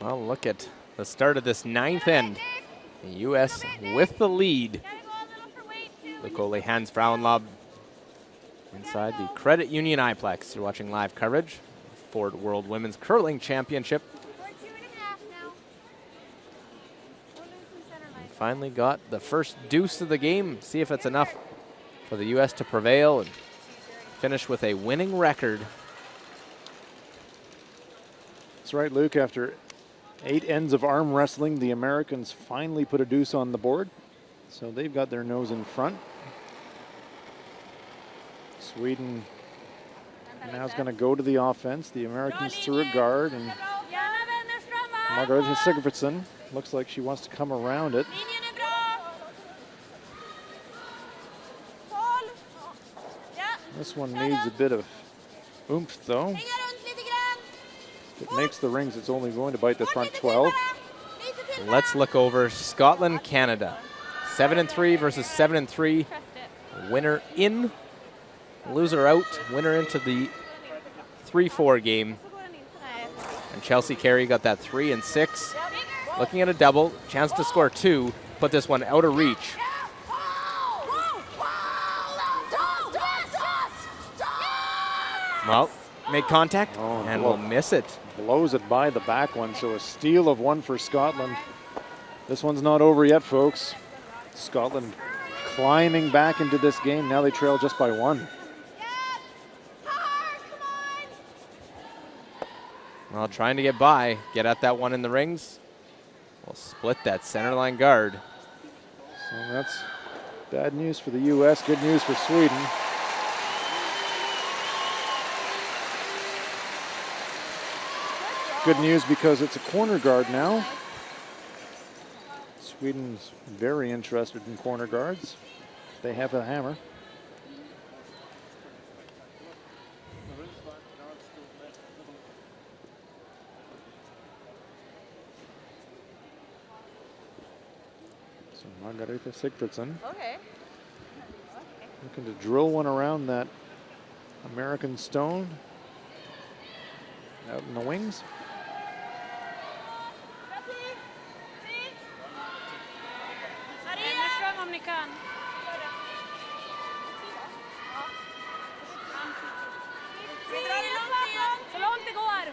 Well, look at the start of this 9th end. The U.S. with the lead. The goalie Hans Frauenlob inside the Credit Union Iplex. You're watching live coverage. Ford World Women's Curling Championship. We're 2.5 now. We'll lose some center line. Finally got the first deuce of the game. See if it's enough for the U.S. to prevail and finish with a winning record. That's right, Luke. After 8 ends of arm wrestling, the Americans finally put a deuce on the board. So they've got their nose in front. Sweden now is going to go to the offense. The Americans through a guard, and Margaret Sigfridsson looks like she wants to come around it. Linjen är bra. 12. Ja, This one needs a bit of oomph, though. hänga runt lite grann. If it makes the rings, it's only going to bite the front 12. Let's look over Scotland, Canada. 7-3 versus 7-3. Winner in, loser out. Winner into the 3-4 game. And Chelsea Carey got that 3 and 6. Looking at a double, chance to score 2. Put this one out of reach. Well, make contact and we'll miss it. Blows it by the back one, so a steal of 1 for Scotland. This one's not over yet, folks. Scotland climbing back into this game. Now they trail just by 1. Well, trying to get by, get at that one in the rings. We'll split that center line guard. So that's bad news for the U.S., good news for Sweden. Good news because it's a corner guard now. Sweden's very interested in corner guards. They have a hammer. So Margareta Sigfridsson looking to drill one around that American stone out in the wings. Om ni kan. Så långt det går.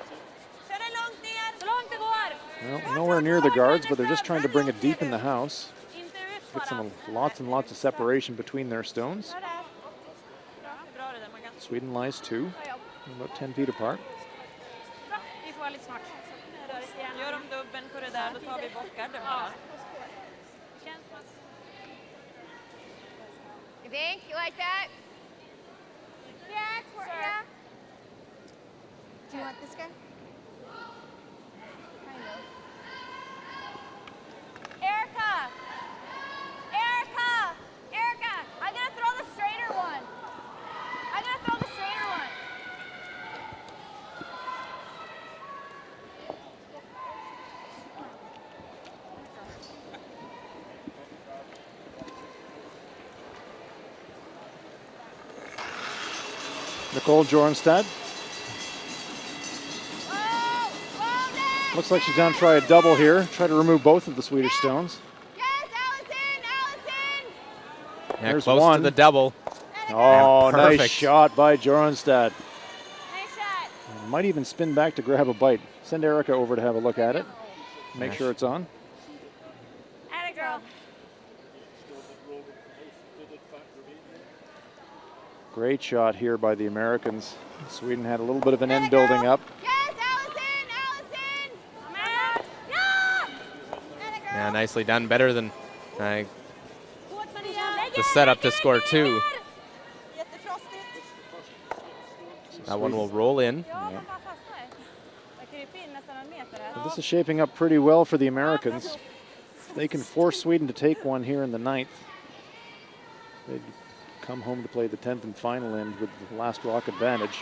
Så långt det går. Well, nowhere near the guards, but they're just trying to bring it deep in the house. Get some lots and lots of separation between their stones. Sweden lies 2, about 10 feet apart. Vi får vara lite smart. Gör de dubben på det där, då tar vi bort garden bara. You think? You like that? Yeah, it's yeah. Do you want this guy? Kind of. Erica! Erica! Erica! I'm gonna throw the straighter one. I'm gonna throw the straighter one. Nicole Jornstad. Looks like she's going to try a double here. Try to remove both of the Swedish stones. Yes, Allison! Yeah, There's close one. to the double. Oh, And nice perfect. shot by Jornstad. Nice shot. Might even spin back to grab a bite. Send Erica over to have a look at it. Make Yes. sure it's on. Atta girl. Great shot here by the Americans. Sweden had a little bit of an end building up. Yes, Allison! Matt. Yeah, nicely done. Better than the setup to score 2. That one will roll in. So this is shaping up pretty well for the Americans. They can force Sweden to take one here in the 9th. They'd come home to play the 10th and final end with the last rock advantage.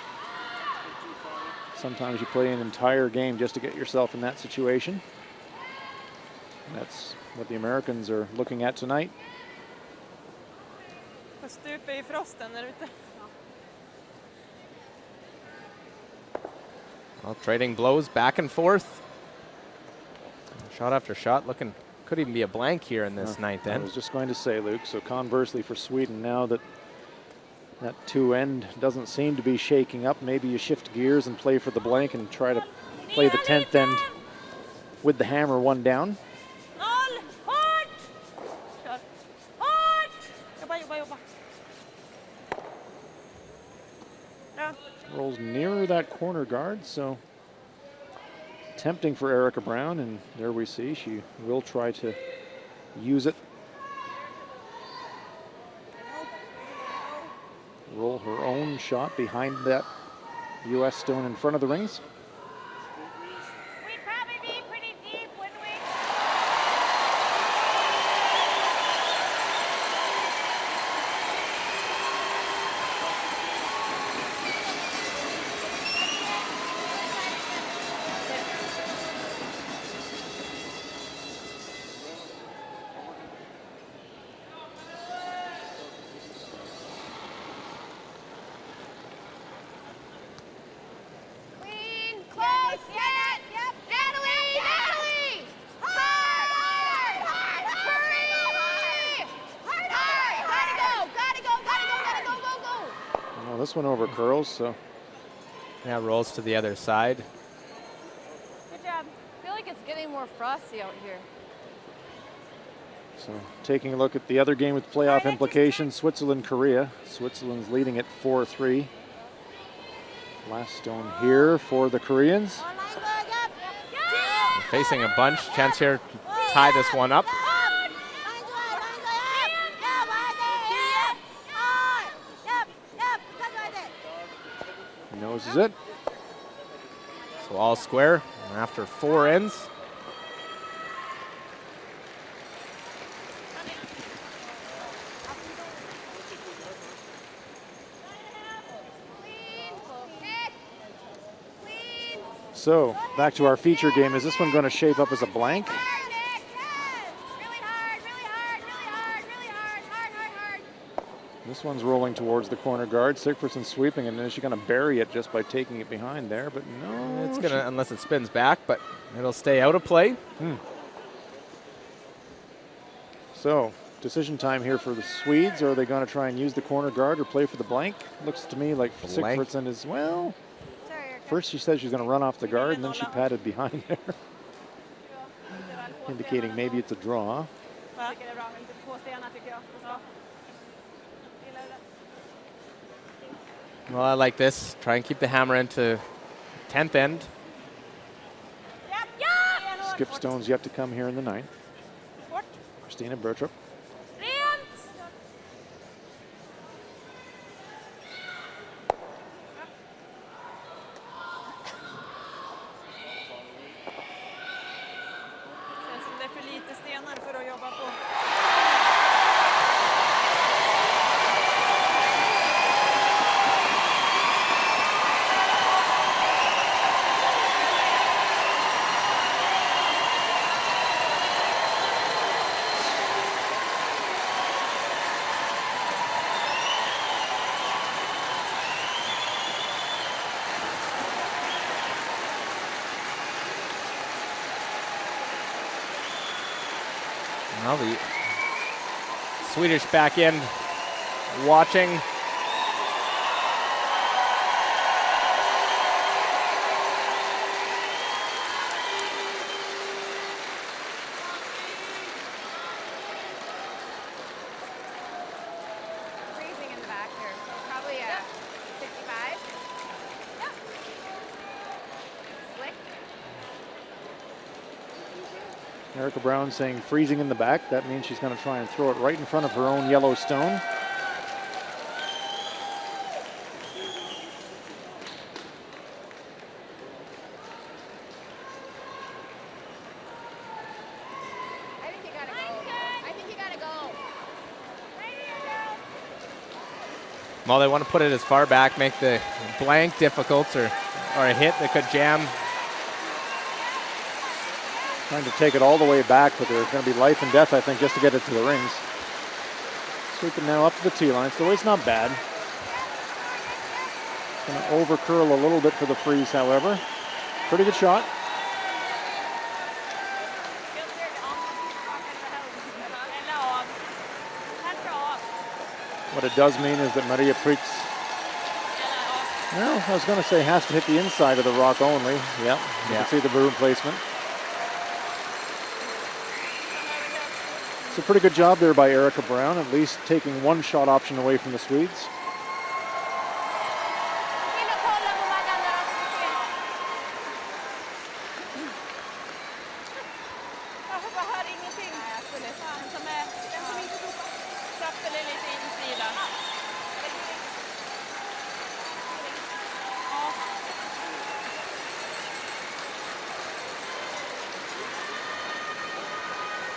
Sometimes you play an entire game just to get yourself in that situation. That's what the Americans are looking at tonight. Stupa i frosten där ute. Well, trading blows back and forth. Shot after shot, looking, could even be a blank here in this 9th I end. was just going to say, Luke, so conversely for Sweden, now that that 2 end doesn't seem to be shaking up, maybe you shift gears and play for the blank and try to play the 10th end with the hammer 1 down. Noll! Hårt! Kör. Hårt! Jobba, jobba, jobba. Ja. Rolls nearer that corner guard, so tempting for Erica Brown, and there we see she will try to use it. Roll her own shot behind that U.S. stone in front of the rings. We'd probably be pretty deep, wouldn't we? this one over curls, so. Now rolls to the other side. Good job. I feel like it's getting more frosty out here. So taking a look at the other game with playoff implications, Switzerland-Korea. Switzerland's leading at 4-3. Last stone here for the Koreans. Facing a bunch, chance here to tie this one up. Noses it. So all square after 4 ends. So back to our feature game. Is this one going to shape up as a blank? This one's rolling towards the corner guard. Sigfridsson sweeping, and then is she going to bury it just by taking it behind there? But no. It's going to, unless it spins back, but it'll stay out of play. So decision time here for the Swedes. Are they going to try and use the corner guard or play for the blank? Looks to me like Sigfridsson is, well, first she said she's going to run off the guard, and then she patted behind there, indicating maybe it's a draw. Well, I like this. Try and keep the hammer into 10th end. Skip stones yet to come here in the 9th. Christina Bertrup. Känns som det är för lite stenar för att jobba på. Well, the Swedish back end watching. Freezing in the back here, so probably a 65. Yep. Slick. Erica Brown saying freezing in the back. That means she's going to try and throw it right in front of her own yellow stone. I think you gotta go. I think you gotta go. Well, they want to put it as far back, make the blank difficult, or a hit that could jam. Trying to take it all the way back, but there's going to be life and death, I think, just to get it to the rings. Sweeping now up to the tee line. So the weight's not bad. Going to over curl a little bit for the freeze, however. Pretty good shot. What it does mean is that Maria Pritz, well, I was going to say has to hit the inside of the rock only. Yep, you can see the boom placement. It's a pretty good job there by Erica Brown, at least taking one shot option away from the Swedes. Varför bara hör ingenting? Den som inte trapp eller lite insida.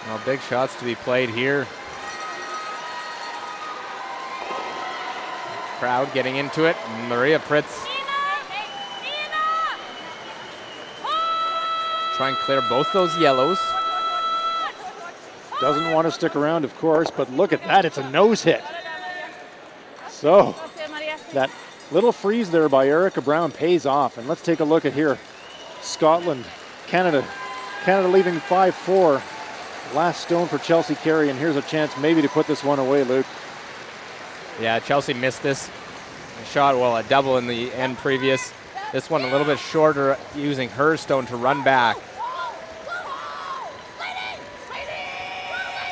Well, big shots to be played here. Crowd getting into it. Maria Pritz try and clear both those yellows. Doesn't want to stick around, of course, but look at that. It's a nose hit. So that little freeze there by Erica Brown pays off. And let's take a look at here. Scotland, Canada. Canada leaving 5-4. Last stone for Chelsea Carey, and here's a chance maybe to put this one away, Luke. Yeah, Chelsea missed this shot, well, a double in the end previous. This one a little bit shorter, using her stone to run back.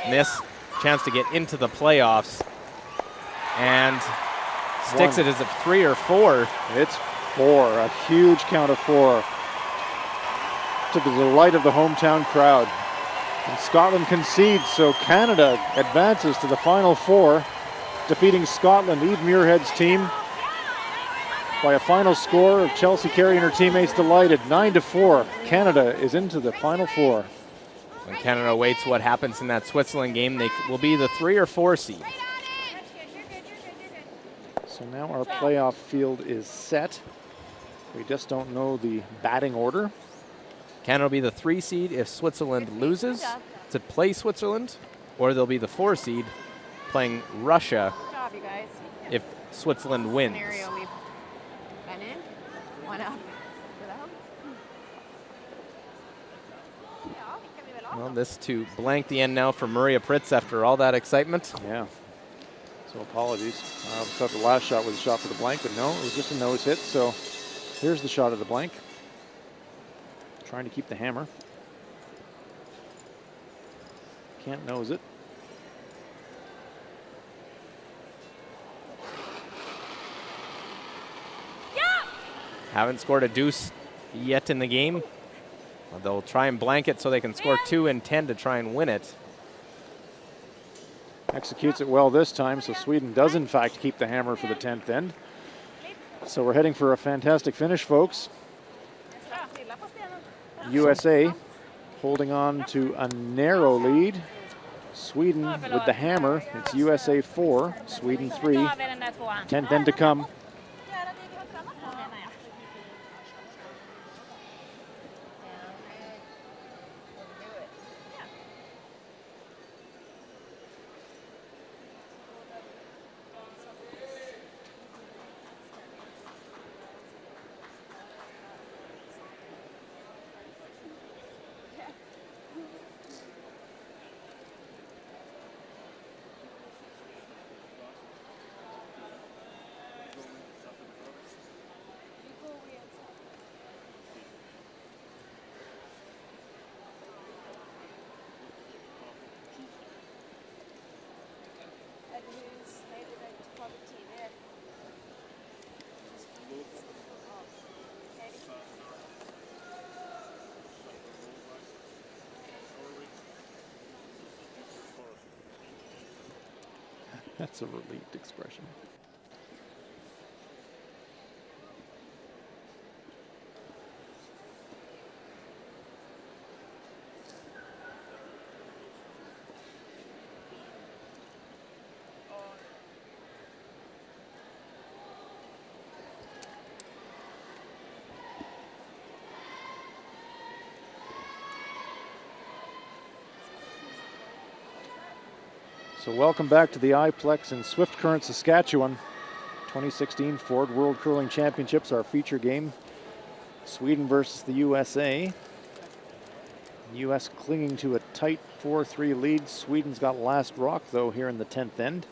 Miss, chance to get into the playoffs. And sticks it as a 3 or 4. It's 4, a huge count of 4. To the delight of the hometown crowd. And Scotland concedes, so Canada advances to the Final Four, defeating Scotland, Eve Muirhead's team, by a final score of Chelsea Carey and her teammates delighted, 9-4. Canada is into the Final Four. When Canada awaits what happens in that Switzerland game, they will be the 3 or 4 seed. So now our playoff field is set. We just don't know the batting order. Canada will be the 3 seed if Switzerland loses to play Switzerland, or they'll be the 4 seed playing Russia Good job, you guys. if Switzerland wins. Scenario we've been in. 1 up. Well, this to blank the end now for Maria Pritz after all that excitement. Yeah. So apologies. I thought the last shot was a shot for the blank, but no, it was just a nose hit. So here's the shot of the blank. Trying to keep the hammer. Can't nose it. Haven't scored a deuce yet in the game. Well, they'll try and blank it so they can score 2 and 10 to try and win it. Executes it well this time, so Sweden does in fact keep the hammer for the 10th end. So we're heading for a fantastic finish, folks. USA holding on to a narrow lead. Sweden with the hammer. It's USA 4, Sweden 3. 10th end to come. That's a relieved expression. So welcome back to the iPlex in Swift Current, Saskatchewan. 2016 Ford World Curling Championships, our feature game. Sweden versus the USA. US clinging to a tight 4-3 lead. Sweden's got last rock though here in the 10th end.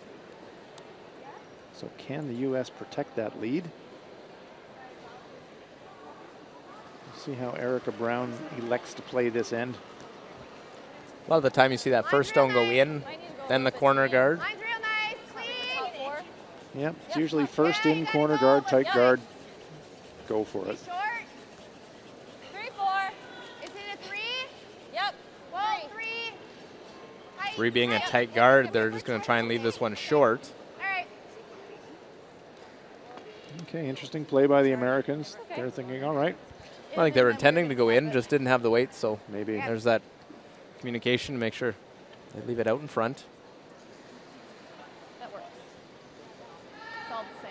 So can the US protect that lead? We'll see how Erica Brown elects to play this end. A lot of the time you see that first stone go in, then the corner guard. Mine's real nice, clean. Yep, it's usually first in, corner guard, tight guard. Go for it. Short. 3-4. Is it a 3? Yep. Well, 3. Tight. 3 being a tight guard, they're just going to try and leave this one short. All right. Okay, interesting play by the Americans. They're thinking, all right, I think they were intending to go in, just didn't have the weight, so maybe. there's that communication to make sure they leave it out in front. That works. It's all the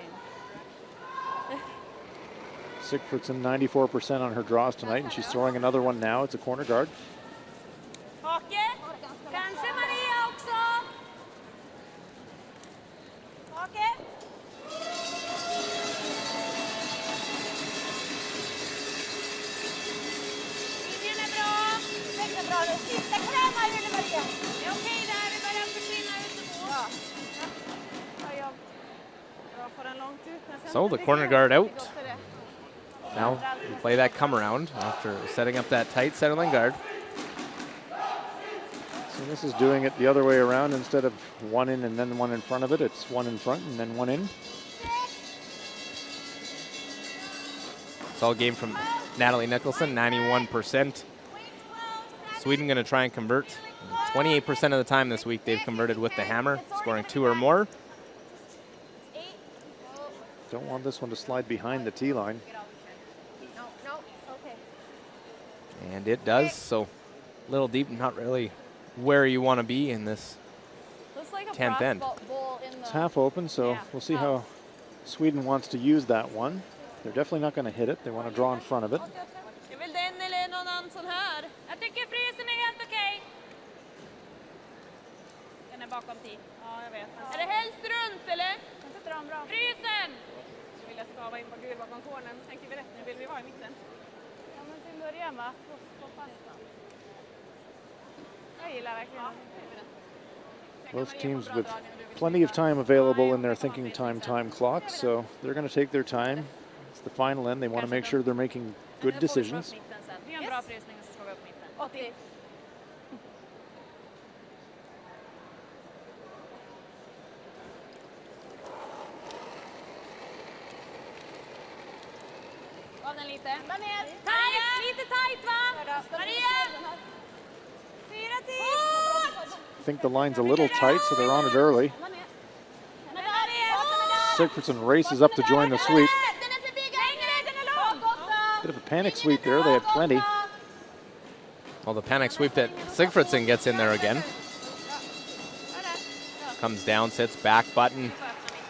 same. Sigfridsson 94% on her draws tonight, and she's throwing another one now. It's a corner guard. Hake. Kanske Maria också. Hake. Linjen är bra. Väldigt bra. Den sista klämma gjorde Maria. Det är okej där. Vi börjar försvinna ut och gå. Bra jobb. Bra. So the corner guard out. Now we play that come around after setting up that tight settling guard. So this is doing it the other way around. Instead of one in and then one in front of it, it's one in front and then one in. Solid game from Natalie Nicholson, 91%. Sweden going to try and convert. 28% of the time this week they've converted with the hammer, scoring 2 or more. Don't want this one to slide behind the tee line. And it does, so a little deep, not really where you want to be in this 10th end. It's half open, so we'll see how Sweden wants to use that one. They're definitely not going to hit it. They want to draw in front of it. Jag tycker frysen är helt okej. Den är bakom 10. Ja, jag vet. Är det helst runt eller? Den sätter de bra. Frysen! Så vill jag skava in på gul bakom kornen. Tänker vi rätt nu, vill vi vara i mitten? Ja, men till början va? Få fast den. Jag gillar verkligen. Both teams with plenty of time available in their thinking time clock, so they're going to take their time. It's the final end. They want to make sure they're making good decisions. Vi har en bra frysning och så ska vi upp mitten. 80. Av den lite. Tajt! Lite tajt va? Maria! 4-10! I think the line's a little tight, so they're on it early. Sigfridsson races up to join the sweep. Bit of a panic sweep there. They had plenty. Well, the panic sweep that Sigfridsson gets in there again. Comes down, sits back button.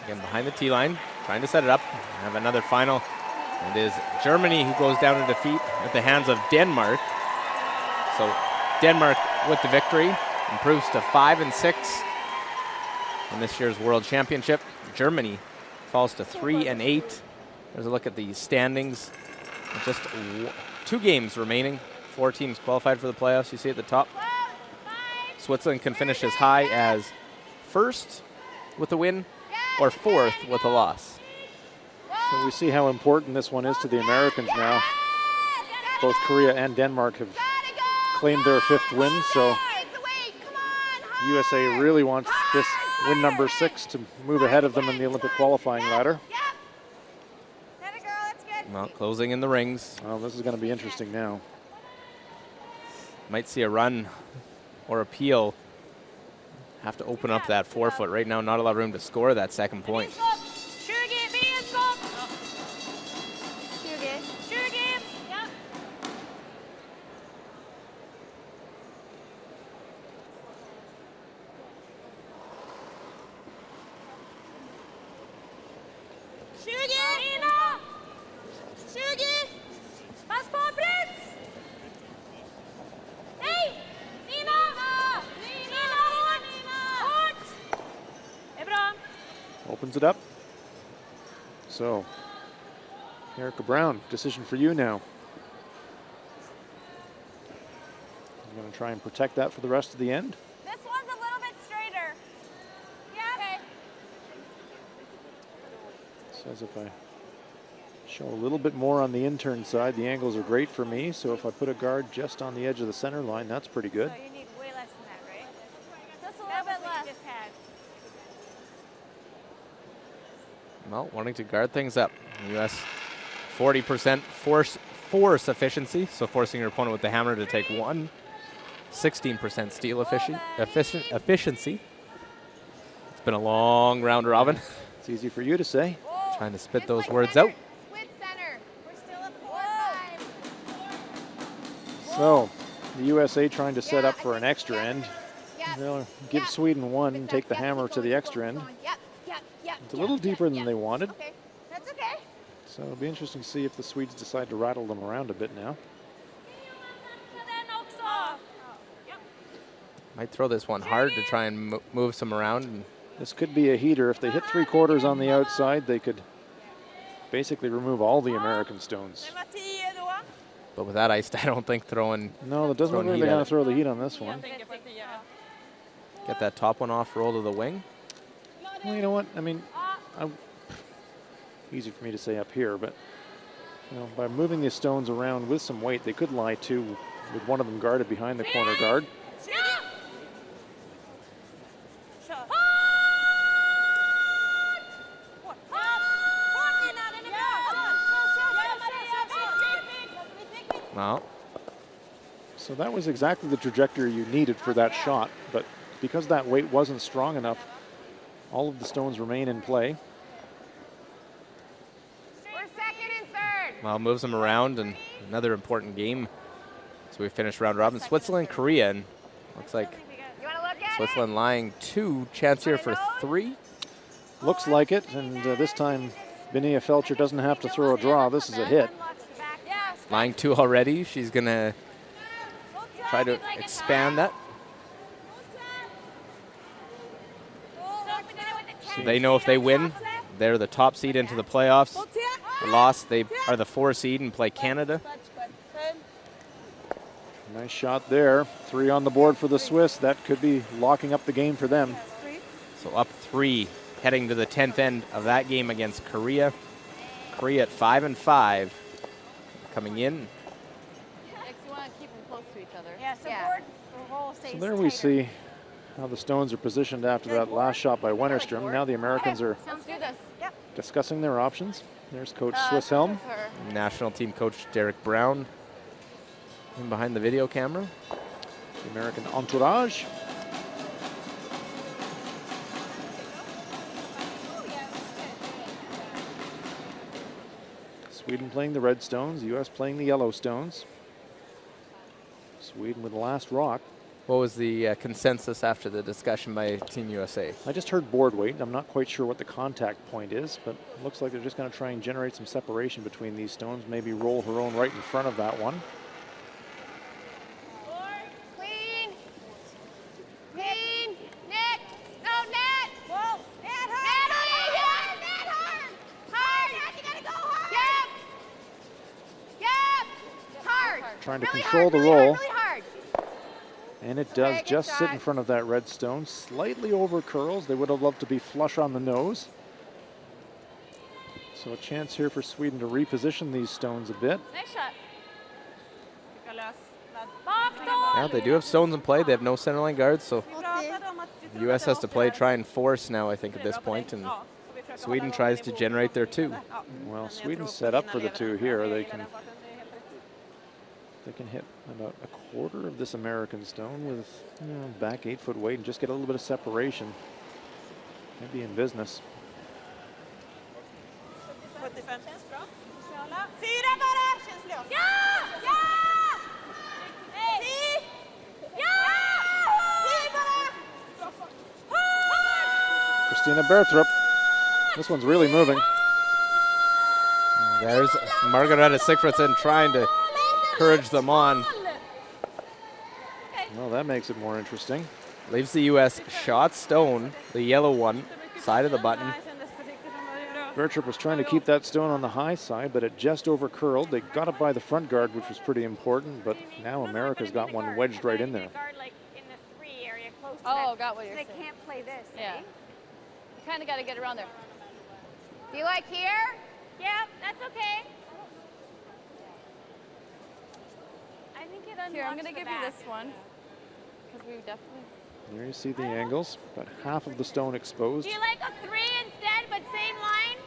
Again behind the tee line, trying to set it up. Have another final. It is Germany who goes down to defeat at the hands of Denmark. So Denmark with the victory improves to 5-6 in this year's World Championship. Germany falls to 3-8. There's a look at the standings. Just 2 games remaining. 4 teams qualified for the playoffs. You see at the top. Switzerland can finish as high as 1st with a win or 4th with a loss. So we see how important this one is to the Americans now. Both Korea and Denmark have claimed their 5th win, so USA really wants this win number 6 to move ahead of them in the Olympic qualifying ladder. Well, closing in the rings. Well, this is going to be interesting now. Might see a run or appeal. Have to open up that 4-foot. Right now, not a lot of room to score that second point. Opens it up. So, Erica Brown, decision for you now. You're going to try and protect that for the rest of the end. This one's a little bit straighter. Yeah. Okay. Says if I show a little bit more on the intern side, the angles are great for me. So if I put a guard just on the edge of the center line, that's pretty good. So you need way less than that, right? Just a little bit less. Well, wanting to guard things up. U.S. 40% force efficiency, so forcing your opponent with the hammer to take 1. 16% steal efficiency. It's been a long round robin. It's easy for you to say. Trying to spit those words out. So, the USA trying to set up for an extra end. They'll give Sweden 1 and take the hammer to the extra end. It's a little deeper than they wanted. Okay, that's okay. So it'll be interesting to see if the Swedes decide to rattle them around a bit now. Might throw this one hard to try and move some around. And this could be a heater. If they hit 3/4 on the outside, they could basically remove all the American stones. But with that ice, I don't think throwing. No, that doesn't look like they're going to throw the heat on this one. Get that top one off, roll to the wing. Well, you know what? I mean, easy for me to say up here, but you know, by moving these stones around with some weight, they could lie two with one of them guarded behind the corner guard. Well, so that was exactly the trajectory you needed for that shot, but because that weight wasn't strong enough, all of the stones remain in play. We're second and third. well, moves them around, and another important game. So we finished round robin. Switzerland, Korea, and looks like You want to look at Switzerland lying 2. Chance here for 3. Looks like it, and this time Binia Felcher doesn't have to throw a draw. This is a hit. Lying 2 already. She's going to try to expand that. So they know if they win, they're the top seed into the playoffs. The loss, they are the 4 seed and play Canada. Nice shot there. 3 on the board for the Swiss. That could be locking up the game for them. So up 3, heading to the 10th end of that game against Korea. Korea at 5-5, coming in. You want to keep them close to each other. Yeah, so Yeah. board, the roll stays So there we tighter. see how the stones are positioned after that last shot by Wennerstrom. Now the Americans are Let's do this. discussing their options. There's Coach This Swisshelm. is her. National team coach Derek Brown in behind the video camera. The American entourage. Sweden playing the red stones, U.S. playing the yellow stones. Sweden with the last rock. What was the consensus after the discussion by Team USA? I just heard board weight. I'm not quite sure what the contact point is, but it looks like they're just going to try and generate some separation between these stones. Maybe roll her own right in front of that one. Clean. Clean. Net. No, net. Whoa, net hard. Net hard. Net hard. Hard. You gotta go hard. Yep. Hard. Trying to Really control hard, the really roll. Hard, really hard. And it does Okay, good just sit in shot. front of that red stone. Slightly over curls. They would have loved to be flush on the nose. So a chance here for Sweden to reposition these stones a bit. Nice shot. Yeah, they do have stones in play. They have no centerline guards, so the U.S. has to play, try and force now, I think, at this point, and Sweden tries to generate their 2. Well, Sweden's set up for the 2 here. They can hit about a quarter of this American stone with back 8-foot weight and just get a little bit of separation. Maybe in business. 75 känns bra. 4 bara, känns lugnt. Ja! Ja! Nej! Ja! 10 bara! Christina Bertrup. This one's really moving. There's Margareta Sigfridsson trying to encourage them on. Well, that makes it more interesting. Leaves the U.S. shot stone, the yellow one, side of the button. Bertrup was trying to keep that stone on the high side, but it just over curled. They got it by the front guard, which was pretty important, but now America's got one wedged right in there. Guard, like, in the 3 area, close to Oh, that. got what you're They saying. can't play this. Yeah. eh? You kind of got to get around there. Do you like here? Yeah, that's okay. I think it unlocks Here, I'm going to the give back. you this one. Because we definitely... There you see the angles, about half of the stone exposed. Do you like a 3 instead, but same line?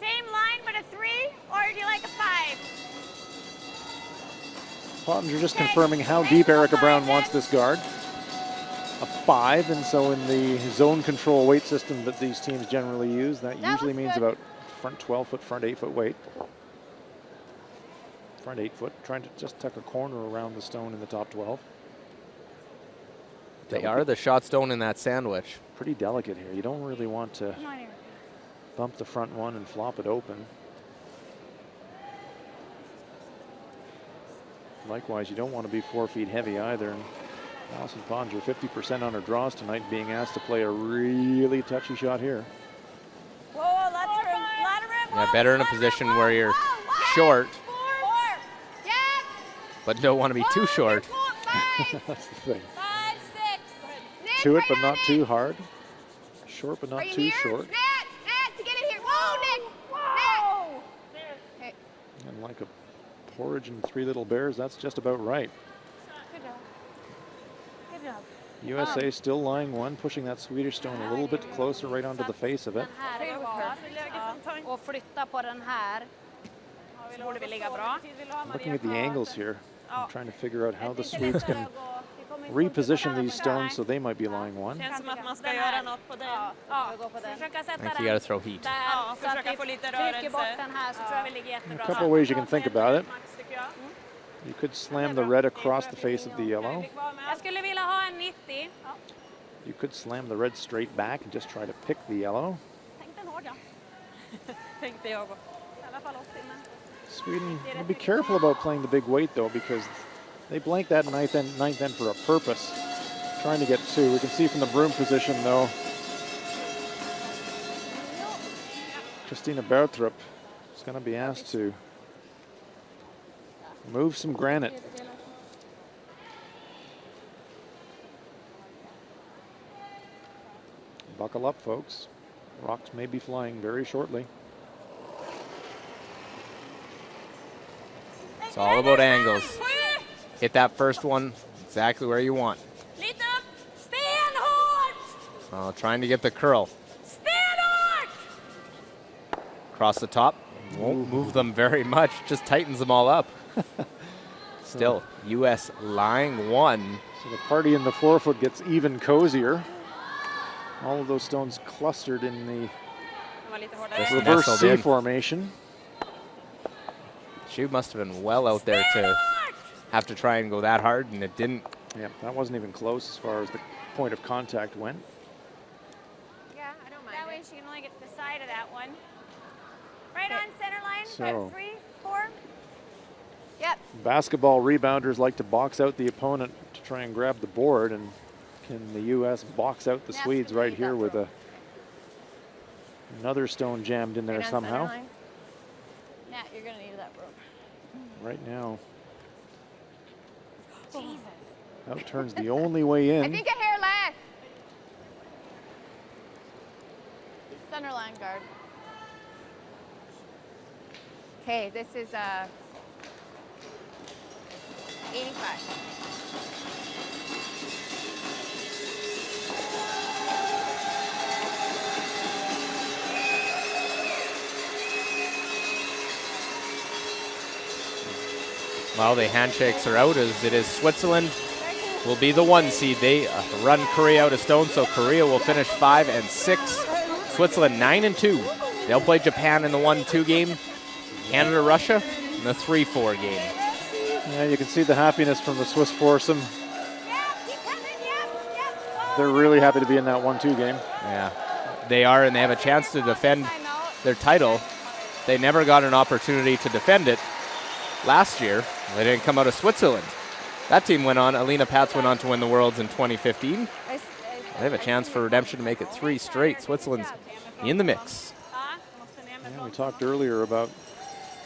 Same line, but a 3? Or do you like a 5? Pottinger just confirming how deep Erica Brown wants this guard. A 5, and so in the zone control weight system that these teams generally use, that usually means good. about front 12-foot, front 8-foot weight. Front 8-foot, trying to just tuck a corner around the stone in the top 12. They are the shot stone in that sandwich. Pretty delicate here. You don't really want to Come on, Erica. bump the front one and flop it open. Likewise, you don't want to be 4 feet heavy either. And Allison Pottinger, 50% on her draws tonight, being asked to play a really touchy shot here. Whoa, lots of room. Lot of room. Yeah, better in a position where you're short, Yep. but don't want to be too short. That's the thing. 5, 6. Net To it, right but on not it. too hard. Short, but not Are you too here? short. Net, net to get like a porridge and three little bears. That's just about right. Good job. Good job. USA still lying one, pushing that Swedish stone a little bit closer right onto the face of it. Den här är kvar. Ja. Och flytta på den här. Så borde vi ligga bra. Looking at the angles here, I'm trying to figure out how the Swedes can reposition these stones so they might be lying one. Känns som att man ska göra något på den. Ja, försöka sätta I think den you got to throw heat. där. Ja, Så att försöka vi få lite trycker bort rörelse. den här så tror jag vi ligger A jättebra. couple of ways you can think about it. Max, tycker jag. You could slam the red across the face of the yellow. Jag skulle vilja ha en 90. You could slam the red straight back and just try to pick the yellow. Tänk den hård, ja. Tänkte jag. I alla fall 80, men Sweden will be careful about playing the big weight though, because they blank that ninth end for a purpose, trying to get two. We can see from the broom position though, Christina Bertrup is going to be asked to move some granite. Buckle up, folks. Rocks may be flying very shortly. It's all about angles. Hit that first one exactly where you want. Lite upp! Stenhårt! Oh, trying to get the curl. Stenhårt! Across the top. Won't move them very much, just tightens them all up. Still, US lying one. So the party in the forefoot gets even cozier. All of those stones clustered in the Det var lite hårdare. Just reverse nestled C in. formation. She must have been well out there to have to try and go that hard, and it didn't. Yep, that wasn't even close as far as the point of contact went. Yeah, I don't mind That way it. she can only get to the side of that one. Right on center line, So- about 3, 4. Yep. Basketball rebounders like to box out the opponent to try and grab the board, and can the U.S. box out the That's Swedes gonna right leave here that with throw. another stone jammed in there Right on center somehow. line. Nat, you're going to need that rope. Right now, Jesus. out turns the only way I in. think a hair less. Center line guard. Okay, this is 85. Well, the handshakes are out as it is Switzerland will be the 1 seed. They run Korea out of stone, so Korea will finish 5 and 6. Switzerland 9 and 2. They'll play Japan in the 1-2 game. Canada, Russia in the 3-4 game. Yeah, you can see the happiness from the Swiss foursome. They're really happy to be in that 1-2 game. Yeah, they are, and they have a chance to defend their title. They never got an opportunity to defend it last year. They didn't come out of Switzerland. That team went on, Alina Pats went on to win the Worlds in 2015. They have a chance for redemption to make it 3 straight. Switzerland's in the mix. Yeah, we talked earlier about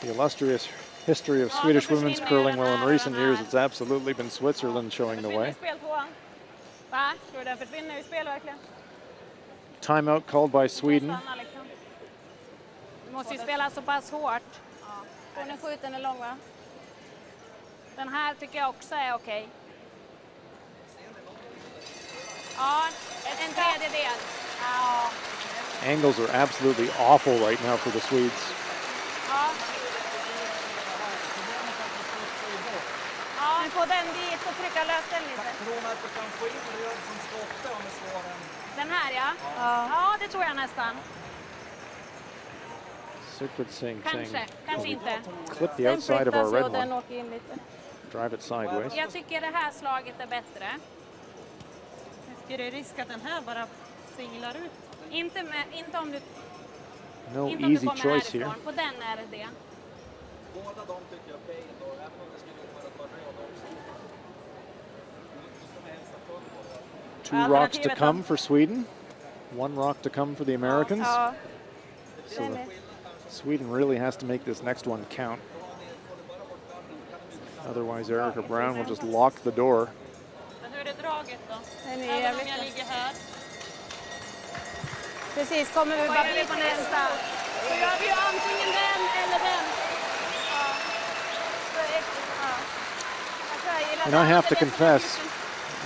the illustrious history of Swedish women's curling. Well, in recent years, it's absolutely been Switzerland showing the way. Va? Tror du den försvinner i spel verkligen? Timeout called by Sweden. Stanna liksom. Du måste ju spela så pass hårt. Får ni skjuta den är lång, va? Den här tycker jag också är okej. Ja, en tredjedel. Ja. Angles are absolutely awful right now for the Swedes. Ja. Ja, få den dit och trycka lös den lite. Den här, ja. Ja, det tror jag nästan. Sigrid Singh saying, Kanske inte. clip the outside of our red och den one, åker in lite. drive it sideways. Jag tycker det här slaget är bättre. Jag tycker det är risk att den här bara singlar ut. Inte om du, No inte om du easy kommer choice here. härifrån. På den är det det. Two rocks to come for Sweden, 1 rock to come for the Americans. Ja. So Sweden really has to make this next one count. Otherwise, Erica Brown will just lock the door. Men hur är det draget då? Den är Även om jävligt jag bra. ligger här. Precis, kommer vi bara bli på nästa. Så gör vi ju antingen den eller den. Ja. And I have to confess,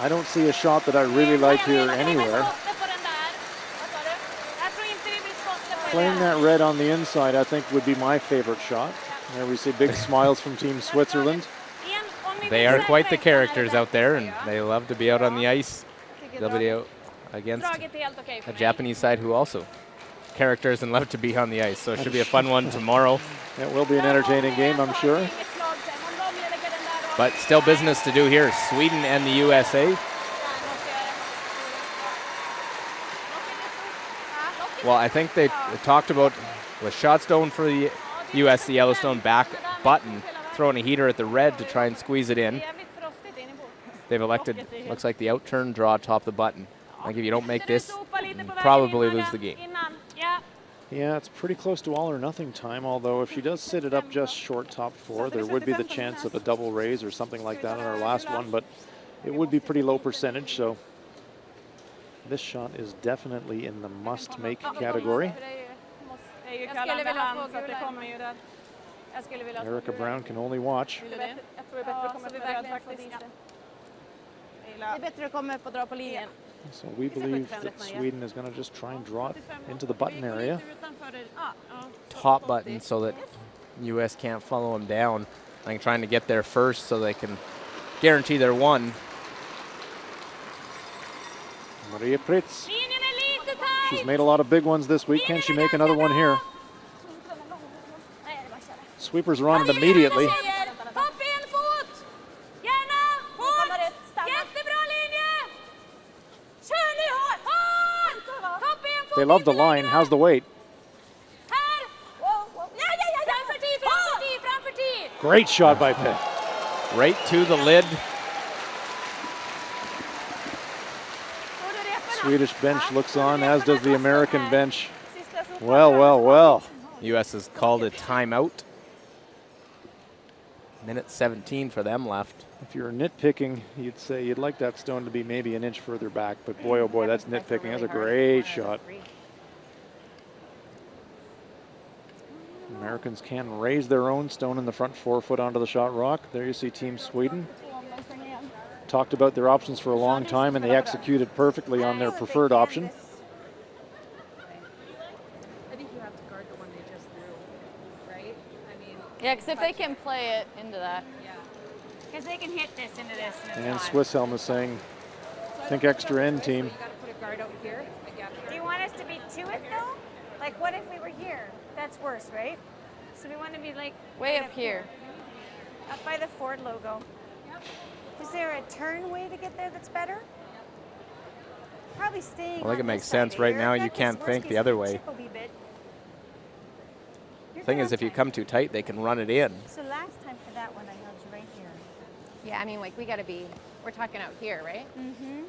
I don't see a shot that I really like here anywhere. Playing that red on the inside, I think, would be my favorite shot. There we see big smiles from Team Switzerland. They are quite the characters out there, and they love to be out on the ice. They'll be out against a Japanese side who also characters and love to be on the ice. So it should be a fun one tomorrow. It will be an entertaining game, I'm sure. But still business to do here. Sweden and the USA. Well, I think they talked about the shot stone for the US, the Yellowstone back button, throwing a heater at the red to try and squeeze it in. They've elected, looks like the outturn draw atop the button. Like if you don't make this, you probably lose the game. Yeah, it's pretty close to all or nothing time, although if she does sit it up just short top four, there would be the chance of a double raise or something like that on our last one, but it would be pretty low percentage, so this shot is definitely in the must-make category. Erica Brown can only watch. So we believe that Sweden is going to just try and draw it into the button area. Top button so that US can't follow them down. Like trying to get there first so they can guarantee their one. Maria Pritz. She's made a lot of big ones this week. Can she make another one here? Sweepers are on it immediately. They love the line. How's the weight? Great shot by Pitt. Right to the lid. Swedish bench looks on, as does the American bench. Well, well, well. US has called a timeout. Minute 17 for them left. If you're nitpicking, you'd say you'd like that stone to be maybe an inch further back, but boy, oh boy, that's nitpicking. That's a great shot. Americans can raise their own stone in the front 4 foot onto the shot rock. There you see Team Sweden. Talked about their options for a long time, and they executed perfectly on their preferred option. I think you have to guard the one they just threw, right? I mean, Yeah, because if they can play it into that. Because they can hit this into this. And Swisshelm is saying, think extra end, team. you got to put a guard out here. Do you want us to be to it though? Like what if we were here? That's worse, right? So we want to be like Way right up here. Up by the Ford logo. Is there a turn way to get there that's better? Probably staying. I think it on makes this side sense of right here. now. That You case, can't worst think case, the other you way. chip a wee bit. You're Thing good is, on if you time. come too tight, they can run it in. So last time for that one, I held you right here. Yeah, I mean, like, we got to be, we're talking out here, right? Mm-hmm.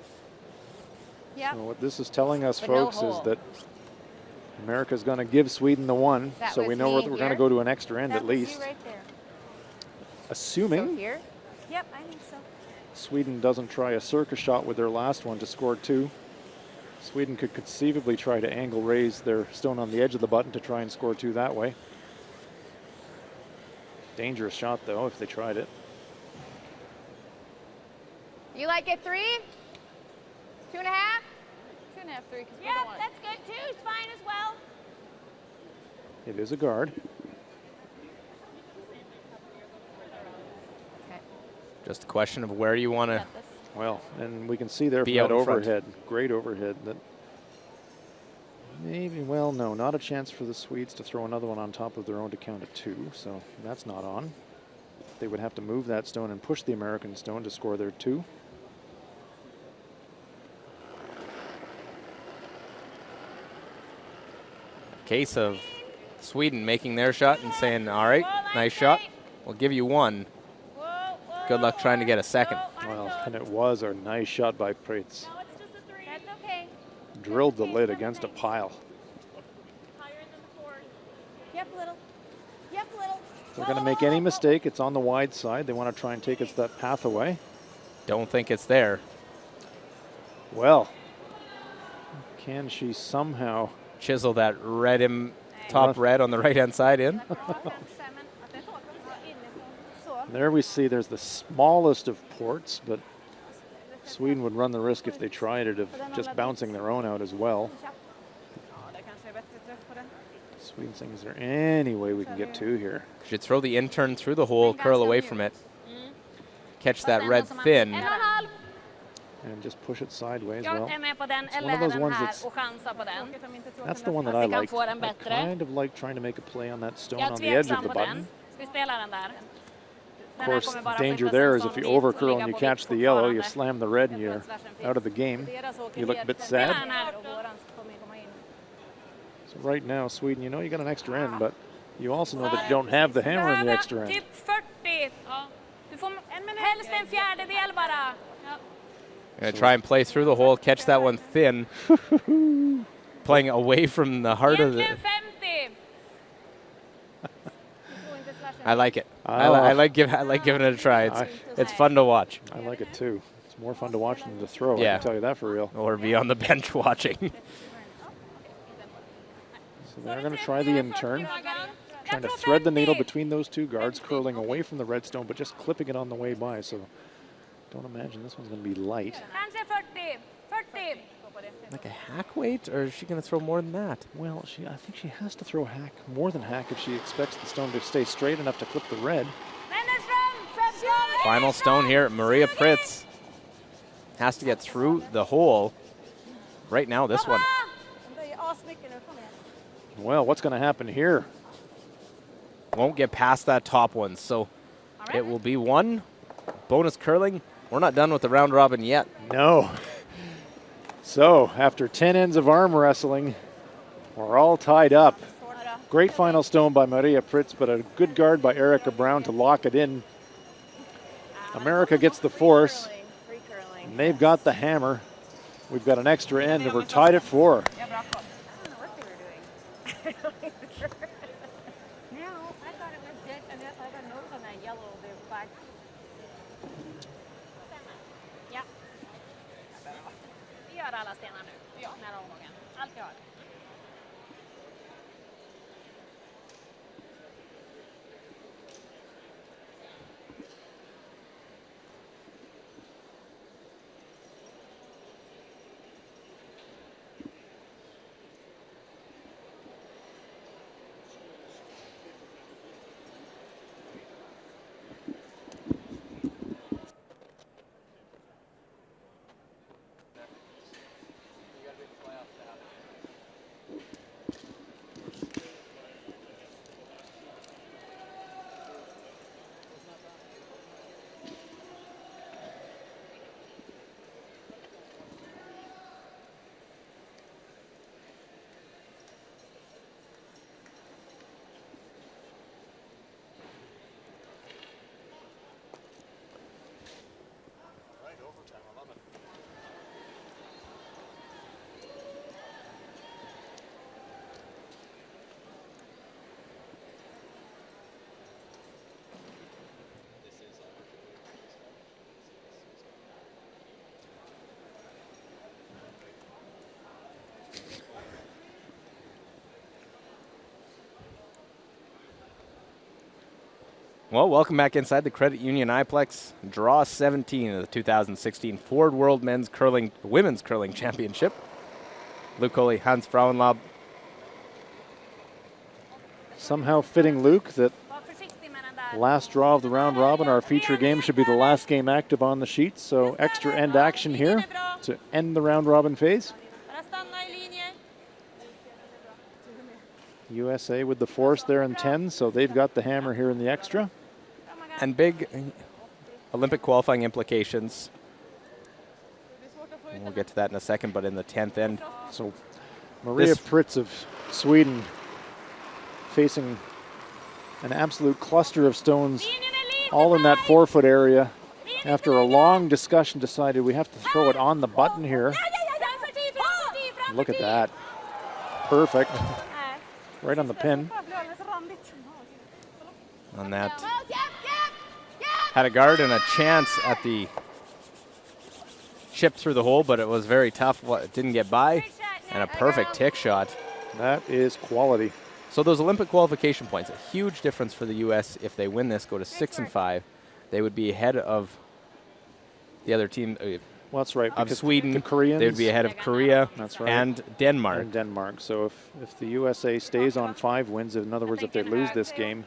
Yep. So what this is telling us, But no folks, is hole. that America's going to give Sweden the one, That so we was know me we're going to here. go to an extra end That at was least. you right there. So Assuming here? Yep, I think so. Sweden doesn't try a circus shot with their last one to score 2. Sweden could conceivably try to angle raise their stone on the edge of the button to try and score 2 that way. Dangerous shot, though, if they tried it. You like it 3? 2.5? 2.5, 3, because we Yep, don't want that's good too. It's fine as well. It is a guard. Okay. Just a question of where you want to. this. Well, and we can see there from Be that out in front. overhead, great overhead, that maybe, well, no, not a chance for the Swedes to throw another one on top of their own to count at 2, so that's not on. They would have to move that stone and push the American stone to score their 2. Case of Sweden making their shot and saying, all right, nice shot. We'll give you 1. Good luck trying to get a second. Well, and it was a nice shot by Pritz. No, it's just a 3. That's okay. Drilled the lid against a pile. Higher than the Ford. Yep, little. Yep, little. If they're going to make any mistake, it's on the wide side. They want to try and take us that path away. Don't think it's there. Well, can she somehow Chisel that red top red on the right hand side in. There we see there's the smallest of ports, but Sweden would run the risk if they tried it of just bouncing their own out as well. Sweden saying, is there any way we can get 2 here? Should throw the intern through the hole, curl away from it. Catch that red thin. And just push it sideways. Jag Well, är med på den it's one eller of those den ones här that's, och chansar på den. that's the one that I Vi kan like. få den I bättre. kind of like trying to make a play on that stone Jag är on the edge of tveksam the på button. den. Ska vi spela den där? Of course, danger there is if you overcurl and you catch the yellow, you slam the red and you're out of the game. You look a bit sad. So right now, Sweden, you know you got an extra end, but you also know that you don't have the hammer in the extra end. Typ 40. Du får helst en fjärdedel bara. Gonna try and play through the hole, catch that one thin. Playing away from the heart of the... Egentligen 50. I like it. I like giving it a try. It's fun to watch. I like it too. It's more fun to watch than to throw, I Yeah. can tell you that for real. Or be on the bench watching. So they're going to try the in-turn. Trying to thread the needle between those 2 guards, curling away from the red stone, but just clipping it on the way by. So don't imagine this one's going to be light. Kanske 40. 40. Like a hack weight, or is she going to throw more than that? Well, I think she has to throw hack, more than hack, if she expects the stone to stay straight enough to clip the red. Final stone here, Maria Pritz has to get through the hole. Right now, this one. Well, what's going to happen here? Won't get past that top one, so it will be 1 bonus curling. We're not done with the round robin yet. No. So, after 10 ends of arm wrestling, we're all tied up. Great final stone by Maria Pritz, but a good guard by Erica Brown to lock it in. America gets the force, and they've got the hammer. We've got an extra end, and we're tied at 4. Alla stenar nu. Ja. Nära omgången. Allt vi har. Well, welcome back inside the Credit Union Iplex. Draw 17 of the 2016 Ford World Women's Curling Championship. Luke Coley, Hans Frauenlob. Somehow fitting, Luke, that last draw of the round robin, our feature game, should be the last game active on the sheet. So extra end action here to end the round robin phase. USA with the force there in 10, so they've got the hammer here in the extra. And big Olympic qualifying implications. And we'll get to that in a second, but in the 10th end. So Maria Pritz of Sweden facing an absolute cluster of stones all in that 4-foot area. After a long discussion, decided we have to throw it on the button here. Look at that. Perfect. Right on the pin. On that. Had a guard and a chance at the chip through the hole, but it was very tough. It didn't get by. And a perfect tick shot. That is quality. So those Olympic qualification points, a huge difference for the U.S. if they win this, go to 6 and 5. they would be ahead of the other team Well, that's right. of because Sweden. the Koreans, They would be ahead of Korea That's right. and Denmark. and Denmark. So if the USA stays on 5 wins, in other words, if they lose this game,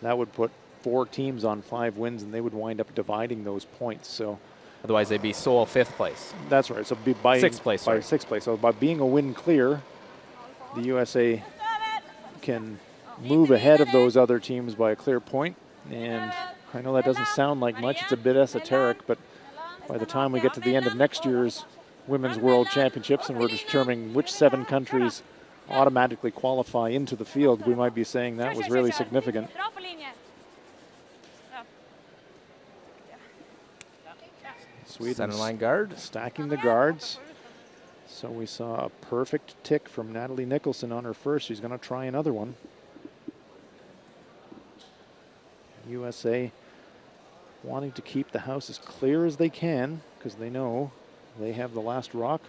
that would put 4 teams on 5 wins, and they would wind up dividing those points. So Otherwise, they'd be sole 5th place. that's right. So by 6th place, by sorry. 6th place. So by being a win clear, the USA can move ahead of those other teams by a clear point. And I know that doesn't sound like much. It's a bit esoteric, but by the time we get to the end of next year's Women's World Championships and we're determining which 7 countries automatically qualify into the field, we might be saying that was really significant. Bra på linje. Ja. Sweden Center line guard. stacking the guards. So we saw a perfect tick from Natalie Nicholson on her first. She's going to try another one. USA wanting to keep the house as clear as they can because they know they have the last rock.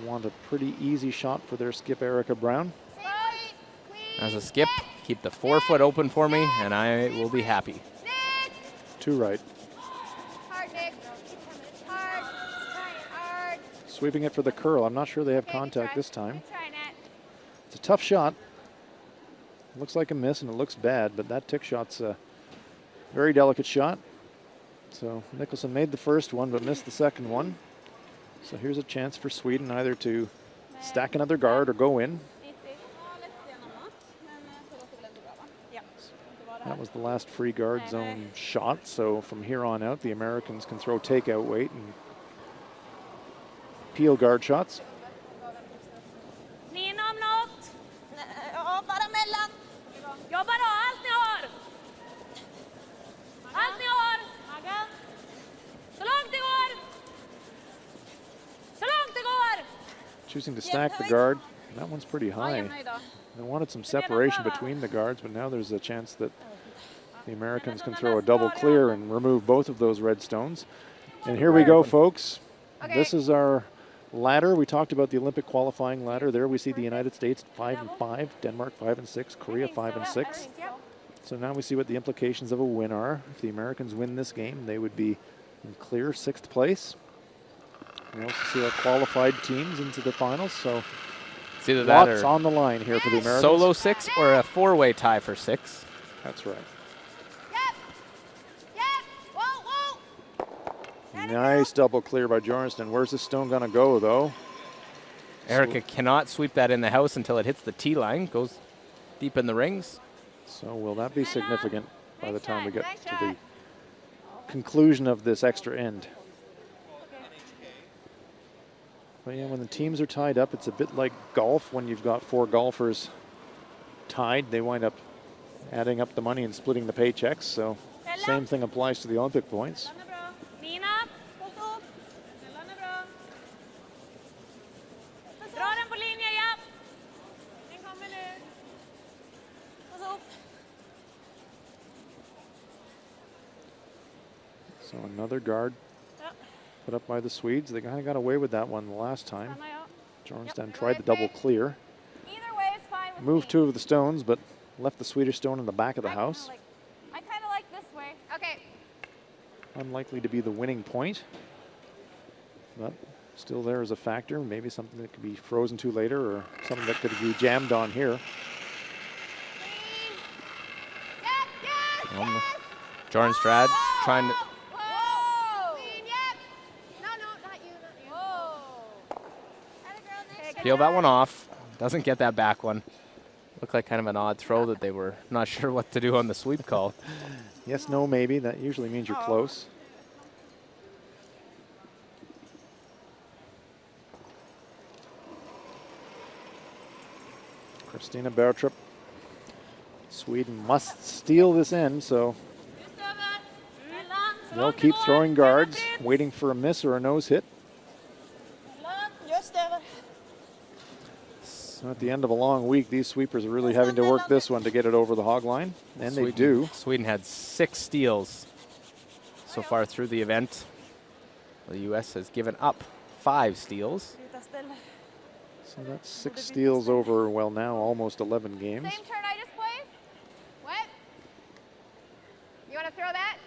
Want a pretty easy shot for their skip, Erica Brown. As a skip, keep the 4-foot open for me, and I will be happy. 2 right. Hard, Nick. Hard. Hard. Sweeping it for the curl. I'm not sure they have contact this time. Good try, Nat. It's a tough shot. Looks like a miss and it looks bad, but that tick shot's a very delicate shot. So Nicholson made the first one but missed the second one. So here's a chance for Sweden either to stack another guard or go in. That was the last free guard zone shot. So from here on out, the Americans can throw takeout weight and peel guard shots. Ni inom något? Ja, bara mellan. Jobba då, allt ni har! Allt ni har! Så långt det går! Så långt det går! Choosing to stack the guard. That one's pretty high. They wanted some separation between the guards, but now there's a chance that the Americans can throw a double clear and remove both of those red stones. And here we go, folks. This is our ladder. We talked about the Olympic qualifying ladder. There we see the United States 5-5, Denmark 5-6, Korea 5-6. So now we see what the implications of a win are. If the Americans win this game, they would be in clear 6th place. We also see our qualified teams into the finals. So It's either that lots or on the line here for the Americans. solo 6 or a 4-way tie for 6. That's right. Yep. Yep. Whoa, whoa. Nice double clear by Bjornsson. Where's the stone going to go, though? Erica cannot sweep that in the house until it hits the tee line, goes deep in the rings. So will that be significant by the time we get to the conclusion of this extra end? But yeah, when the teams are tied up, it's a bit like golf. When you've got 4 golfers tied, they wind up adding up the money and splitting the paychecks. So same thing applies to the Olympic points. Nina, Mellan är bra. Dra den på linje, ja. Den kommer nu. Och så upp. So another guard put up by the Swedes. They kind of got away with that one the last time. Bjornsson tried the double clear. Either way is fine with Moved me. 2 of the stones, but left the Swedish stone in the back of the house. I kind of like this way. Okay. Unlikely to be the winning point, but still there is a factor. Maybe something that could be frozen to later or something that could be jammed on here. Jornstrad trying to peel that one off. Doesn't get that back one. Looked like kind of an odd throw that they were not sure what to do on the sweep call. Yes, no, maybe. That usually means you're close. Christina Bertrup. Sweden must steal this end, so they'll keep throwing guards, waiting for a miss or a nose hit. So at the end of a long week, these sweepers are really having to work this one to get it over the hog line, and they do. Sweden had 6 steals so far through the event. The U.S. has given up 5 steals. So that's 6 steals over, well, now almost 11 games. Same turn I just played? What? You want to throw that?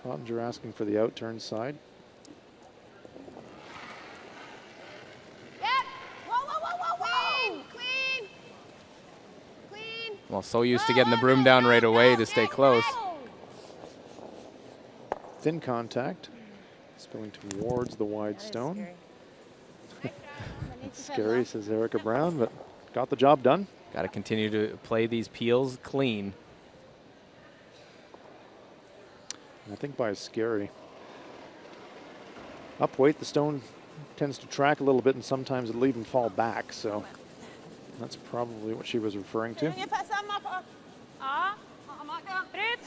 Pottinger asking for the out-turn side. Yep. Whoa, whoa, whoa, whoa, whoa. Clean. Clean. Well, so used to getting the broom down right away to stay close. Thin contact. Spilling towards the wide stone. Scary, says Erica Brown, but got the job done. Got to continue to play these peels clean. I think by Scary. Up weight, the stone tends to track a little bit, and sometimes it'll even fall back, so that's probably what she was referring to. Ungefär samma på. Ja. Bryt.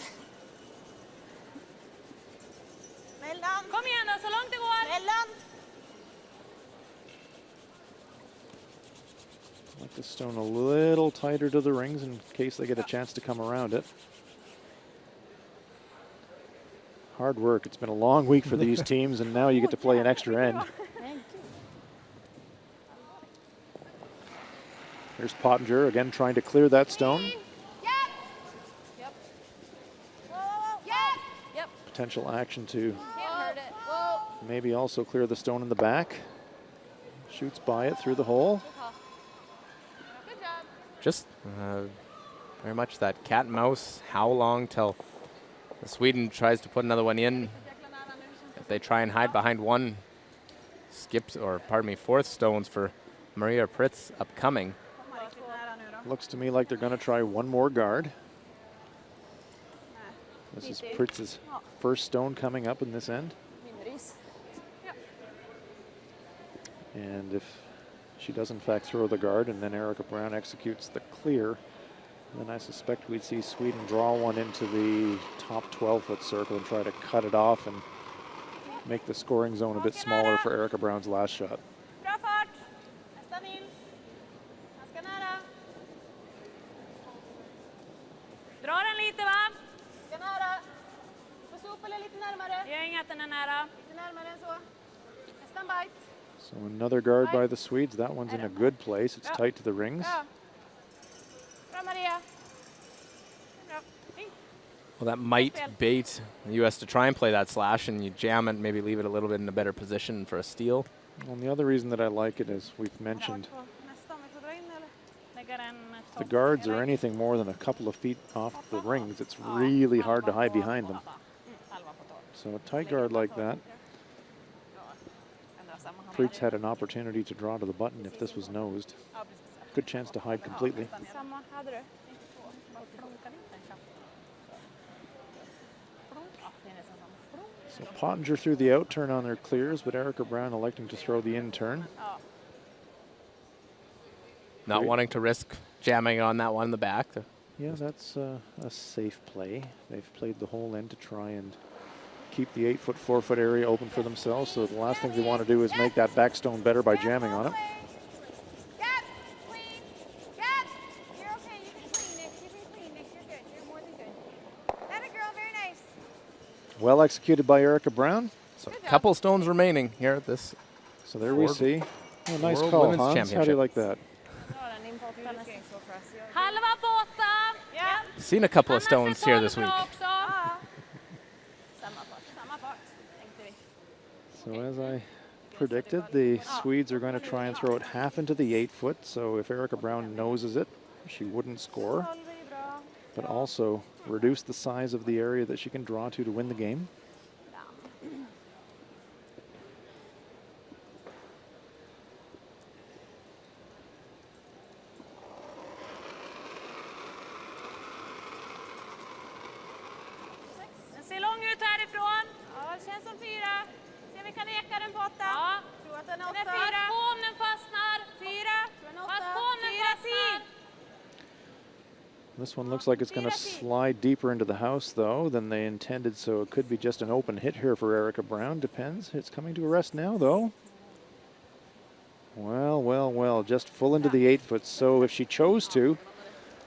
Mellan. Kom igen då, så långt det går. Mellan. Like the stone a little tighter to the rings in case they get a chance to come around it. Hard work. It's been a long week for these teams, and now you get to play an extra end. Here's Pottinger again trying to clear that stone. Yep. Potential action to Can't hurt it. Whoa. maybe also clear the stone in the back. Shoots by it through the hole. Good job. Just very much that cat and mouse. How long till Sweden tries to put another one in? If they try and hide behind one, skips, or pardon me, fourth stones for Maria Pritz upcoming. Looks to me like they're going to try one more guard. This is Pritz's first stone coming up in this end. And if she does in fact throw the guard and then Erica Brown executes the clear, then I suspect we'd see Sweden draw one into the top 12-foot circle and try to cut it off and make the scoring zone a bit smaller for Erica Brown's last shot. Bra fart. Nästa Nils. Ganska nära. Dra den lite va? Ganska nära. Puss upp eller lite närmare. Gör inget att den är nära. Lite närmare än så. Nästan bite. So another guard by the Swedes. That one's in a good place. It's tight to the rings. Bra. Bra Maria. Bra. Fint. Well, that might bait the U.S. to try and play that slash, and you jam it, maybe leave it a little bit in a better position for a steal. Well, and the other reason that I like it is we've mentioned Nästa om vi får dra in eller? Lägga den the guards are anything more than a couple of feet off the rings. It's really hard to hide behind them. So a tight guard like that. Pritz had an opportunity to draw to the button if this was nosed. Good chance to hide completely. Samma hade du. So Pottinger threw the out turn on their clears, but Erica Brown electing to throw the in turn. Not wanting to risk jamming on that one in the back. Yeah, that's a safe play. They've played the whole end to try and keep the 8-foot, 4-foot area open for themselves. So the last thing they want to do is make that back stone better by jamming on it. Yep. Clean. Yep. You're okay. You can clean, Nick. You can clean, Nick. You're good. You're more than good. That a girl. Very nice. Well executed by Erica Brown. So a couple stones remaining here at this. So there we see. Oh, nice World call, Women's Hans. How do you Championship. like that? Halva borta. Ja. Seen a couple of stones here this week. So as I predicted, the Swedes are going to try and throw it half into the 8-foot. So if Erica Brown noses it, she wouldn't score, but also reduce the size of the area that she can draw to win the game. Den ser lång ut härifrån. Ja, det känns som 4. Se om vi kan eka den på 8. Ja. Tror att den är 8. Pass på om den fastnar. 4. Pass på om den fastnar. This one looks like it's going to slide deeper into the house, though, than they intended, so it could be just an open hit here for Erica Brown. Depends. It's coming to a rest now, though. Well, well, well, just full into the 8-foot. So if she chose to,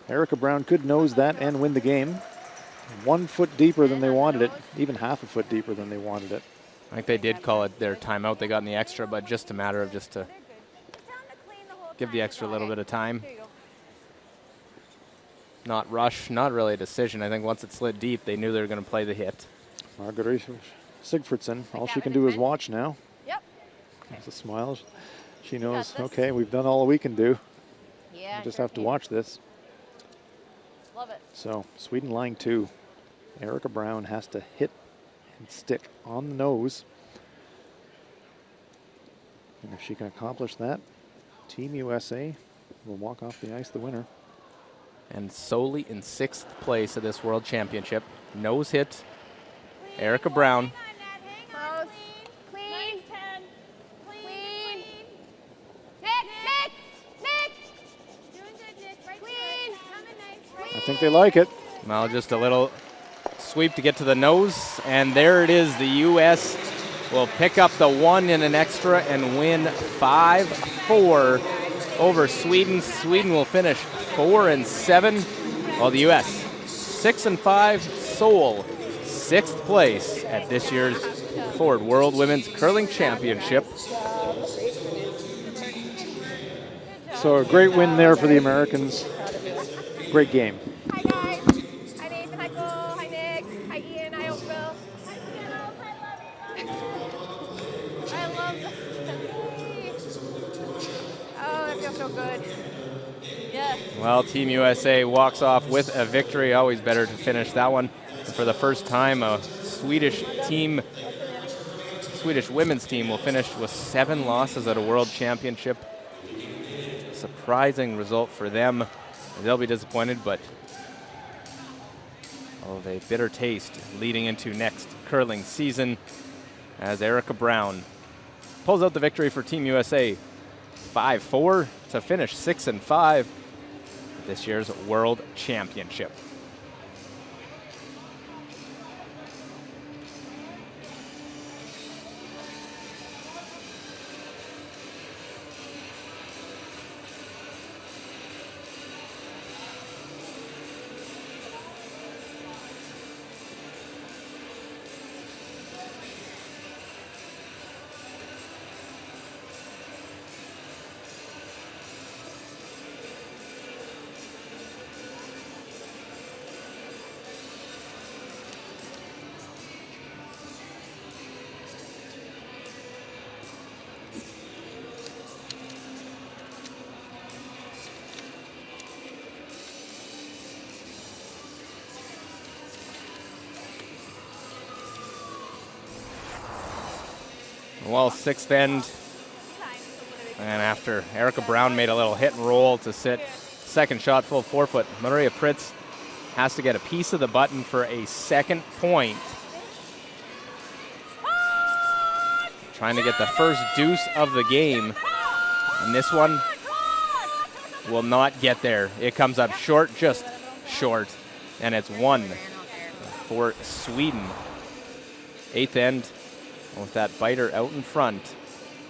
Erica Brown could nose that and win the game. 1 foot deeper than they wanted it, even half a foot deeper than they wanted it. I think they did call it their timeout. They got in the extra, but just a matter of just to give the extra little bit of time. Not rush, not really a decision. I think once it slid deep, they knew they were going to play the hit. Margarita Sigfridsson, all she can do is watch now. Yep. There's a smile. She got knows, this. okay, we've done all we can do. Yeah. We just have to watch this. Love it. So Sweden line 2. Erica Brown has to hit and stick on the nose. And if she can accomplish that, Team USA will walk off the ice the winner. And solely in 6th place of this World Championship. Nose hit, Erica Brown. Close. Clean. Nice 10. Clean. Nick. Doing good, Nick. Right Clean. Coming nice. I think they like it. Now just a little sweep to get to the nose, and there it is. The U.S. will pick up the 1 in an extra and win 5-4 over Sweden. Sweden will finish 4-7, while the U.S. 6-5. Seoul, 6th place at this year's Ford World Women's Curling Championship. So a great win there for the Americans. Great game. Hi guys. Hi Nathan. Hi Cole. Hi Nick. Hi Ian. Hi Oakville. I love this. Oh, that feels so good. Yes. Well, Team USA walks off with a victory. Always better to finish that one. And for the first time, a Swedish women's team will finish with 7 losses at a World Championship. Surprising result for them. They'll be disappointed, but of a bitter taste leading into next curling season as Erica Brown pulls out the victory for Team USA 5-4 to finish 6-5 this year's World Championship. Well, 6th end, and after Erica Brown made a little hit and roll to sit, second shot full forefoot, Maria Pritz has to get a piece of the button for a second point. Trying to get the first deuce of the game, and this one will not get there. It comes up short, just short, and it's 1 for Sweden. 8th end. With that biter out in front,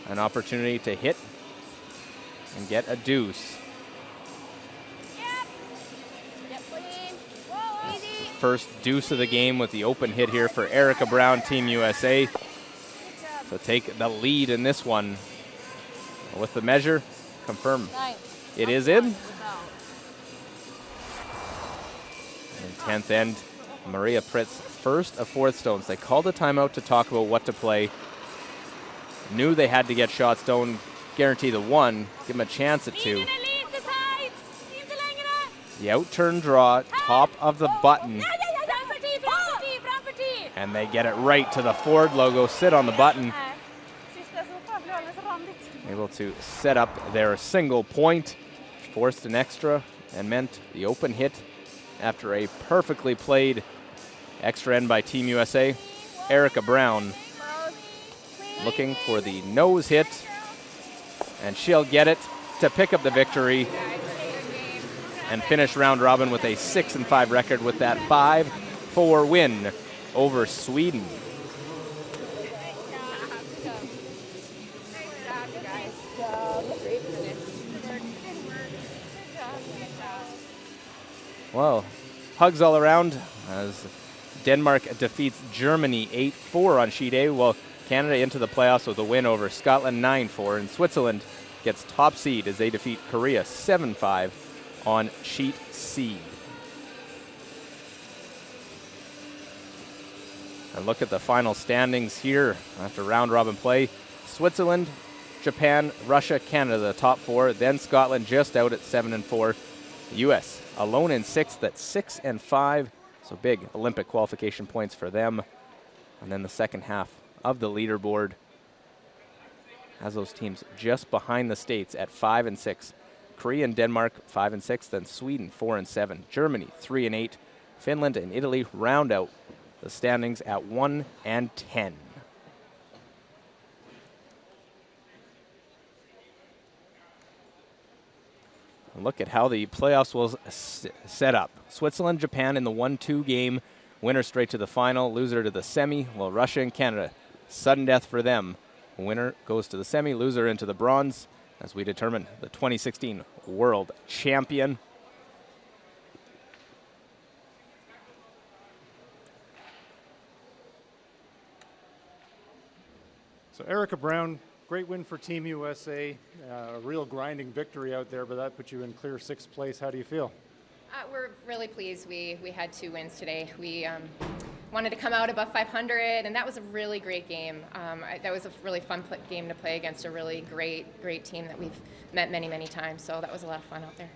an opportunity to hit and get a deuce. First deuce of the game with the open hit here for Erica Brown, Team USA. So take the lead in this one. With the measure, confirm it is in. And 10th end, Maria Pritz, first of 4th stones. They called a timeout to talk about what to play. Knew they had to get shot stone, guarantee the 1, give them a chance at 2. The out-turn draw, top of the button. And they get it right to the Ford logo, sit on the button. Able to set up their single point, forced an extra, and meant the open hit after a perfectly played extra end by Team USA. Erica Brown looking for the nose hit, and she'll get it to pick up the victory and finish round robin with a 6-5 record with that 5-4 win over Sweden. Well, hugs all around as Denmark defeats Germany 8-4 on sheet A, while Canada into the playoffs with a win over Scotland 9-4, and Switzerland gets top seed as they defeat Korea 7-5 on sheet C. And look at the final standings here after round robin play. Switzerland, Japan, Russia, Canada, the top 4. Then Scotland just out at 7 and 4. The U.S. alone in 6th at 6 and 5. So big Olympic qualification points for them. And then the second half of the leaderboard has those teams just behind the States at 5 and 6. Korea and Denmark 5 and 6. Then Sweden 4 and 7. Germany 3 and 8. Finland and Italy round out the standings at 1 and 10. Look at how the playoffs will set up. Switzerland, Japan in the 1-2 game. Winner straight to the final, loser to the semi. While Russia and Canada, sudden death for them. Winner goes to the semi, loser into the bronze, as we determine the 2016 world champion. So Erica Brown, great win for Team USA. A real grinding victory out there, but that put you in clear 6th place. How do you feel? We're really pleased. We had 2 wins today. We wanted to come out above 500, and that was a really great game. That was a really fun game to play against a really great team that we've met many, many times. So that was a lot of fun out there.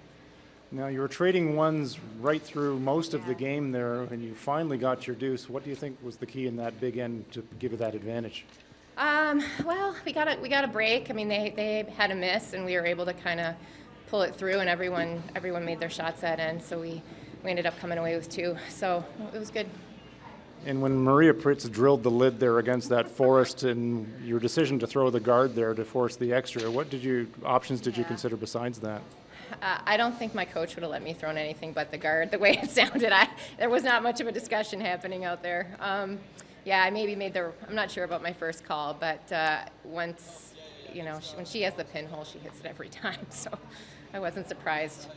Now, you were trading ones right through most of the game there, and you finally got your deuce. What do you think was the key in that big end to give you that advantage? Well, we got a break. I mean, they had a miss, and we were able to kind of pull it through, and everyone made their shots that end. So we ended up coming away with 2. So it was good. And when Maria Pritz drilled the lid there against that Forrest, and your decision to throw the guard there to force the extra, what options did you consider besides that? I don't think my coach would have let me throw anything but the guard. The way it sounded, there was not much of a discussion happening out there. Yeah, I maybe I'm not sure about my first call, but once, when she has the pinhole, she hits it every time, so I wasn't surprised.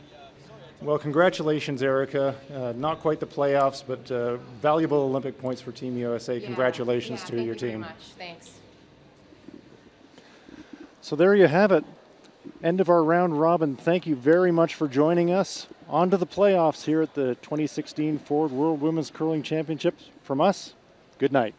Well, congratulations, Erica. Not quite the playoffs, but valuable Olympic points for Team USA. Congratulations to your team. Thank you very much. Thanks. So there you have it. End of our round robin. Thank you very much for joining us. On to the playoffs here at the 2016 Ford World Women's Curling Championships. From us, good night.